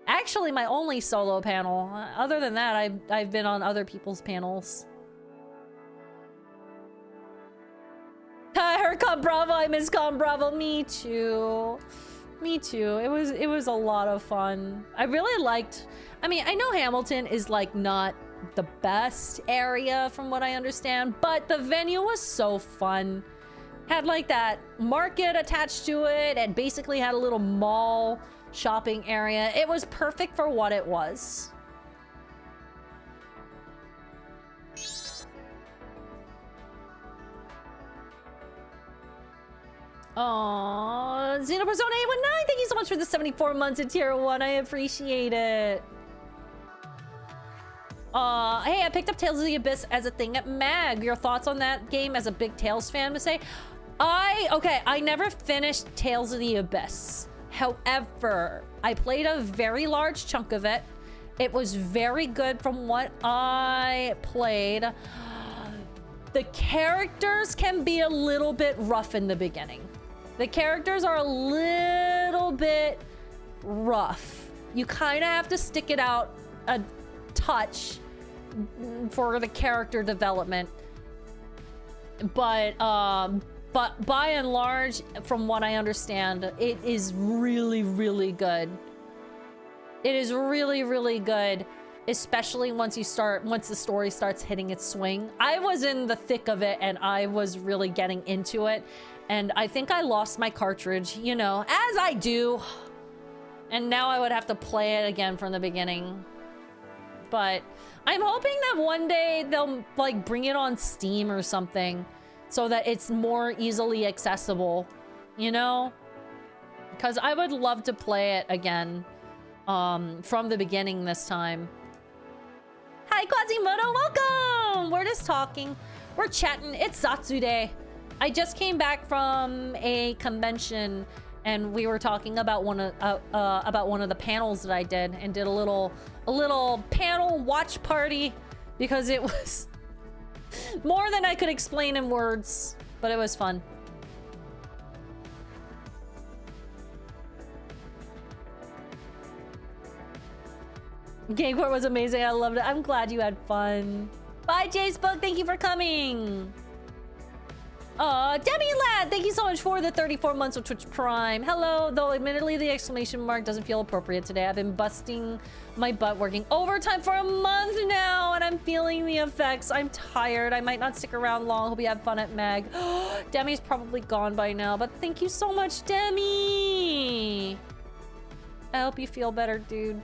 Actually, my only solo panel. Other than that, I've been on other people's panels. I heard Con Bravo. I miss Con Bravo. Me too. Me too. It was a lot of fun. I really liked... I mean, I know Hamilton is like not the best area from what I understand, but the venue was so fun. Had like that market attached to it and basically had a little mall shopping area. It was perfect for what it was. Aww, Xenopersona 819, thank you so much for the 74 months at tier 1. I appreciate it. Hey, I picked up Tales of the Abyss as a thing at MAG. Your thoughts on that game as a big Tales fan, Masae? Okay, I never finished Tales of the Abyss. However, I played a very large chunk of it. It was very good from what I played. The characters can be a little bit rough in the beginning. The characters are a little bit rough. You kind of have to stick it out a touch for the character development. But by and large, from what I understand, it is really, really good. It is really, really good. especially once the story starts hitting its swing. I was in the thick of it and I was really getting into it, and I think I lost my cartridge, you know, as I do. And now I would have to play it again from the beginning. But I'm hoping that one day they'll like bring it on Steam or something so that it's more easily accessible, you know? Because I would love to play it again from the beginning this time. Hi, Quasimodo, welcome! We're just talking. We're chatting. It's Zatsu Day. I just came back from a convention and we were talking about one of the panels that I did, and did a little panel watch party because it was more than I could explain in words, but it was fun. Gameport was amazing. I loved it. I'm glad you had fun. Bye, J-Spook. Thank you for coming. Demi Lad, thank you so much for the 34 months of Twitch Prime. Hello, though admittedly the exclamation mark doesn't feel appropriate today. I've been busting my butt working overtime for a month now, and I'm feeling the effects. I'm tired. I might not stick around long. Hope you have fun at Mag. Demi's probably gone by now, but thank you so much, Demi. I hope you feel better, dude.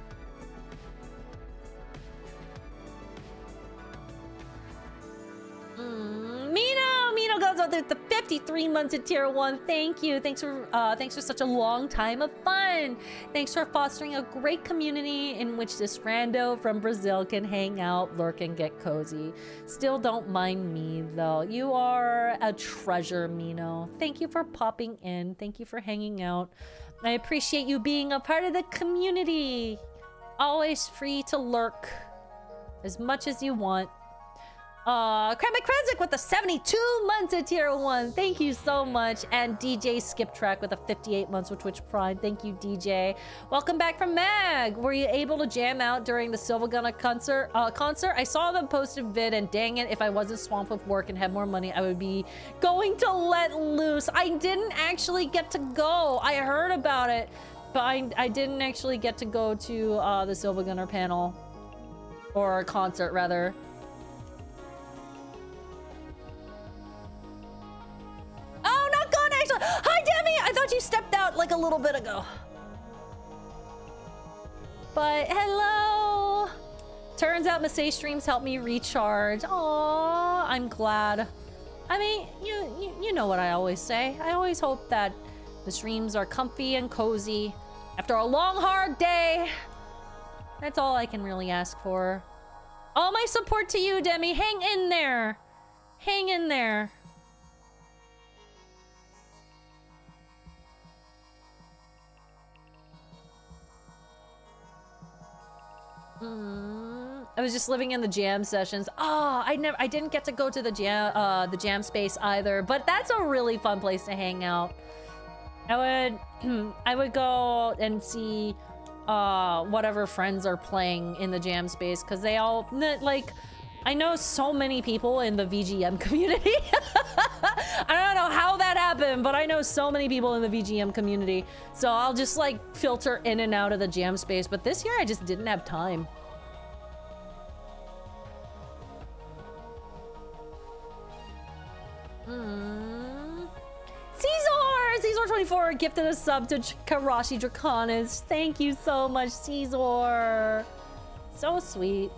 Mino goes out there with the 53 months at tier 1. Thank you. Thanks for such a long time of fun. Thanks for fostering a great community in which this rando from Brazil can hang out, lurk, and get cozy. Still don't mind me, though. You are a treasure, Mino. Thank you for popping in. Thank you for hanging out. I appreciate you being a part of the community. Always free to lurk as much as you want. Kramek Krenzik with the 72 months at tier 1. Thank you so much. And DJ Skip Track with the 58 months with Twitch Prime. Thank you, DJ. Welcome back from Mag. Were you able to jam out during the Silvergunner concert? I saw the posted vid, and dang it, if I wasn't swamped with work and had more money, I would be going to let loose. I didn't actually get to go. I heard about it, but I didn't actually get to go to the Silvergunner panel. Or concert, rather. Oh, not gone, actually. Hi, Demi. I thought you stepped out like a little bit ago. But hello. Turns out Masae streams help me recharge. Aww, I'm glad. I mean, you know what I always say. I always hope that the streams are comfy and cozy after a long, hard day. That's all I can really ask for. All my support to you, Demi. Hang in there. Hang in there. I was just living in the jam sessions. Oh, I didn't get to go to the jam space either, but that's a really fun place to hang out. I would go and see whatever friends are playing in the jam space, because they all, like, I know so many people in the VGM community. I don't know how that happened, but I know so many people in the VGM community. So I'll just like filter in and out of the jam space. But this year I just didn't have time. Caesar24 gifted a sub to Karashi Draconis. Thank you so much, Caesar. So sweet.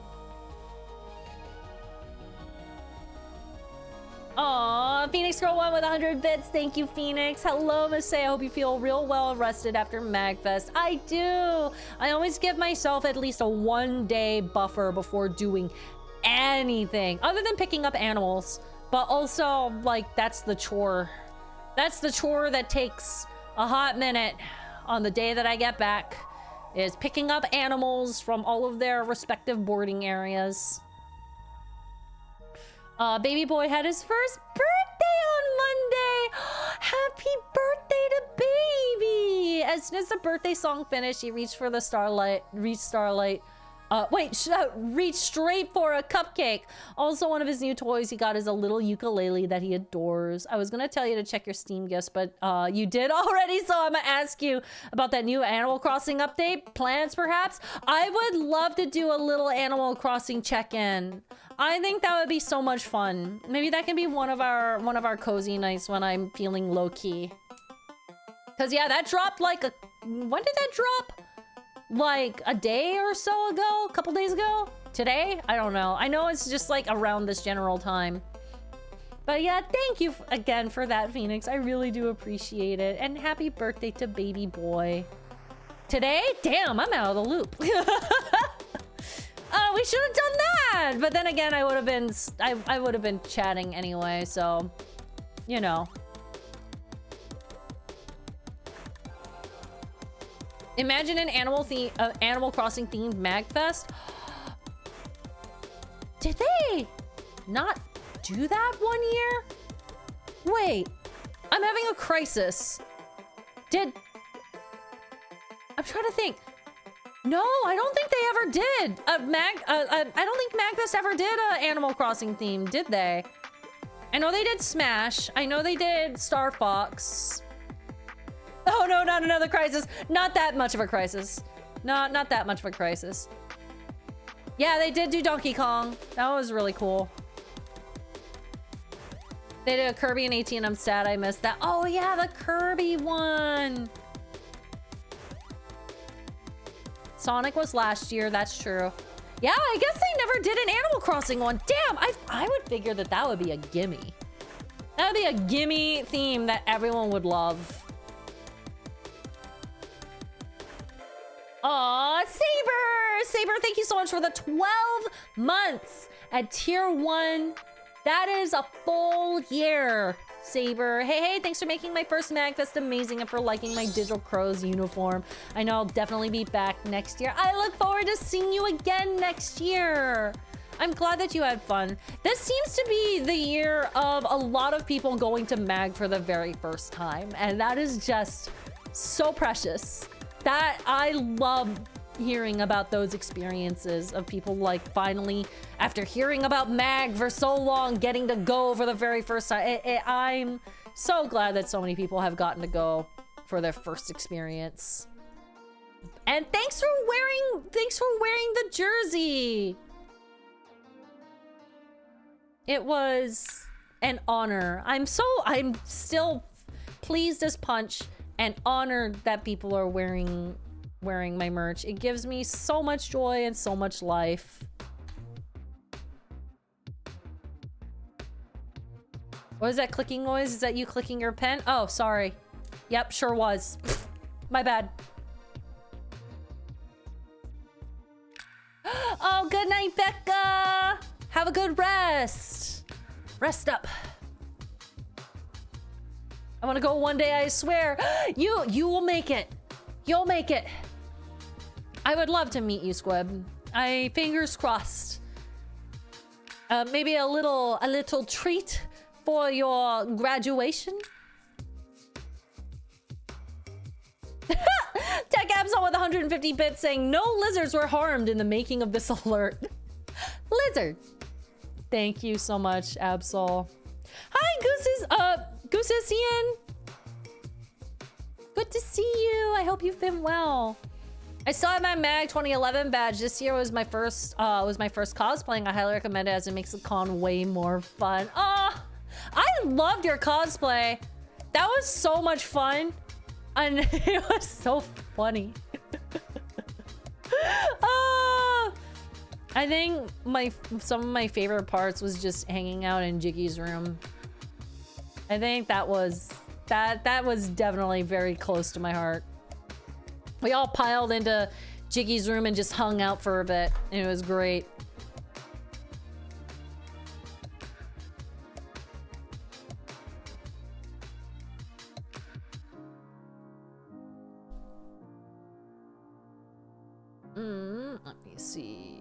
Aw, Phoenix Girl 1 with 100 bits. Thank you, Phoenix. Hello, Masae. I hope you feel real well rested after MagFest. I do. I always give myself at least a 1-day buffer before doing anything other than picking up animals. But also, like, that's the chore. That's the chore that takes a hot minute on the day that I get back, is picking up animals from all of their respective boarding areas. Baby boy had his first birthday on Monday. Happy birthday to baby! As soon as the birthday song finished, he reached for the Starlight. Reach straight for a cupcake. Also, one of his new toys he got is a little ukulele that he adores. I was gonna tell you to check your Steam gifts, but you did already, so I'm gonna ask you about that new Animal Crossing update. Plans, perhaps? I would love to do a little Animal Crossing check-in. I think that would be so much fun. Maybe that can be one of our cozy nights when I'm feeling low-key. Cause yeah, that dropped like a... When did that drop? Like a day or so ago? A couple days ago? Today? I don't know. I know it's just like around this general time. But yeah, thank you again for that, Phoenix. I really do appreciate it. And happy birthday to baby boy. Today? Damn, I'm out of the loop. We should have done that. But then again, I would have been chatting anyway, so you know. Imagine an Animal Crossing themed MagFest. Did they not do that one year? Wait, I'm having a crisis. I'm trying to think. No, I don't think they ever did. I don't think MagFest ever did an Animal Crossing theme, did they? I know they did Smash. I know they did Star Fox. Oh no, not another crisis. Not that much of a crisis. Not that much of a crisis. Yeah, they did do Donkey Kong. That was really cool. They did a Kirby and AT, and I'm sad I missed that. Oh yeah, the Kirby one. Sonic was last year, that's true. Yeah, I guess they never did an Animal Crossing one. Damn, I would figure that would be a gimme. That would be a gimme theme that everyone would love. Aw, Saber, thank you so much for the 12 months at tier 1. That is a full year, Saber. Hey, thanks for making my first MagFest amazing and for liking my Digital Crows uniform. I know I'll definitely be back next year. I look forward to seeing you again next year. I'm glad that you had fun. This seems to be the year of a lot of people going to Mag for the very first time, and that is just so precious. That I love hearing about those experiences of people like finally, after hearing about Mag for so long, getting to go for the very first time. I'm so glad that so many people have gotten to go for their first experience. And thanks for wearing the jersey. It was an honor. I'm still pleased as punch and honored that people are wearing my merch. It gives me so much joy and so much life. What is that clicking noise? Is that you clicking your pen? Oh, sorry. Yep, sure was. My bad. Oh, good night, Becca. Have a good rest. Rest up. I want to go one day, I swear. You will make it. You'll make it. I would love to meet you, Squib. Fingers crossed. Maybe a little treat for your graduation. Tech Absol with 150 bits saying no lizards were harmed in the making of this alert. Lizard. Thank you so much, Absol. Hi, Goosesian. Good to see you. I hope you've been well. I still have my Mag 2011 badge. This year was my first cosplaying. I highly recommend it as it makes the con way more fun. Oh, I loved your cosplay. That was so much fun. And it was so funny. I think some of my favorite parts was just hanging out in Jiggy's room. I think that was definitely very close to my heart. We all piled into Jiggy's room and just hung out for a bit. And it was great. Let me see.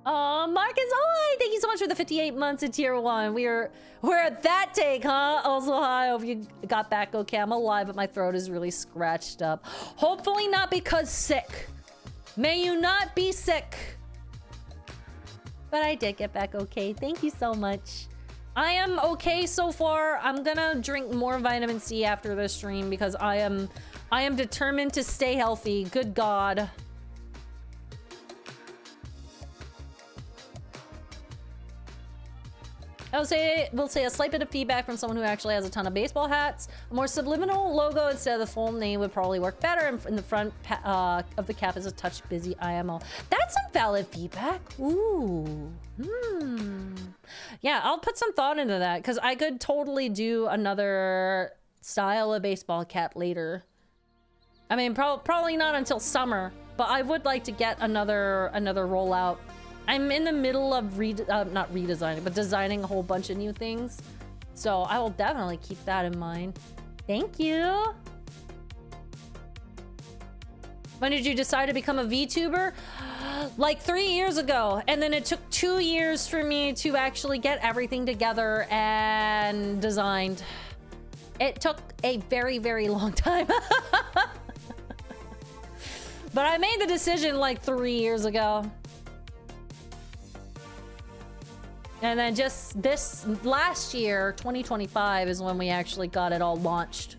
Marcus, hi! Thank you so much for the 58 months in tier 1. We're at that take, huh? Also, hi. I hope you got back okay. I'm alive, but my throat is really scratched up. Hopefully not because sick. May you not be sick. But I did get back okay. Thank you so much. I am okay so far. I'm gonna drink more vitamin C after this stream because I am determined to stay healthy. Good God. We'll say a slight bit of feedback from someone who actually has a ton of baseball hats. A more subliminal logo instead of the full name would probably work better. And in the front of the cap is a touch busy IMO. That's some valid feedback. Ooh. Yeah, I'll put some thought into that because I could totally do another style of baseball cap later. I mean, probably not until summer, but I would like to get another rollout. I'm in the middle of not redesigning, but designing a whole bunch of new things. So I will definitely keep that in mind. Thank you. When did you decide to become a VTuber? Like 3 years ago. And then it took 2 years for me to actually get everything together and designed. It took a very, very long time. But I made the decision like 3 years ago. And then just this last year, 2025, is when we actually got it all launched.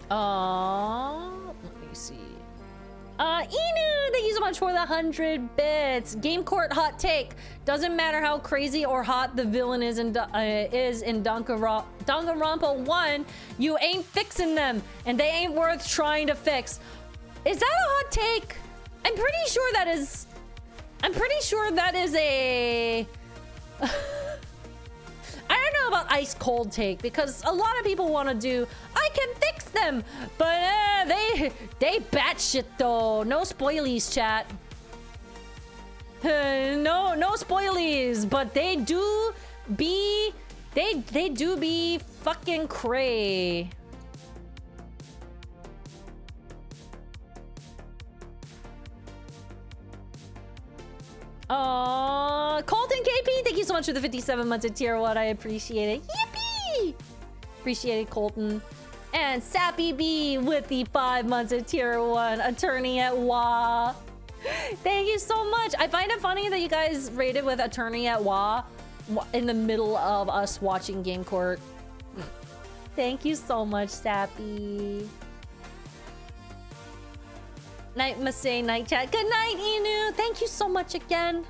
Let me see. Inu, thank you so much for the 100 bits. Game Court hot take. Doesn't matter how crazy or hot the villain is in Danganronpa 1, you ain't fixing them, and they ain't worth trying to fix. Is that a hot take? I'm pretty sure that is a... I don't know about ice cold take because a lot of people want to do I can fix them, but they batshit though. No spoilies, chat. No spoilies, but they do be fucking cray. Colton KP, thank you so much for the 57 months of tier 1. I appreciate it. Yippee! Appreciate it, Colton. And Sappy B with the 5 months of tier 1. Attorney at WA. Thank you so much. I find it funny that you guys rated with Attorney at WA in the middle of us watching Game Court. Thank you so much, Sappy. Night Masae, night chat. Good night, Inu. Thank you so much again.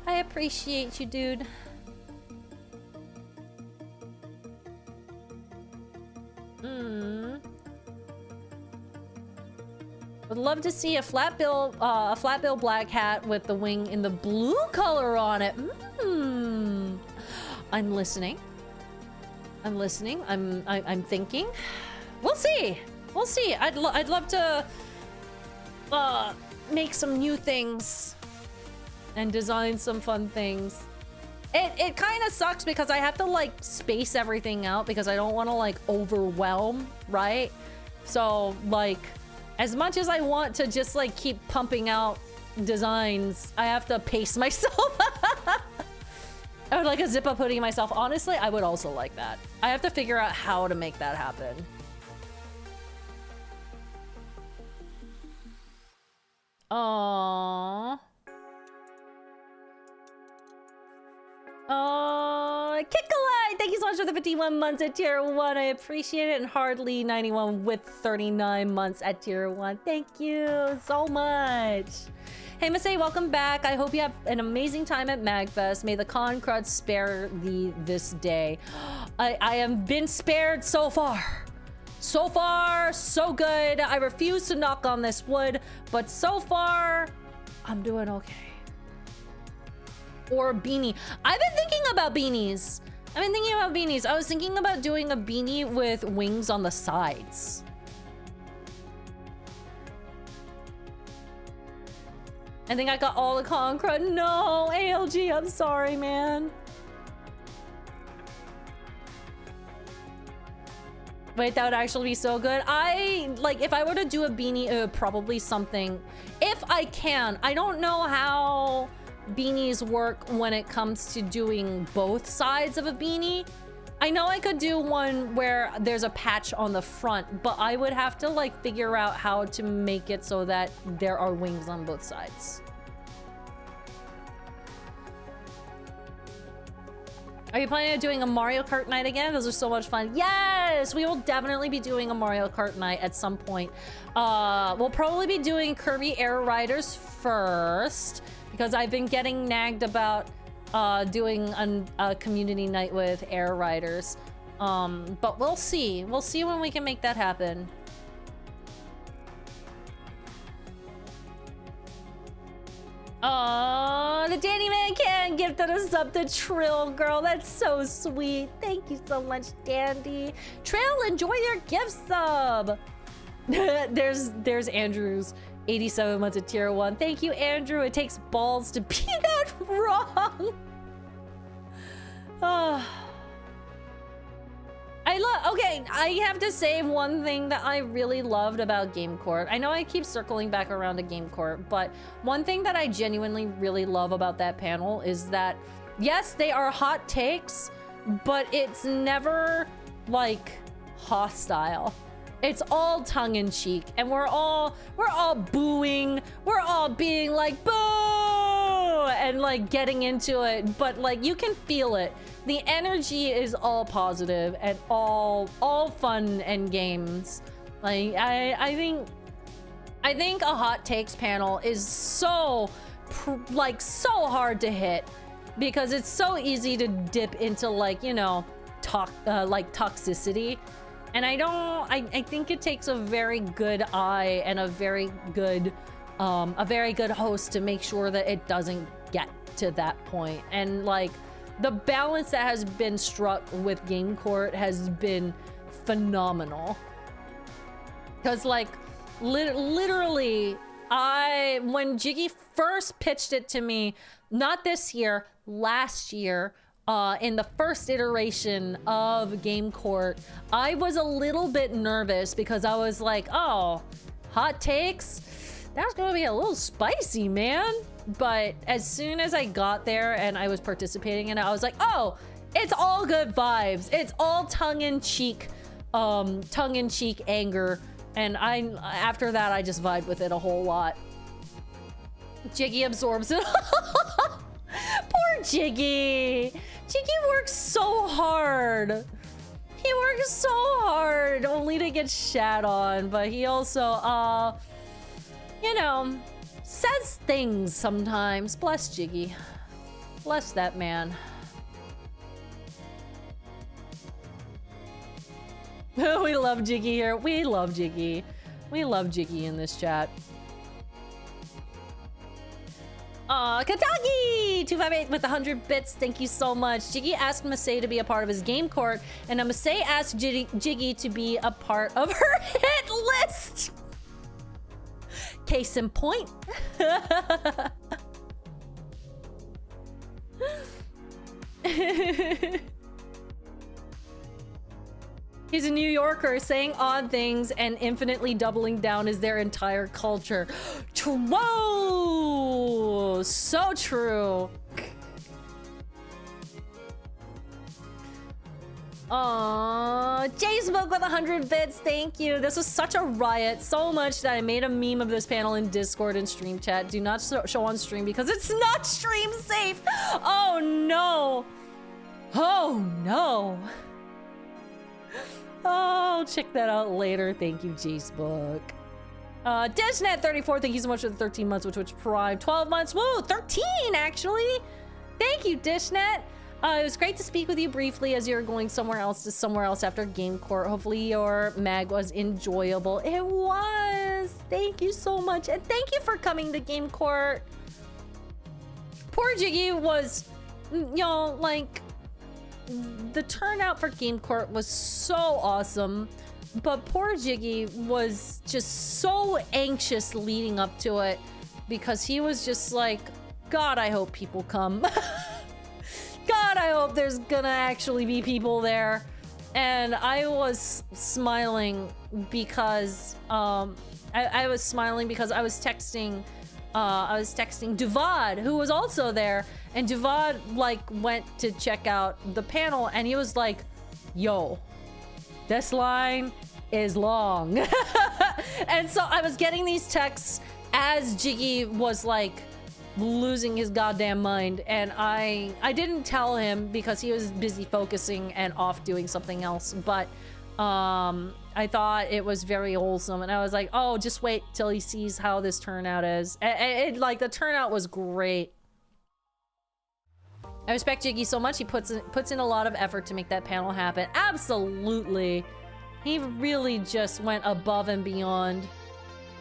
I appreciate you, dude. Would love to see a flat bill black hat with the wing in the blue color on it. I'm listening. I'm thinking. We'll see. I'd love to make some new things and design some fun things. It kind of sucks because I have to like space everything out because I don't want to like overwhelm, right? So like as much as I want to just like keep pumping out designs, I have to pace myself. I would like a zip up hoodie myself. Honestly, I would also like that. I have to figure out how to make that happen. Aww. Kickalite! Thank you so much for the 51 months at tier 1. I appreciate it. And Hardly 91 with 39 months at tier 1. Thank you so much. Hey, Masae, welcome back. I hope you have an amazing time at MagFest. May the con crud spare thee this day. I have been spared so far. So far, so good. I refuse to knock on this wood, but so far, I'm doing okay. Or a beanie. I've been thinking about beanies. I was thinking about doing a beanie with wings on the sides. I think I got all the con crud. No, ALG, I'm sorry, man. Wait, that would actually be so good. If I were to do a beanie, it would probably something, if I can. I don't know how beanies work when it comes to doing both sides of a beanie. I know I could do one where there's a patch on the front, but I would have to like figure out how to make it so that there are wings on both sides. Are you planning on doing a Mario Kart night again? Those are so much fun. Yes, we will definitely be doing a Mario Kart night at some point. We'll probably be doing Kirby Air Riders first because I've been getting nagged about doing a community night with Air Riders. But we'll see. We'll see when we can make that happen. Oh, the Danny Man can gifted us up the Trill girl. That's so sweet. Thank you so much, Dandy. Trill, enjoy your gift sub. there's Andrew's 87 months of tier 1. Thank you, Andrew. It takes balls to be that wrong. Okay, I have to say one thing that I really loved about Game Court. I know I keep circling back around to Game Court, but one thing that I genuinely really love about that panel is that, yes, they are hot takes, but it's never like hostile. It's all tongue-in-cheek, and we're all booing, we're all being like, boo, and like getting into it, but like you can feel it. The energy is all positive and all fun and games. Like I think a hot takes panel is so hard to hit because it's so easy to dip into like, you know, toxicity. And I think it takes a very good eye and a very good host to make sure that it doesn't get to that point. And like the balance that has been struck with Game Court has been phenomenal. Cause like literally when Jiggy first pitched it to me, not this year, last year, in the first iteration of Game Court, I was a little bit nervous because I was like, oh, hot takes? That's gonna be a little spicy, man. But as soon as I got there and I was participating in it, I was like, oh, it's all good vibes. It's all tongue-in-cheek anger. And after that, I just vibed with it a whole lot. Jiggy absorbs it. Poor Jiggy. Jiggy works so hard. He works so hard only to get shat on, but he also, you know, says things sometimes. Bless Jiggy. Bless that man. We love Jiggy here. We love Jiggy. We love Jiggy in this chat. Katagi 258 with 100 bits. Thank you so much. Jiggy asked Masae to be a part of his Game Court, and Masae asked Jiggy to be a part of her hit list. Case in point. He's a New Yorker saying odd things and infinitely doubling down is their entire culture. Whoa! So true. J-Smoke with 100 bits, thank you. This was such a riot, so much that I made a meme of this panel in Discord and stream chat. Do not show on stream because it's not stream safe. Oh no. Oh no. Oh, check that out later. Thank you, J-Smoke. Dishnet34, thank you so much for the 13 months with Twitch Prime. 12 months, whoa, 13 actually. Thank you, Dishnet. It was great to speak with you briefly as you're going somewhere else after Game Court. Hopefully your mag was enjoyable. It was. Thank you so much. And thank you for coming to Game Court. Poor Jiggy was, you know, like, the turnout for Game Court was so awesome. But poor Jiggy was just so anxious leading up to it because he was just like, God, I hope people come. God, I hope there's gonna actually be people there. And I was smiling because I was smiling because I was texting Duvad, who was also there, and Duvad like went to check out the panel and he was like, yo, this line is long. And so I was getting these texts as Jiggy was like losing his goddamn mind, and I didn't tell him because he was busy focusing and off doing something else, but I thought it was very wholesome, and I was like, oh, just wait till he sees how this turnout is. Like, the turnout was great. I respect Jiggy so much. He puts in a lot of effort to make that panel happen. Absolutely. He really just went above and beyond.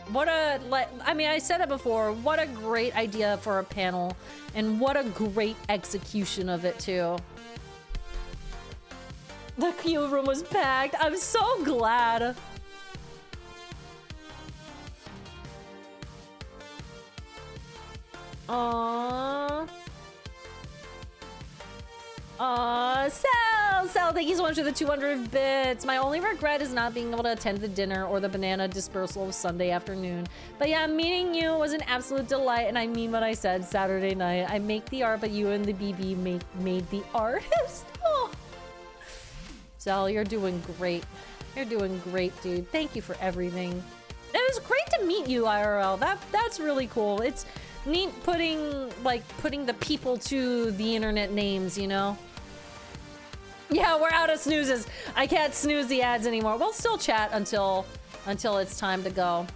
What a, like, I mean, I said it before, what a great idea for a panel, and what a great execution of it, too. The queue room was packed. I'm so glad. Aww. Sal, thank you so much for the 200 bits. My only regret is not being able to attend the dinner or the banana dispersal of Sunday afternoon. But yeah, meeting you was an absolute delight, and I mean what I said. Saturday night, I make the art, but you and the BB made the artist. Oh. Sal, you're doing great. You're doing great, dude. Thank you for everything. It was great to meet you, IRL. That's really cool. It's neat putting the people to the internet names, you know? Yeah, we're out of snoozes. I can't snooze the ads anymore. We'll still chat until it's time to go.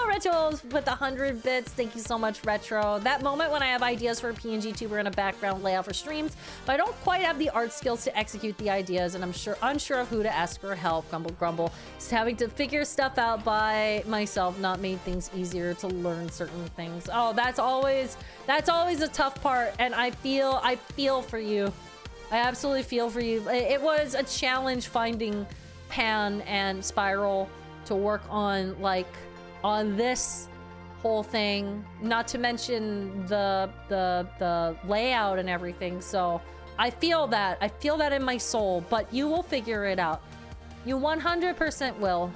Retro with 100 bits. Thank you so much, Retro. That moment when I have ideas for a PNG tuber and a background layout for streams, but I don't quite have the art skills to execute the ideas, and I'm unsure of who to ask for help. Grumble, grumble. Just having to figure stuff out by myself not made things easier to learn certain things. Oh, that's always a tough part, and I feel for you. I absolutely feel for you. It was a challenge finding Pan and Spiral to work on, like, on this whole thing, not to mention the layout and everything. So I feel that in my soul, but you will figure it out. You 100% will.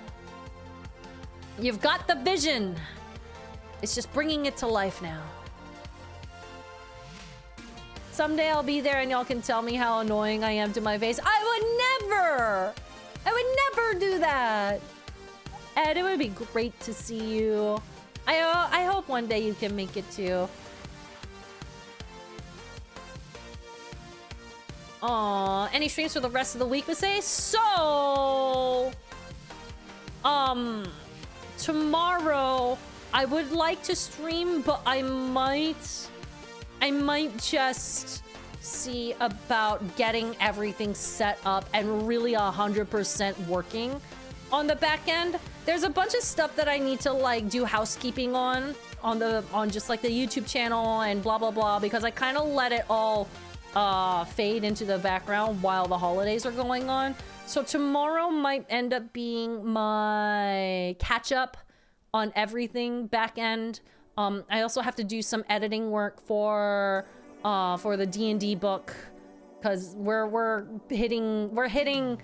You've got the vision. It's just bringing it to life now. Someday I'll be there and y'all can tell me how annoying I am to my face. I would never do that. Ed, it would be great to see you. I hope one day you can make it too. Aw, any streams for the rest of the week, Masae? So, tomorrow I would like to stream, but I might just see about getting everything set up and really 100% working on the back end. There's a bunch of stuff that I need to like do housekeeping on just like the YouTube channel and blah blah blah, because I kind of let it all fade into the background while the holidays are going on. So tomorrow might end up being my catch up on everything back end. I also have to do some editing work for the D&D book, because we're hitting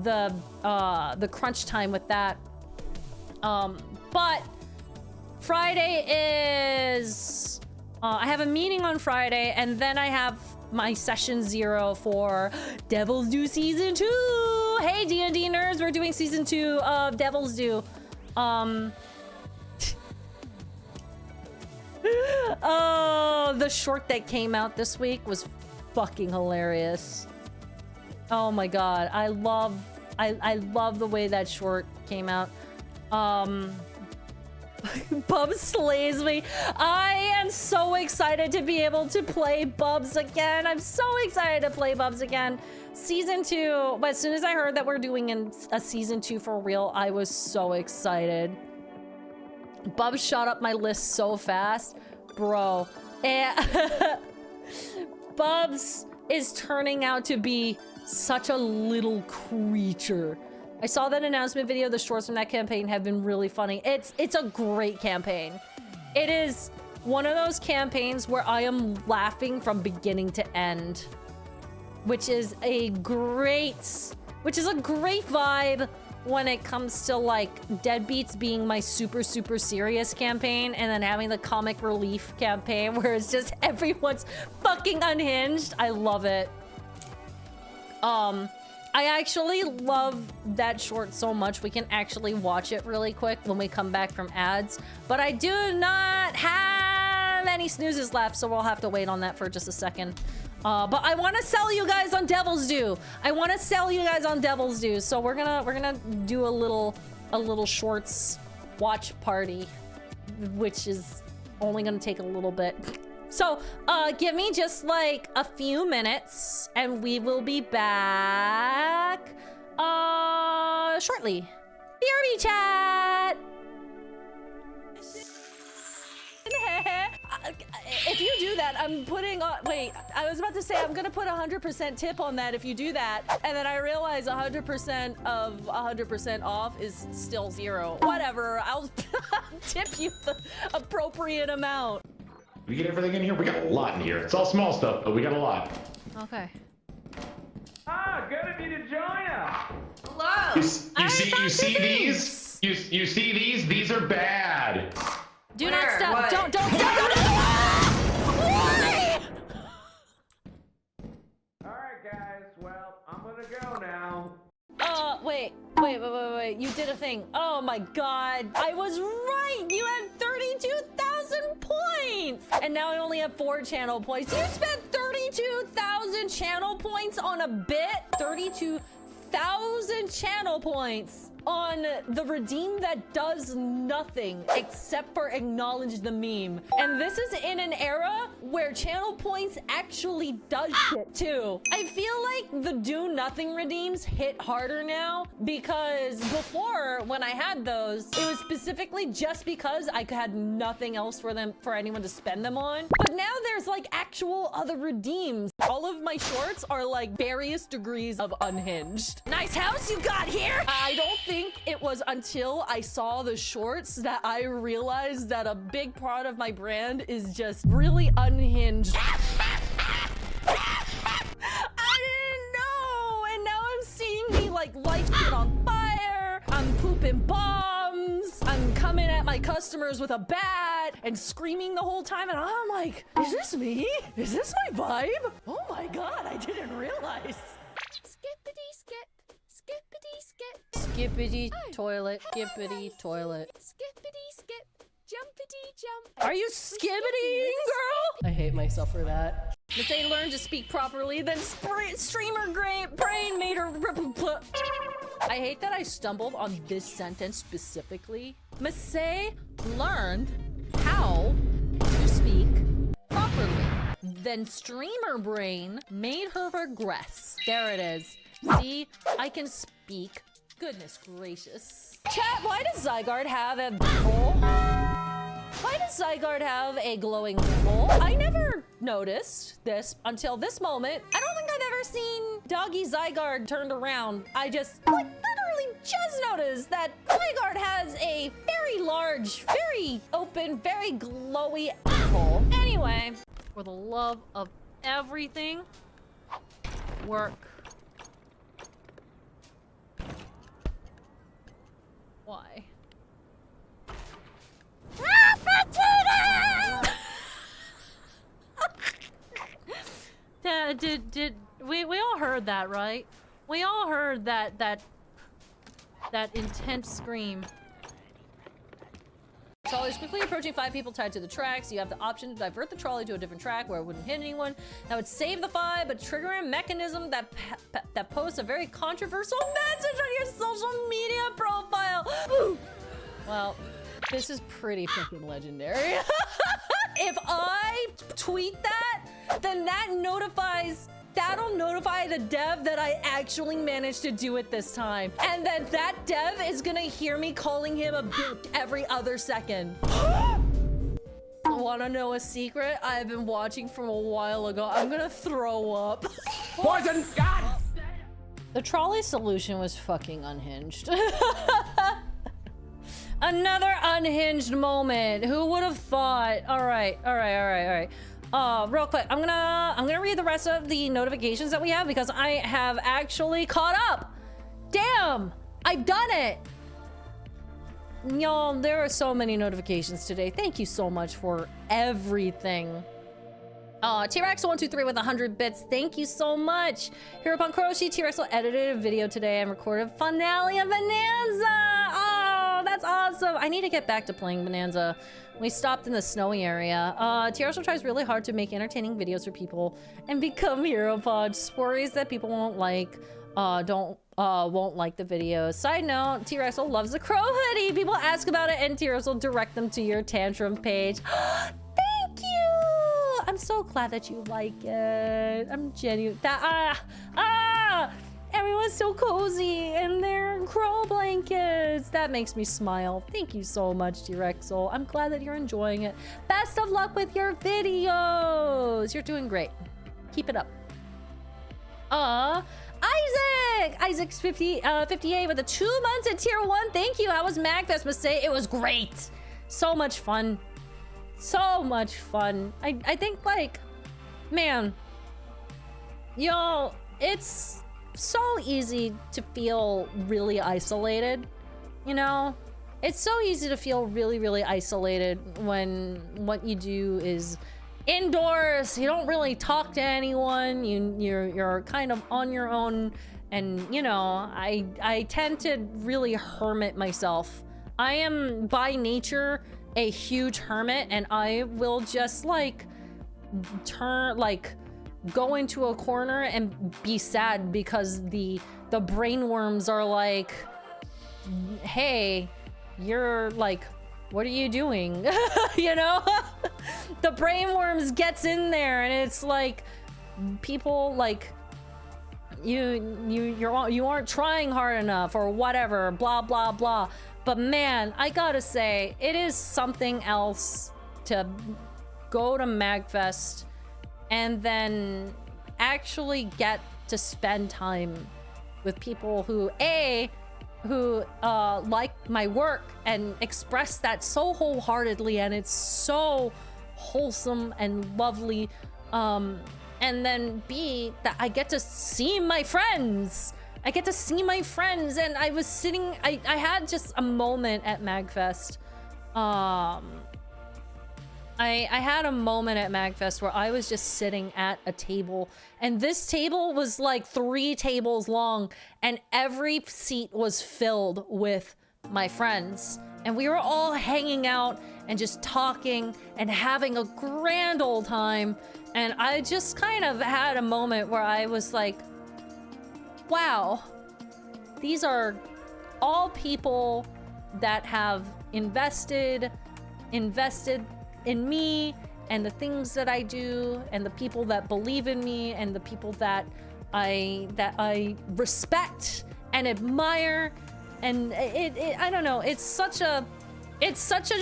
the crunch time with that. But Friday is I have a meeting on Friday, and then I have my session 0 for Devil's Due Season 2. Hey D&D nerds, we're doing Season 2 of Devil's Due. Oh, the short that came out this week was fucking hilarious. Oh my god, I love the way that short came out. Bubs slays me. I am so excited to be able to play Bubs again. I'm so excited to play Bubs again. Season 2, but as soon as I heard that we're doing a Season 2 for real, I was so excited. Bubs shot up my list so fast, bro. Bubs is turning out to be such a little creature. I saw that announcement video. The shorts from that campaign have been really funny. It's a great campaign. It is one of those campaigns where I am laughing from beginning to end, which is a great vibe when it comes to like Deadbeats being my super serious campaign and then having the comic relief campaign where it's just everyone's fucking unhinged. I love it. I actually love that short so much we can actually watch it really quick when we come back from ads, but I do not have any snoozes left, so we'll have to wait on that for just a second. But I want to sell you guys on Devil's Due. So we're gonna do a little shorts watch party, which is only gonna take a little bit. So, give me just like a few minutes and we will be back, shortly. BRB chat! If you do that, I'm putting on, wait, I was about to say I'm gonna put 100% tip on that if you do that. And then I realize 100% of 100% off is still 0. Whatever, I'll tip you the appropriate amount. We get everything in here? We got a lot in here. It's all small stuff, but we got a lot. Okay. Ah, good of you to join us. Hello. You see these? You see these? These are bad. Do not step. Don't step. Why? All right, guys. Well, I'm gonna go now. Wait. You did a thing. Oh my god. I was right. You had 32,000 points. And now I only have 4 channel points. You spent 32,000 channel points on a bit? 32,000 channel points on the redeem that does nothing except for acknowledge the meme. And this is in an era where channel points actually does shit too. I feel like the do nothing redeems hit harder now because before when I had those, it was specifically just because I had nothing else for anyone to spend them on. But now there's like actual other redeems. All of my shorts are like various degrees of unhinged. Nice house you got here. I don't think it was until I saw the shorts that I realized that a big part of my brand is just really unhinged. I didn't know, and now I'm seeing me like light shit on fire. I'm pooping bombs. I'm coming at my customers with a bat and screaming the whole time, and I'm like, is this me? Is this my vibe? Oh my god, I didn't realize. Skippity skip. Skippity skip. Skippity toilet, skippity toilet. Skippity skip. Jumpity jump. Are you skibbitying, girl? I hate myself for that. Masae learned to speak properly, then streamer brain made her I hate that I stumbled on this sentence specifically. Masae learned how to speak properly. Then streamer brain made her regress. There it is. See, I can speak. Goodness gracious. Chat, why does Zygarde have a hole? Why does Zygarde have a glowing hole? I never noticed this until this moment. I don't think I've ever seen Doggy Zygarde turned around. I just, like, literally just noticed that Zygarde has a very large, very open, very glowy hole. Anyway, for the love of everything, work. Why? We all heard that, right? We all heard that intense scream. Trolley is quickly approaching 5 people tied to the tracks. You have the option to divert the trolley to a different track where it wouldn't hit anyone. That would save the 5, but trigger a mechanism that posts a very controversial message on your social media profile. Well, this is pretty fucking legendary. If I tweet that, then that'll notify the dev that I actually managed to do it this time. And then that dev is gonna hear me calling him a bitch every other second. Wanna know a secret I've been watching from a while ago? I'm gonna throw up. Poison! God! The trolley solution was fucking unhinged. Another unhinged moment. Who would have thought? All right. Real quick, I'm gonna read the rest of the notifications that we have because I have actually caught up. Damn, I've done it. Y'all, there are so many notifications today. Thank you so much for everything. T-Rex123 with 100 bits. Thank you so much. Hiropon Kuroshi, T-Rex edited a video today and recorded finale of Bonanza. Oh, that's awesome. I need to get back to playing Bonanza. We stopped in the snowy area. T-Rex tries really hard to make entertaining videos for people and become Hiropon. Just worries that people won't like the videos. Side note, T-Rex loves the crow hoodie. People ask about it and T-Rex will direct them to your tantrum page. Thank you. I'm so glad that you like it. I'm genuine. Everyone's so cozy in their crow blankets. That makes me smile. Thank you so much, T-Rexel. I'm glad that you're enjoying it. Best of luck with your videos. You're doing great. Keep it up. Isaac's 58 with the 2 months at tier 1. Thank you. How was MagFest, Masae? It was great. So much fun. So much fun. I think, like, man, y'all, it's so easy to feel really isolated, you know? It's so easy to feel really, really isolated when what you do is indoors. You don't really talk to anyone. You're kind of on your own, and you know, I tend to really hermit myself. I am by nature a huge hermit, and I will just like go into a corner and be sad because the brainworms are like, hey, you're like, what are you doing? You know? The brainworms gets in there and it's like people like you aren't trying hard enough or whatever, blah blah blah. But man, I gotta say, it is something else to go to MagFest and then actually get to spend time with people who like my work and express that so wholeheartedly, and it's so wholesome and lovely. And then B, that I get to see my friends. I get to see my friends, and I was sitting, I had just a moment at MagFest. I had a moment at MagFest where I was just sitting at a table, and this table was like 3 tables long, and every seat was filled with my friends. And we were all hanging out and just talking and having a grand old time. And I just kind of had a moment where I was like, wow, these are all people that have invested in me and the things that I do, and the people that believe in me, and the people that I respect and admire. And I don't know, it's such a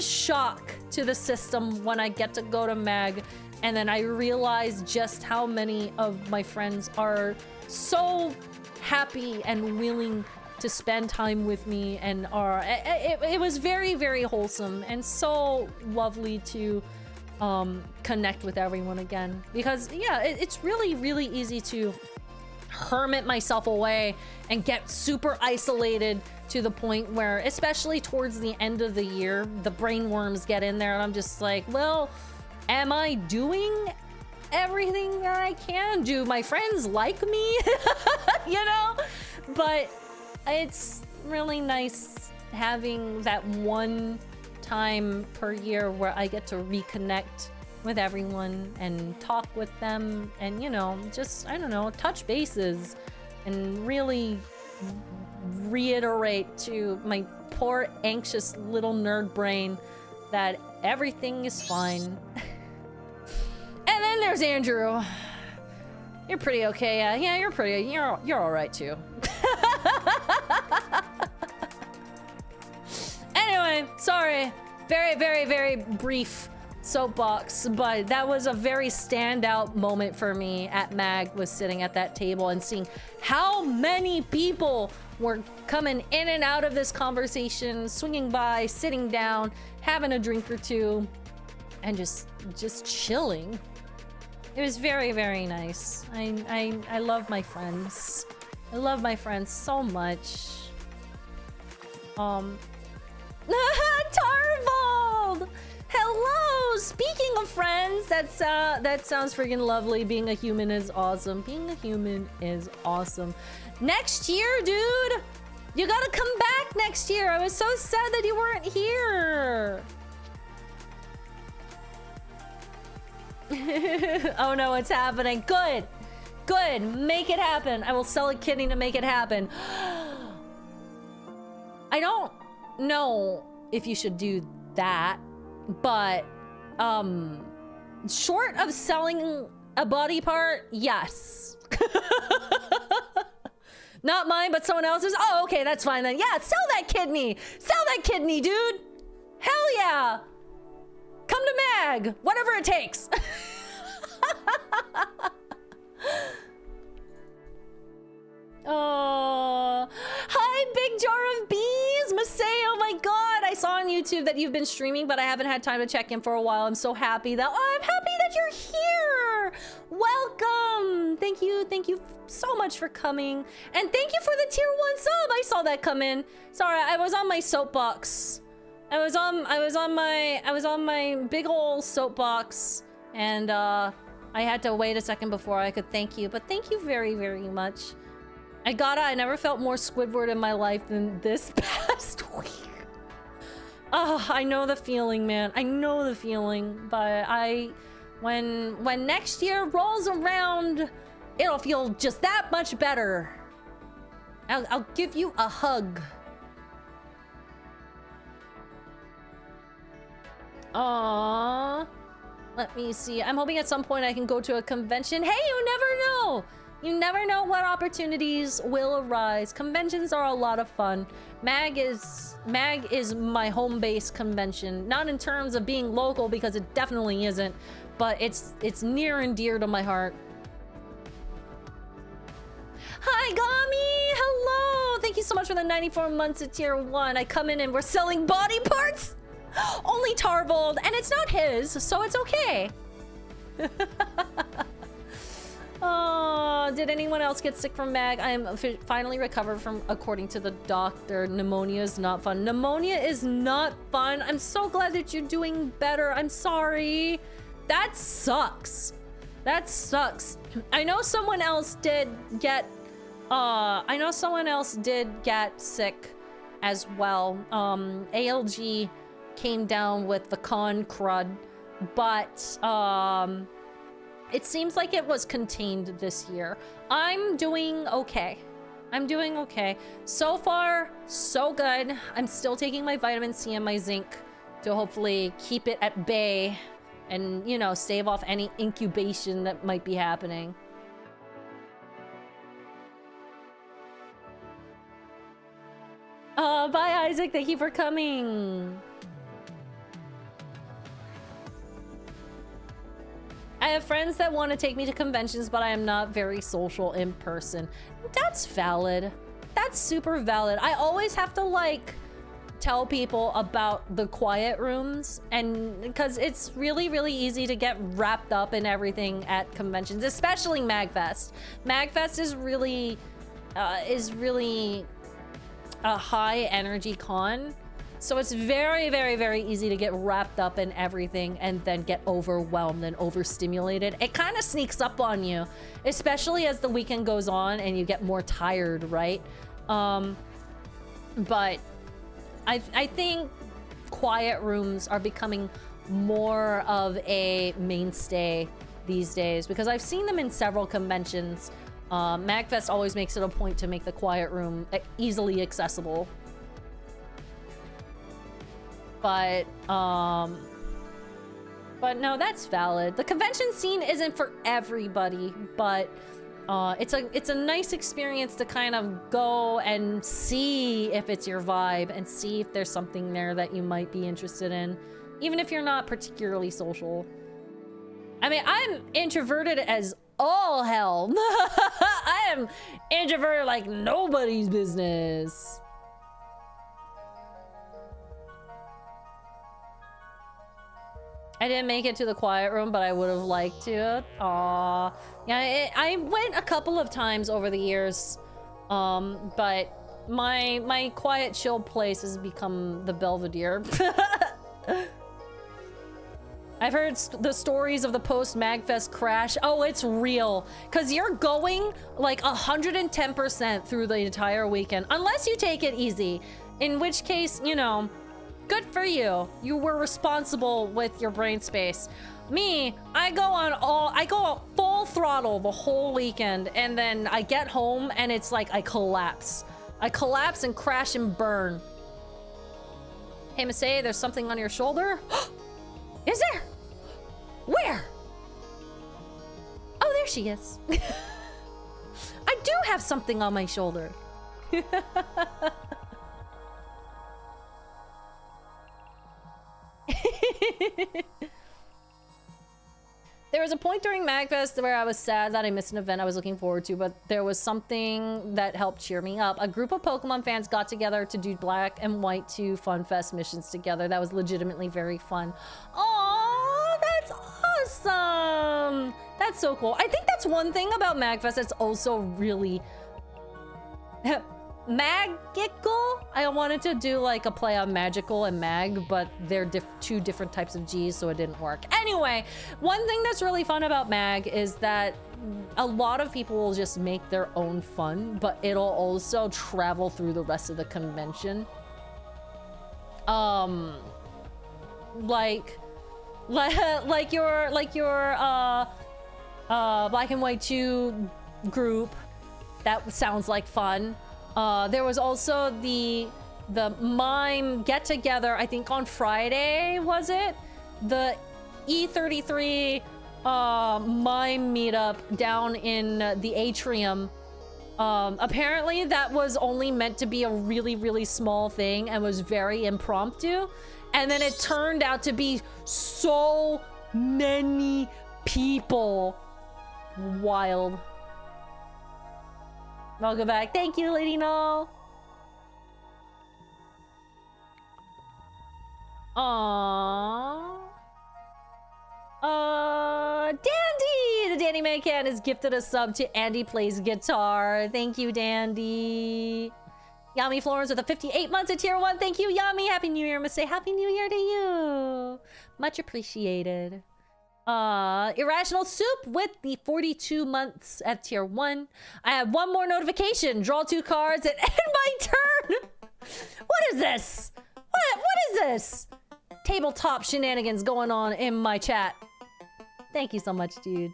shock to the system when I get to go to Mag, and then I realize just how many of my friends are so happy and willing to spend time with me, and it was very, very wholesome and so lovely to connect with everyone again. Because yeah, it's really, really easy to hermit myself away and get super isolated to the point where, especially towards the end of the year, the brainworms get in there, and I'm just like, well, am I doing everything that I can? Do my friends like me? You know? But it's really nice having that one time per year where I get to reconnect with everyone and talk with them, and you know, just, I don't know, touch bases and really reiterate to my poor anxious little nerd brain that everything is fine. And then there's Andrew. You're pretty okay. Yeah, you're pretty. You're all right too. Anyway, sorry. Very, very, very brief soapbox, but that was a very standout moment for me at Mag, was sitting at that table and seeing how many people were coming in and out of this conversation, swinging by, sitting down, having a drink or two, and just chilling. It was very, very nice. I love my friends. I love my friends so much. Tarvold! Hello! Speaking of friends, that sounds freaking lovely. Being a human is awesome. Being a human is awesome. Next year, dude! You gotta come back next year. I was so sad that you weren't here. Oh no, it's happening. Good. Good. Make it happen. I will sell a kidney to make it happen. I don't know if you should do that, but short of selling a body part, yes. Not mine, but someone else's. Oh, okay, that's fine then. Yeah, sell that kidney. Sell that kidney, dude. Hell yeah. Come to Mag. Whatever it takes. Oh, hi, big jar of bees. Masae, oh my god. I saw on YouTube that you've been streaming, but I haven't had time to check in for a while. I'm so happy that, I'm happy that you're here. Welcome. Thank you so much for coming. And thank you for the tier 1 sub. I saw that come in. Sorry, I was on my soapbox. I was on my big ol' soapbox, and I had to wait a second before I could thank you, but thank you very, very much. I never felt more Squidward in my life than this past week. Oh, I know the feeling, man. I know the feeling, but when next year rolls around, it'll feel just that much better. I'll give you a hug. Aww. Let me see. I'm hoping at some point I can go to a convention. Hey, you never know. You never know what opportunities will arise. Conventions are a lot of fun. Mag is my home base convention. Not in terms of being local, because it definitely isn't, but it's near and dear to my heart. Hi, Gami! Hello! Thank you so much for the 94 months at tier 1. I come in and we're selling body parts? Only Tarvold, and it's not his, so it's okay. Oh, did anyone else get sick from Mag? I am finally recovered from, according to the doctor. Pneumonia is not fun. Pneumonia is not fun. I'm so glad that you're doing better. I'm sorry. That sucks. That sucks. I know someone else did get sick as well. ALG came down with the con crud, but it seems like it was contained this year. I'm doing okay. I'm doing okay. So far, so good. I'm still taking my vitamin C and my zinc to hopefully keep it at bay and, you know, stave off any incubation that might be happening. Bye, Isaac. Thank you for coming. I have friends that want to take me to conventions, but I am not very social in person. That's valid. That's super valid. I always have to, like, tell people about the quiet rooms, and because it's really, really easy to get wrapped up in everything at conventions, especially MagFest. MagFest is really a high energy con. So it's very, very, very easy to get wrapped up in everything and then get overwhelmed and overstimulated. It kind of sneaks up on you, especially as the weekend goes on and you get more tired, right? But I think quiet rooms are becoming more of a mainstay these days, because I've seen them in several conventions. MagFest always makes it a point to make the quiet room easily accessible. But no, that's valid. The convention scene isn't for everybody, but it's a nice experience to kind of go and see if it's your vibe and see if there's something there that you might be interested in, even if you're not particularly social. I mean, I'm introverted as all hell. I am introverted like nobody's business. I didn't make it to the quiet room, but I would have liked to. Aw. Yeah, I went a couple of times over the years, but My quiet, chill place has become the Belvedere. I've heard the stories of the post-Magfest crash. Oh, it's real. Because you're going like 110% through the entire weekend. Unless you take it easy. In which case, you know, good for you. You were responsible with your brain space. Me, I go full throttle the whole weekend. And then I get home and it's like I collapse. I collapse and crash and burn. Hey, Masae, there's something on your shoulder? Is there? Where? Oh, there she is. I do have something on my shoulder. There was a point during MagFest where I was sad that I missed an event I was looking forward to, but there was something that helped cheer me up. A group of Pokemon fans got together to do Black and White 2 Fun Fest missions together. That was legitimately very fun. Aww, that's awesome. That's so cool. I think that's one thing about MagFest that's also really magical. I wanted to do like a play on magical and mag, but they're two different types of G's, so it didn't work. Anyway, one thing that's really fun about mag is that a lot of people will just make their own fun, but it'll also travel through the rest of the convention. Like your Black and White 2 group, that sounds like fun. There was also the mime get together, I think on Friday, was it? The E33 mime meetup down in the atrium. Apparently that was only meant to be a really, really small thing and was very impromptu. And then it turned out to be so many people. Wild. Welcome back. Thank you, Lady No. Aww. Dandy! The Dandy Mancan has gifted a sub to Andy Plays Guitar. Thank you, Dandy. Yami Florence with a 58 months at tier 1. Thank you, Yami. Happy New Year. Must say Happy New Year to you. Much appreciated. Irrational Soup with the 42 months at tier 1. I have one more notification. Draw 2 cards and end my turn. What is this? What is this? Tabletop shenanigans going on in my chat. Thank you so much, dude.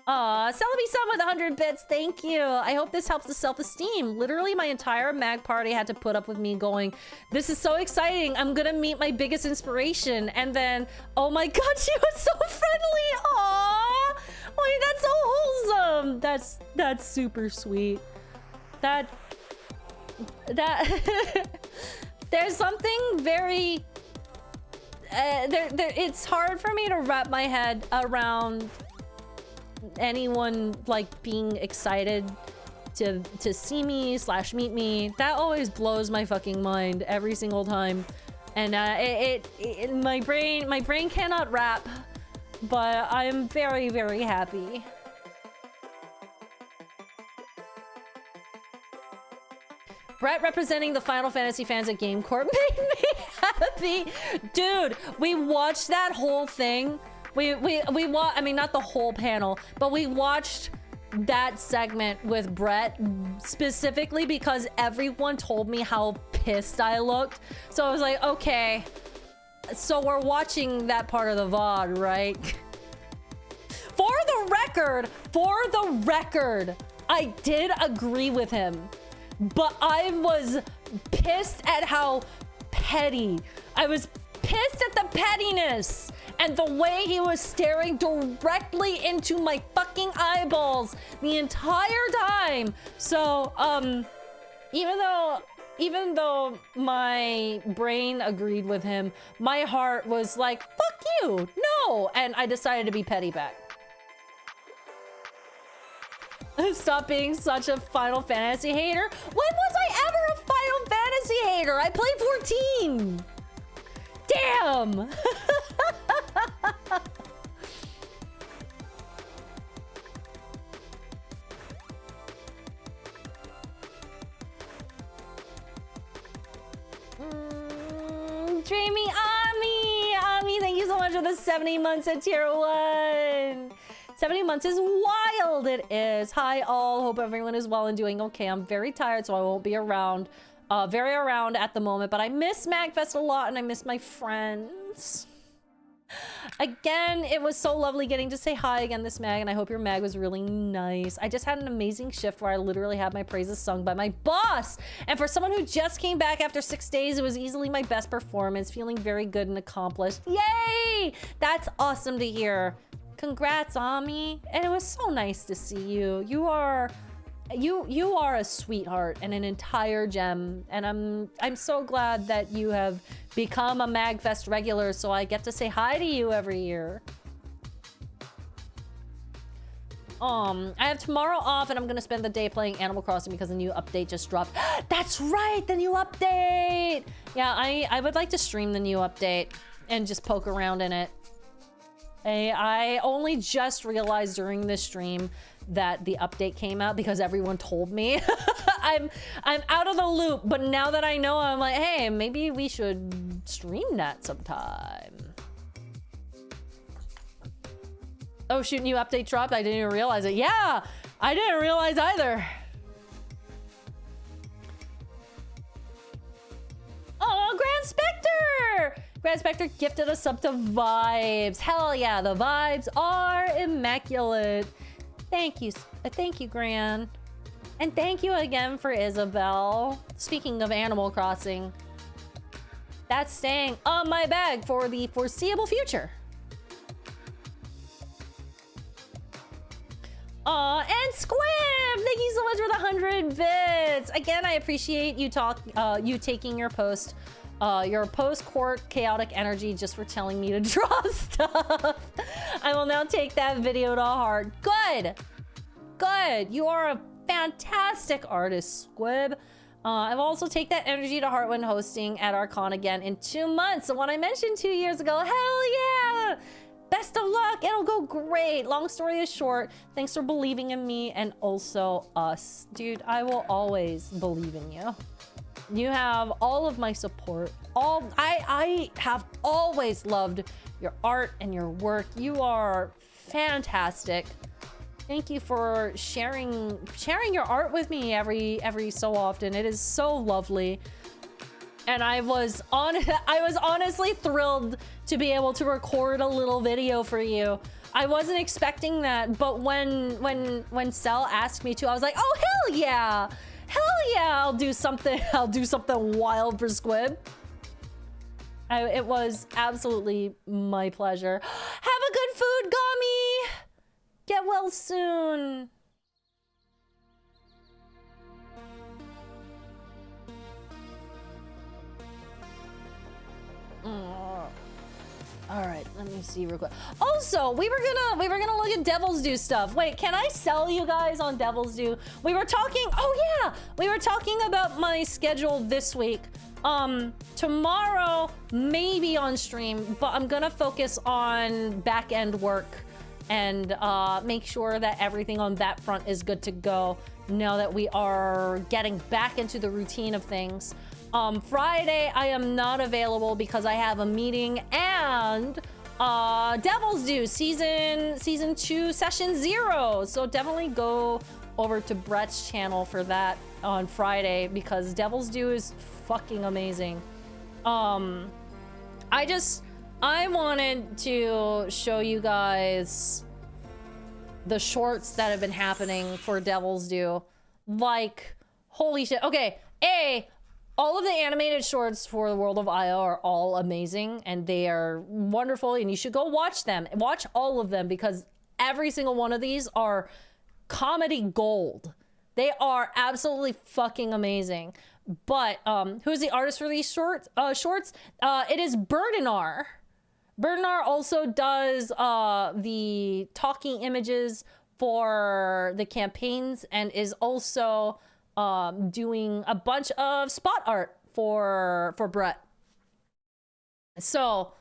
Celebi Sun with 100 bits. Thank you. I hope this helps the self-esteem. Literally, my entire mag party had to put up with me going, this is so exciting. I'm gonna meet my biggest inspiration. And then, oh my god, she was so friendly. Aww. Wait, that's so wholesome. That's super sweet. There's something very... it's hard for me to wrap my head around anyone like being excited to see me / meet me. That always blows my fucking mind every single time, and my brain cannot wrap, but I'm very, very happy. Brett representing the Final Fantasy fans at GameCorp made me happy. Dude, we watched that whole thing. I mean, not the whole panel, but we watched that segment with Brett specifically because everyone told me how pissed I looked. So I was like, okay, so we're watching that part of the VOD, right? For the record, I did agree with him, but I was pissed at how petty. I was pissed at the pettiness and the way he was staring directly into my fucking eyeballs the entire time. So, even though my brain agreed with him, my heart was like, fuck you, no, and I decided to be petty back. Stop being such a Final Fantasy hater. When was I ever a Final Fantasy hater? I played 14. Damn. DreamiAmi! Ami, thank you so much for the 70 months at tier 1. 70 months is wild, it is. Hi all, hope everyone is well and doing okay. I'm very tired, so I won't be around, very around at the moment, but I miss MagFest a lot and I miss my friends. Again, it was so lovely getting to say hi again this mag, and I hope your mag was really nice. I just had an amazing shift where I literally had my praises sung by my boss. And for someone who just came back after 6 days, it was easily my best performance, feeling very good and accomplished. Yay! That's awesome to hear. Congrats, Ami. And it was so nice to see you. You are a sweetheart and an entire gem, and I'm so glad that you have become a MagFest regular, so I get to say hi to you every year. I have tomorrow off and I'm gonna spend the day playing Animal Crossing because the new update just dropped. That's right, the new update! Yeah, I would like to stream the new update and just poke around in it. I only just realized during this stream that the update came out because everyone told me. I'm out of the loop, but now that I know, I'm like, hey, maybe we should stream that sometime. Oh shoot, new update dropped. I didn't even realize it. Yeah, I didn't realize either. Oh, Grand Spectre! Grand Spectre gifted us sub to Vibes. Hell yeah, the vibes are immaculate. Thank you, Gran. And thank you again for Isabel. Speaking of Animal Crossing, that's staying on my bag for the foreseeable future. And Squib, thank you so much for the 100 bits. Again, I appreciate you you taking your post-court chaotic energy just for telling me to draw stuff. I will now take that video to heart. Good. Good. You are a fantastic artist, Squib. I've also take that energy to heart when hosting at Archon again in 2 months. The one I mentioned 2 years ago. Hell yeah! Best of luck. It'll go great. Long story is short, thanks for believing in me and also us. Dude, I will always believe in you. You have all of my support. I have always loved your art and your work. You are fantastic. Thank you for sharing your art with me every so often. It is so lovely. And I was honestly thrilled to be able to record a little video for you. I wasn't expecting that, but when Cell asked me to, I was like, oh hell yeah! Hell yeah, I'll do something wild for Squib. It was absolutely my pleasure. Have a good food, Gami! Get well soon. All right, let me see real quick. Also, we were gonna look at Devil's Due stuff. Wait, can I sell you guys on Devil's Due? We were talking about my schedule this week. Tomorrow, maybe on stream, but I'm gonna focus on back-end work and make sure that everything on that front is good to go now that we are getting back into the routine of things. Friday, I am not available because I have a meeting and Devil's Due season 2 session 0. So definitely go over to Brett's channel for that on Friday because Devil's Due is fucking amazing. I wanted to show you guys the shorts that have been happening for Devil's Due. Like, holy shit. Okay, all of the animated shorts for the World of Io are all amazing and they are wonderful and you should go watch them. Watch all of them because every single one of these are comedy gold. They are absolutely fucking amazing. But who's the artist for these shorts? It is Burdenar. Burdenar also does the talking images for the campaigns and is also doing a bunch of spot art for Brett. So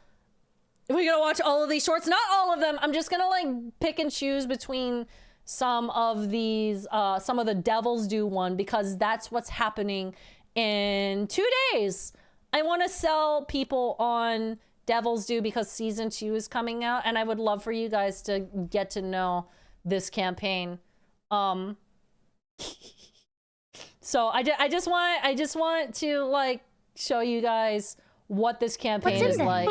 we're gonna watch all of these shorts. Not all of them. I'm just gonna like pick and choose between some of these, some of the Devil's Due one because that's what's happening in 2 days. I want to sell people on Devil's Due because season 2 is coming out, and I would love for you guys to get to know this campaign. So I just want to like show you guys what this campaign is like.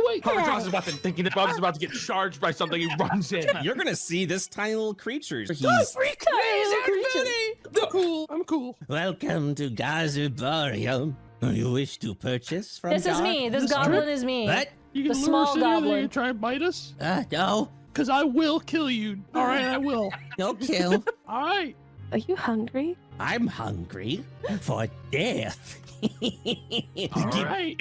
Wait. Carver draws his weapon, thinking that Bub's about to get charged by something. He runs in. You're gonna see this tiny little creature. He's I'm cool. Welcome to Gazubarium. You wish to purchase from This is me. This goblin is me. What? You The can lure small us in there, goblin. they're gonna try and bite us? No. Because I will kill you. All right, I will. No kill. All right. Are you hungry? I'm hungry for death. All right.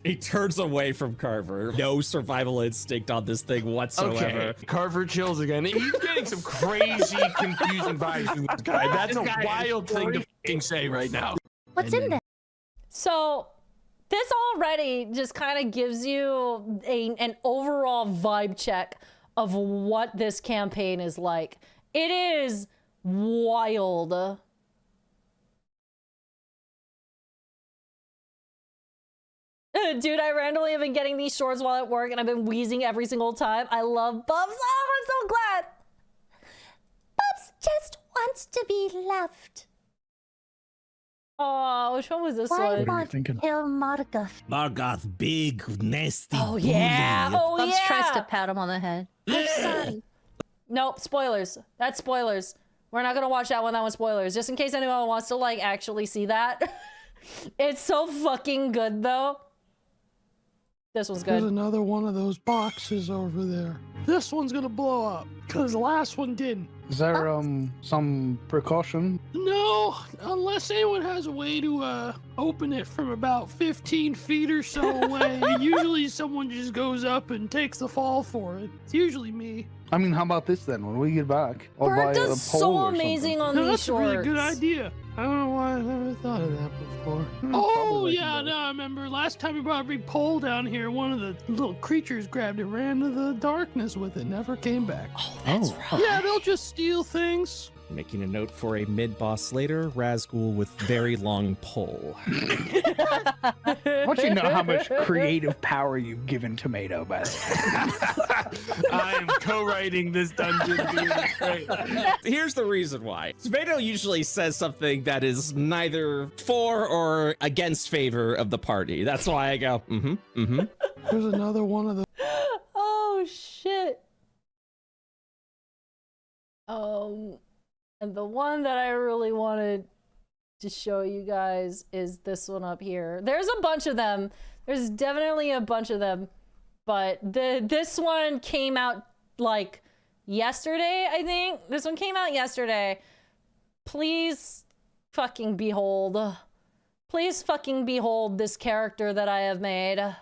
He turns away from Carver. No survival instinct on this thing whatsoever. Okay. Carver chills again. He's getting some crazy, confusing vibes from this guy. That's a wild thing to fucking say right now. What's in there? So this already just kind of gives you an overall vibe check of what this campaign is like. It is wild. Dude, I randomly have been getting these shorts while at work and I've been wheezing every single time. I love Bubs. Oh, I'm so glad. Bubs just wants to be loved. Oh, which one was this Why one? not kill Margoth? Margoth, big, nasty. Oh, yeah. bully. Oh, Bubs yeah. tries to pat him on the head. I'm sorry. Nope, spoilers. That's spoilers. We're not gonna watch that one. That one's spoilers. Just in case anyone wants to like actually see that. It's so fucking good though. This one's There's good. another one of those boxes over there. This one's gonna blow up because the last one didn't. Is there some precaution? No, unless anyone has a way to open it from about 15 feet or so away. Usually someone just goes up and takes the fall for it. It's usually me. I mean, how about this then? When we get back, I'll Bert buy does a pole so or amazing something. on these That's shorts. a really good idea. I don't know why I never thought of that before. Oh, yeah, no, I remember last time we brought a big pole down here, one of the little creatures grabbed it, ran to the darkness with it, never came back. Oh, that's right. Yeah, they'll just steal things. Making a note for a mid-boss later, Razgul with very long pole. I want you to know how much creative power you've given Tomato, by the way. I am co-writing this dungeon, dude. Right. Here's the reason why. Tomato usually says something that is neither for or against favor of the party. That's why I go, There's another one of the... Oh shit. And the one that I really wanted to show you guys is this one up here. There's a bunch of them. There's definitely a bunch of them. But this one came out like yesterday, I think. This one came out yesterday. Please fucking behold. Please fucking behold this character that I have made.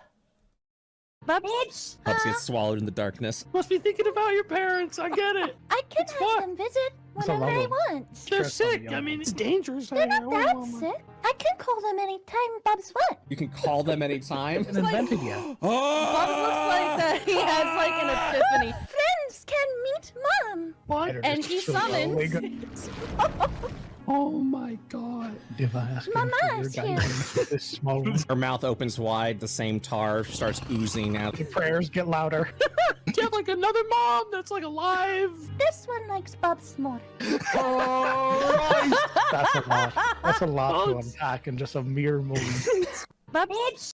Oops! Pups get swallowed in the darkness. Must be thinking about your parents. I get it. I can have them visit whenever I want. They're sick. I mean, it's dangerous. They're not that sick. I can call them anytime Bubs want. You can call them anytime. It's invented yet. Bubs looks like that. He has like an epiphany. Friends can meet Mom. What? And he summons. Oh my god. If I ask Mama's here. this small room, Her mouth opens wide, the same tar starts oozing out. the prayers get louder. Do you have like another mom that's like alive? This one likes Bubs more. Oh, that's a lot. That's a lot to unpack in just a mere moment. Bubs.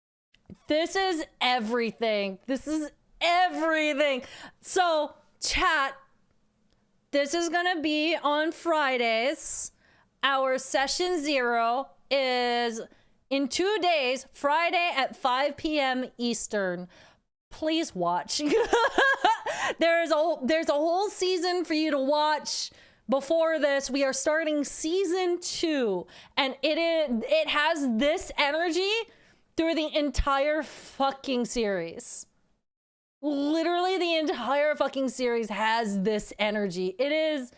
This is everything. This is everything. So, chat, this is gonna be on Fridays. Our session 0 is in 2 days, Friday at 5 p.m. Eastern. Please watch. There's a whole season for you to watch. Before this, we are starting season 2, and it has this energy through the entire fucking series. Literally, the entire fucking series has this energy. It is.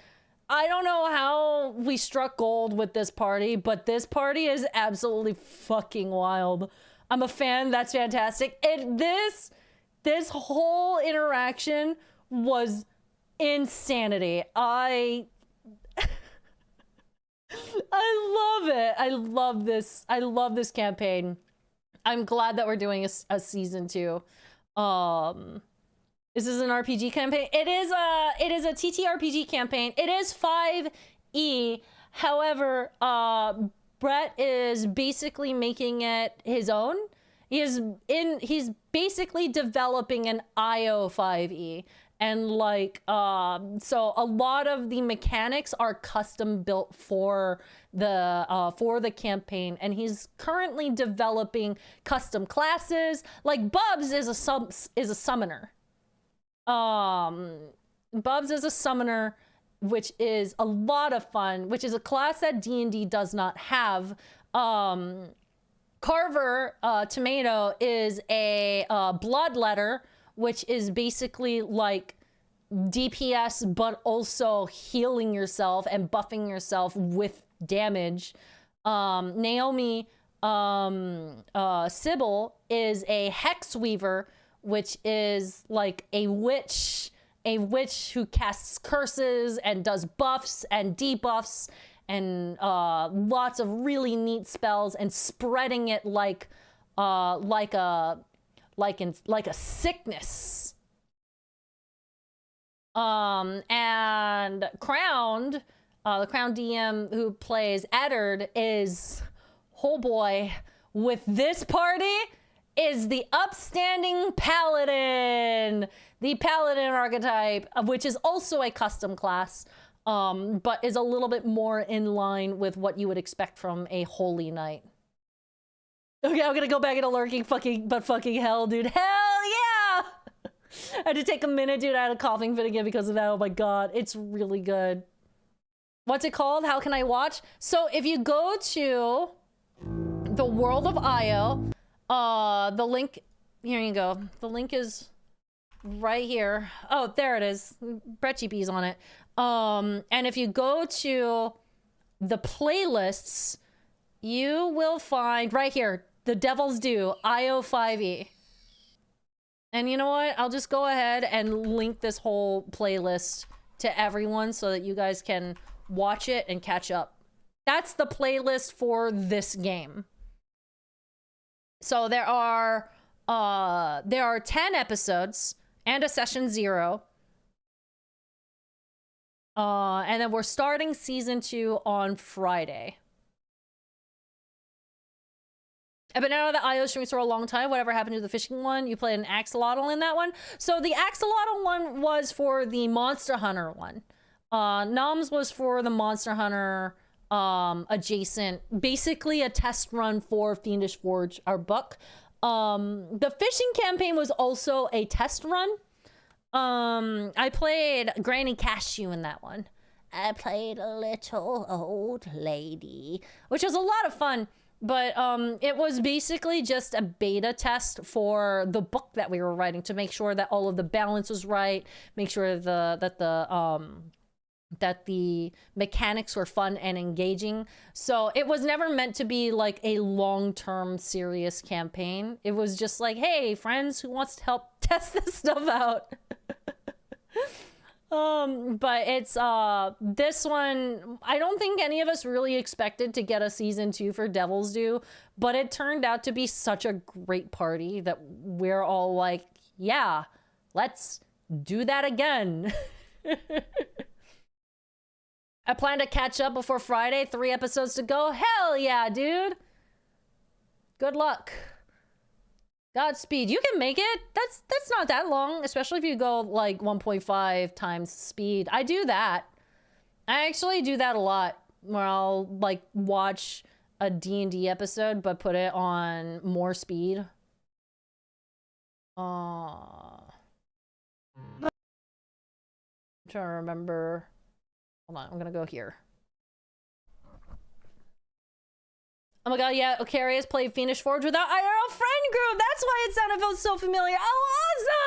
I don't know how we struck gold with this party, but this party is absolutely fucking wild. I'm a fan. That's fantastic. This whole interaction was insanity. I I love it. I love this. I love this campaign. I'm glad that we're doing a season 2. This is an RPG campaign. It is a TTRPG campaign. It is 5e. However, Brett is basically making it his own. He's basically developing an IO 5e. And like, so a lot of the mechanics are custom built for the campaign, and he's currently developing custom classes. Like Bubs is a summoner. Bubs is a summoner, which is a lot of fun, which is a class that D&D does not have. Carver Tomato is a bloodletter, which is basically like DPS, but also healing yourself and buffing yourself with damage. Naomi Sybil is a hex weaver, which is like a witch who casts curses and does buffs and debuffs and lots of really neat spells and spreading it like a sickness. And Crowned, the Crown DM who plays Eddard is, oh boy, with this party is the upstanding paladin, the paladin archetype, which is also a custom class, but is a little bit more in line with what you would expect from a holy knight. Okay, I'm gonna go back into lurking fucking hell, dude. Hell yeah! I had to take a minute, dude. I had a coughing fit again because of that. Oh my god, it's really good. What's it called? How can I watch? So if you go to the World of Io, the link, here you go. The link is right here. Oh, there it is. Bretchy B's on it. And if you go to the playlists, you will find right here, The Devil's Due, IO 5e. And you know what? I'll just go ahead and link this whole playlist to everyone so that you guys can watch it and catch up. That's the playlist for this game. So there are 10 episodes and a session 0. And then we're starting season 2 on Friday. I've been out of the IO streams for a long time. Whatever happened to the fishing one? You played an axolotl in that one? So the axolotl one was for the Monster Hunter one. Noms was for the Monster Hunter adjacent, basically a test run for Fiendish Forge, our book. The fishing campaign was also a test run. I played Granny Cashew in that one. I played a little old lady, which was a lot of fun. But it was basically just a beta test for the book that we were writing to make sure that all of the balance was right, make sure that the mechanics were fun and engaging. So it was never meant to be like a long-term serious campaign. It was just like, hey, friends, who wants to help test this stuff out? But it's this one, I don't think any of us really expected to get a season 2 for Devil's Due, but it turned out to be such a great party that we're all like, yeah, let's do that again. I plan to catch up before Friday, 3 episodes to go. Hell yeah, dude. Good luck. Godspeed. You can make it. That's not that long, especially if you go like 1.5 times speed. I do that. I actually do that a lot, where I'll like watch a D&D episode but put it on more speed. I'm trying to remember. Hold on, I'm gonna go here. Oh my god, yeah, Ocarius played Fiendish Forge without IRL friend group. That's why it felt so familiar. Oh,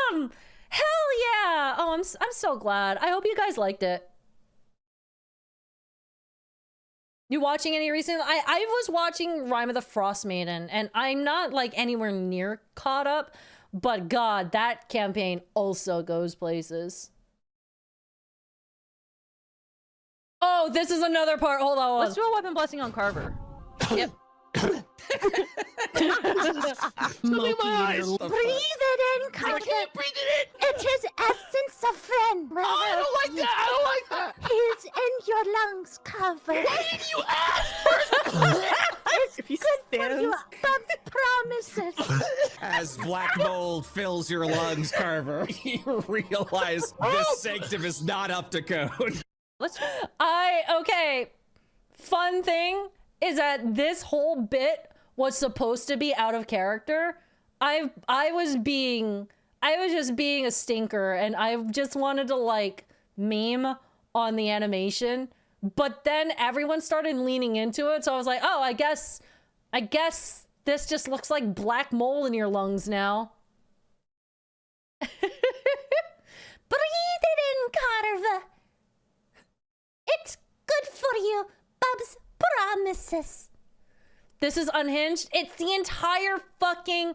awesome! Hell yeah! Oh, I'm so glad. I hope you guys liked it. You watching any recent? I was watching Rime of the Frost Maiden, and I'm not like anywhere near caught up, but god, that campaign also goes places. Oh, this is another part. Hold on. Let's do a weapon blessing on Carver. Yep. Something in my eyes. Breathe it in, Carver. I can't breathe it in. It is essence of friend. Oh, I don't like that. I don't like that. He is in your lungs, Carver. Why did you ask first? It's good for you. Bubs promises. As black mold fills your lungs, Carver, you realize this sanctum is not up to code. Okay. Fun thing is that this whole bit was supposed to be out of character. I was just being a stinker, and I just wanted to like meme on the animation. But then everyone started leaning into it, so I was like, oh, I guess this just looks like black mold in your lungs now. Breathe it in, Carver. It's good for you, Bubs promises. This is unhinged. It's the entire fucking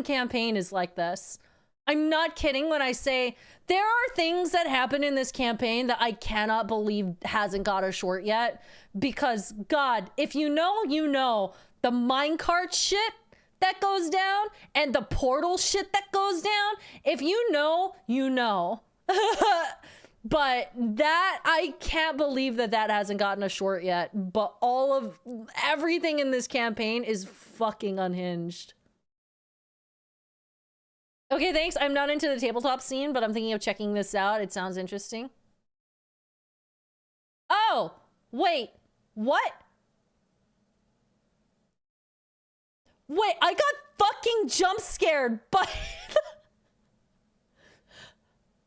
campaign is like this. I'm not kidding when I say there are things that happen in this campaign that I cannot believe hasn't got a short yet. Because God, if you know, you know. The minecart shit that goes down and the portal shit that goes down. If you know, you know. But that, I can't believe that hasn't gotten a short yet. But everything in this campaign is fucking unhinged. Okay, thanks. I'm not into the tabletop scene, but I'm thinking of checking this out. It sounds interesting. Oh, wait, what? Wait, I got fucking jump scared by...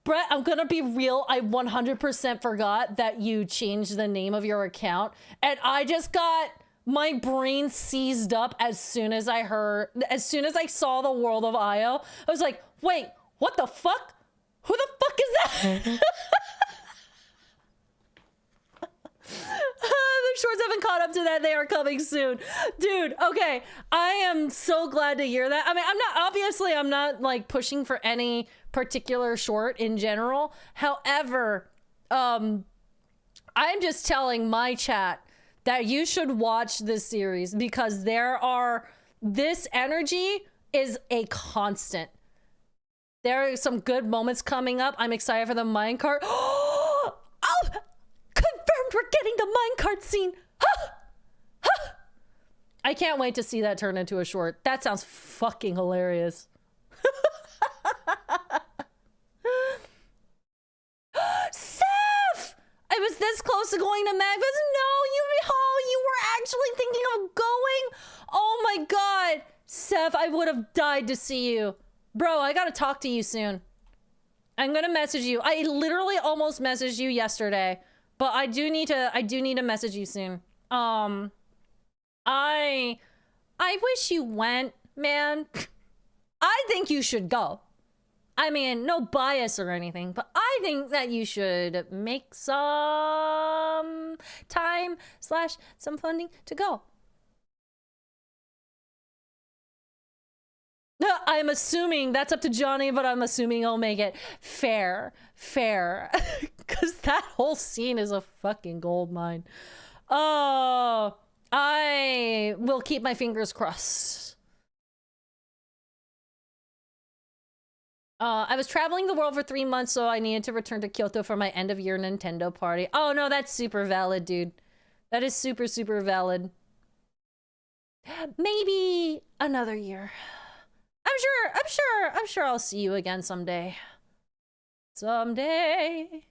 Brett, I'm gonna be real. I 100% forgot that you changed the name of your account. And I just got my brain seized up as soon as I saw the world of Io. I was like, wait, what the fuck? Who the fuck is that? The shorts haven't caught up to that. They are coming soon. Dude, okay. I am so glad to hear that. I mean, I'm not like pushing for any particular short in general. However, I'm just telling my chat that you should watch this series because this energy is a constant. There are some good moments coming up. I'm excited for the minecart. Oh, confirmed we're getting the minecart scene. I can't wait to see that turn into a short. That sounds fucking hilarious. Seth! I was this close to going to MagFest. No, you were actually thinking of going? Oh my god. Seth, I would have died to see you. Bro, I gotta talk to you soon. I'm gonna message you. I literally almost messaged you yesterday, but I do need to message you soon. I wish you went, man. I think you should go. I mean, no bias or anything, but I think that you should make some time / some funding to go. No, I'm assuming that's up to Johnny, but I'm assuming he'll make it fair. Because that whole scene is a fucking gold mine. Oh, I will keep my fingers crossed. I was traveling the world for 3 months, so I needed to return to Kyoto for my end of year Nintendo party. Oh no, that's super valid, dude. That is super, super valid. Maybe another year. I'm sure I'll see you again someday. Someday.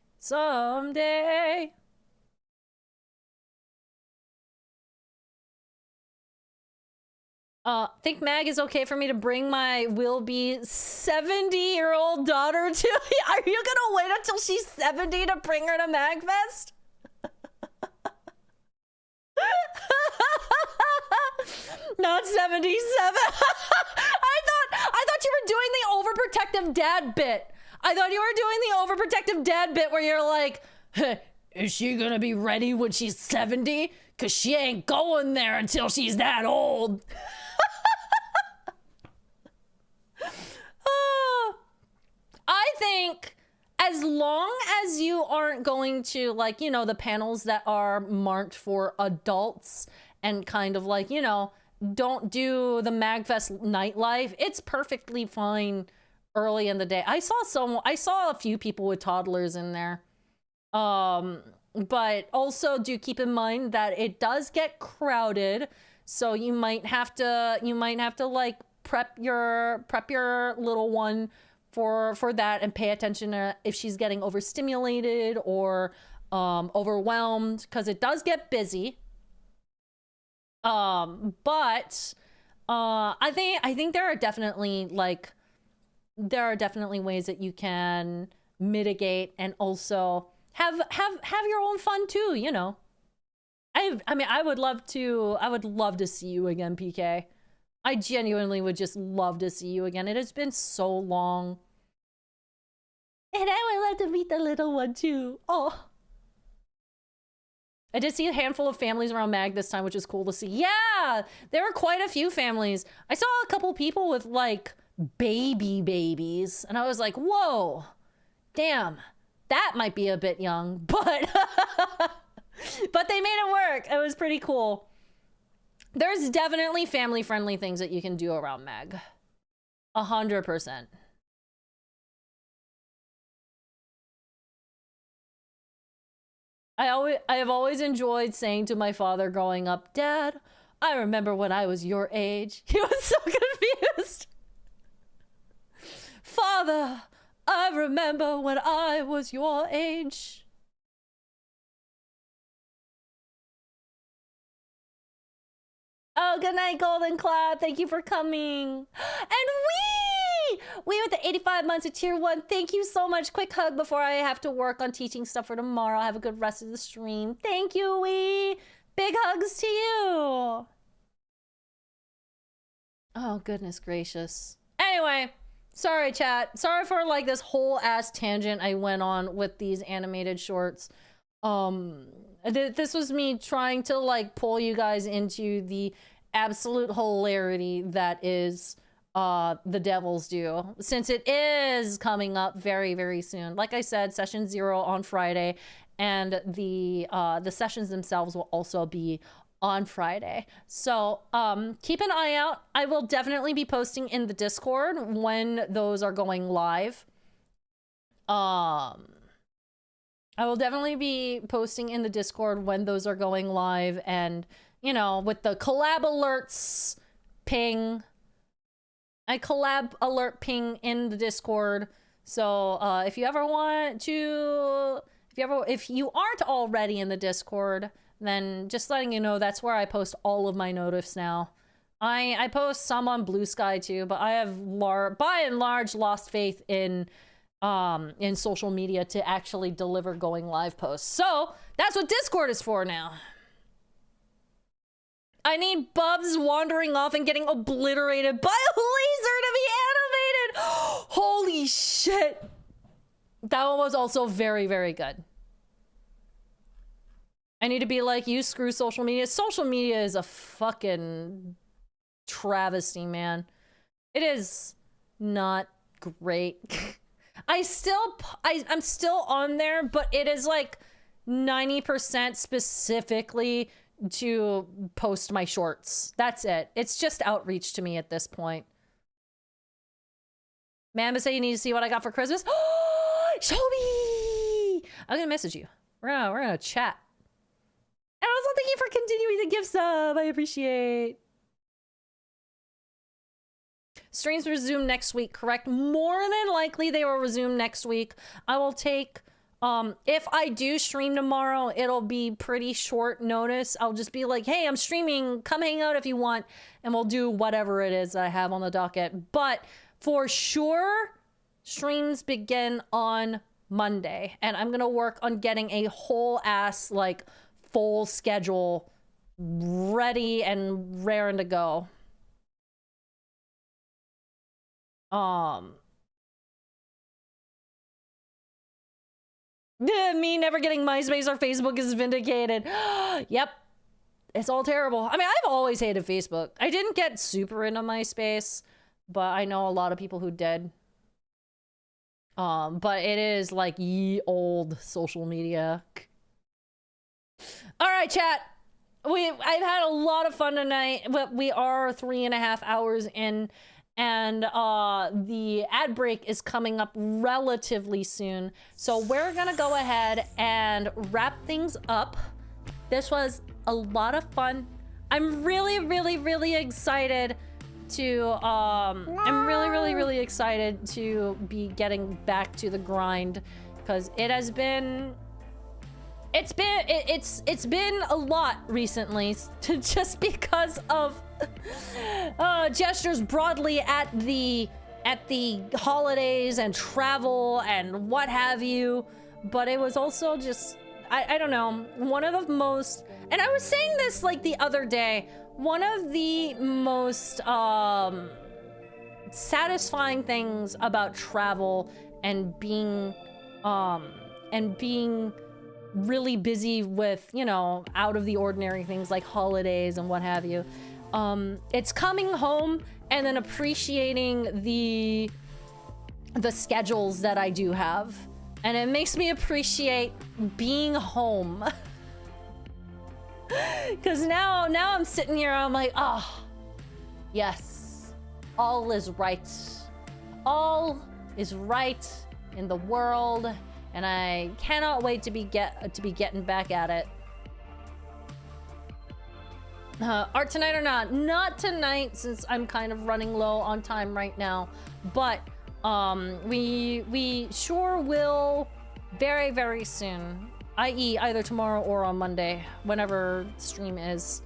Think Mag is okay for me to bring my will-be 70-year-old daughter to... Are you gonna wait until she's 70 to bring her to MagFest? Not 77. I thought you were doing the overprotective dad bit. I thought you were doing the overprotective dad bit where you're like, is she gonna be ready when she's 70? Cause she ain't going there until she's that old. I think as long as you aren't going to, like, you know, the panels that are marked for adults and kind of like, you know, don't do the MagFest nightlife, it's perfectly fine early in the day. I saw a few people with toddlers in there. But also do keep in mind that it does get crowded, so you might have to like prep your little one for that, and pay attention to if she's getting overstimulated or overwhelmed, because it does get busy. But I think there are definitely ways that you can mitigate and also have your own fun too, you know. I mean, I would love to see you again, PK. I genuinely would just love to see you again. It has been so long. And I would love to meet the little one too. Oh. I did see a handful of families around Mag this time, which is cool to see. Yeah, there were quite a few families. I saw a couple people with like babies, and I was like, whoa, damn, that might be a bit young, but but they made it work. It was pretty cool. There's definitely family-friendly things that you can do around Mag. 100%. I have always enjoyed saying to my father growing up, Dad, I remember when I was your age. He was so confused. Father, I remember when I was your age. Oh, good night, Golden Cloud. Thank you for coming. And we with the 85 months of tier 1. Thank you so much. Quick hug before I have to work on teaching stuff for tomorrow. Have a good rest of the stream. Thank you, Big hugs to you. Oh, goodness gracious. Anyway, sorry, chat. Sorry for like this whole ass tangent I went on with these animated shorts. This was me trying to like pull you guys into the absolute hilarity that is the Devil's Due, since it is coming up very, very soon. Like I said, session 0 on Friday, and the sessions themselves will also be on Friday. So keep an eye out. I will definitely be posting in the Discord when those are going live. I will definitely be posting in the Discord when those are going live, and you know, with the collab alerts ping. I collab alert ping in the Discord. So if you ever want to, if you aren't already in the Discord, then just letting you know that's where I post all of my notifs now. I post some on Blue Sky too, but I have by and large lost faith in social media to actually deliver going live posts. So that's what Discord is for now. I need Bubs wandering off and getting obliterated by a laser to be animated. Holy shit. That one was also very, very good. I need to be like, you screw social media. Social media is a fucking travesty, man. It is not great. I'm still on there, but it is like 90% specifically to post my shorts. That's it. It's just outreach to me at this point. Mamba said you need to see what I got for Christmas. Show me! I'm gonna message you. We're gonna chat. And also thank you for continuing the gift sub. I appreciate. Streams resume next week, correct? More than likely they will resume next week. I will take, if I do stream tomorrow, it'll be pretty short notice. I'll just be like, hey, I'm streaming, come hang out if you want, and we'll do whatever it is that I have on the docket. But for sure, streams begin on Monday, and I'm gonna work on getting a whole ass, like, full schedule ready and raring to go. Me never getting MySpace or Facebook is vindicated. Yep. It's all terrible. I mean, I've always hated Facebook. I didn't get super into MySpace, but I know a lot of people who did. But it is like ye old social media. All right, chat. I've had a lot of fun tonight, but we are 3.5 hours in, and the ad break is coming up relatively soon. So we're gonna go ahead and wrap things up. This was a lot of fun. I'm really, really, really excited to I'm really excited to be getting back to the grind, because it has been it's been a lot recently, just because of gestures broadly at the holidays and travel and what have you. But it was also just I don't know, one of the most, and I was saying this like the other day, one of the most satisfying things about travel and being really busy with, you know, out of the ordinary things like holidays and what have you. It's coming home and then appreciating the schedules that I do have. And it makes me appreciate being home. Because now I'm sitting here, I'm like, oh, yes, all is right. All is right in the world, and I cannot wait to be getting back at it. Art tonight or not? Not tonight, since I'm kind of running low on time right now. But we sure will very, very soon. I.e. either tomorrow or on Monday, whenever stream is.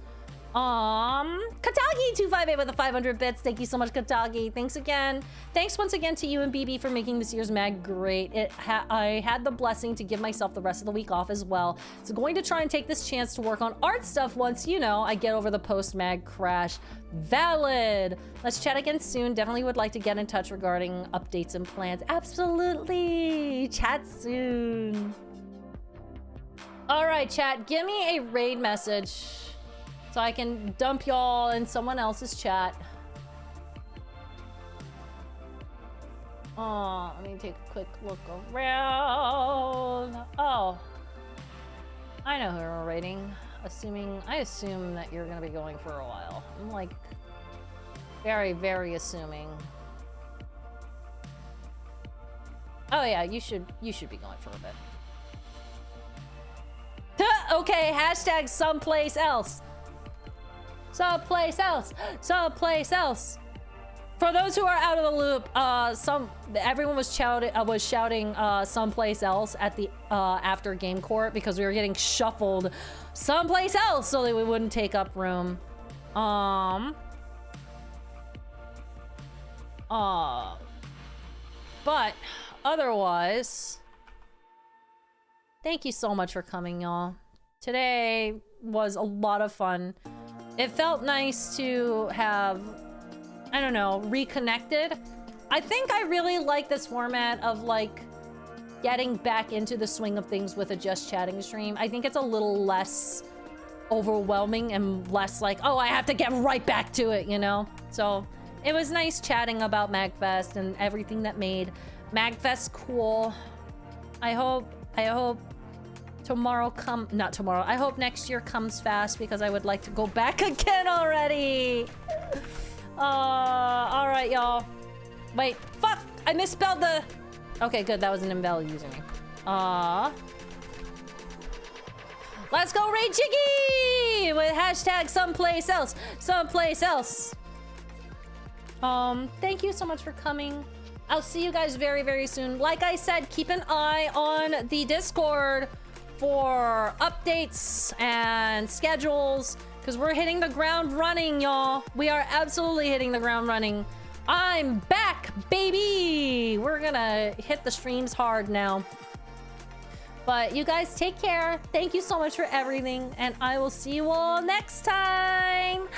Katagi258 with the 500 bits. Thank you so much, Katagi. Thanks again. Thanks once again to you and BB for making this year's mag great. I had the blessing to give myself the rest of the week off as well. So going to try and take this chance to work on art stuff once, you know, I get over the post-mag crash. Valid. Let's chat again soon. Definitely would like to get in touch regarding updates and plans. Absolutely. Chat soon. All right, chat, give me a raid message so I can dump y'all in someone else's chat. Oh, let me take a quick look around. Oh, I know who we're raiding. I assume that you're gonna be going for a while. I'm like very, very assuming. Oh yeah, you should be going for a bit. Okay, hashtag someplace else. Someplace else. Someplace else. For those who are out of the loop, everyone was shouting someplace else at the after game court because we were getting shuffled someplace else so that we wouldn't take up room. But otherwise, thank you so much for coming, y'all. Today was a lot of fun. It felt nice to have, I don't know, reconnected. I think I really like this format of like getting back into the swing of things with a just chatting stream. I think it's a little less overwhelming and less like, oh, I have to get right back to it, you know? So it was nice chatting about MagFest and everything that made MagFest cool. I hope not tomorrow. I hope next year comes fast because I would like to go back again already. All right, y'all. Wait, fuck! I misspelled the... Okay, good. That was an invalid username. Let's go raid Jiggy with hashtag someplace else. Someplace else. Thank you so much for coming. I'll see you guys very, very soon. Like I said, keep an eye on the Discord for updates and schedules, because we're hitting the ground running, y'all. We are absolutely hitting the ground running. I'm back, baby. We're gonna hit the streams hard now. But you guys take care. Thank you so much for everything, and I will see you all next time.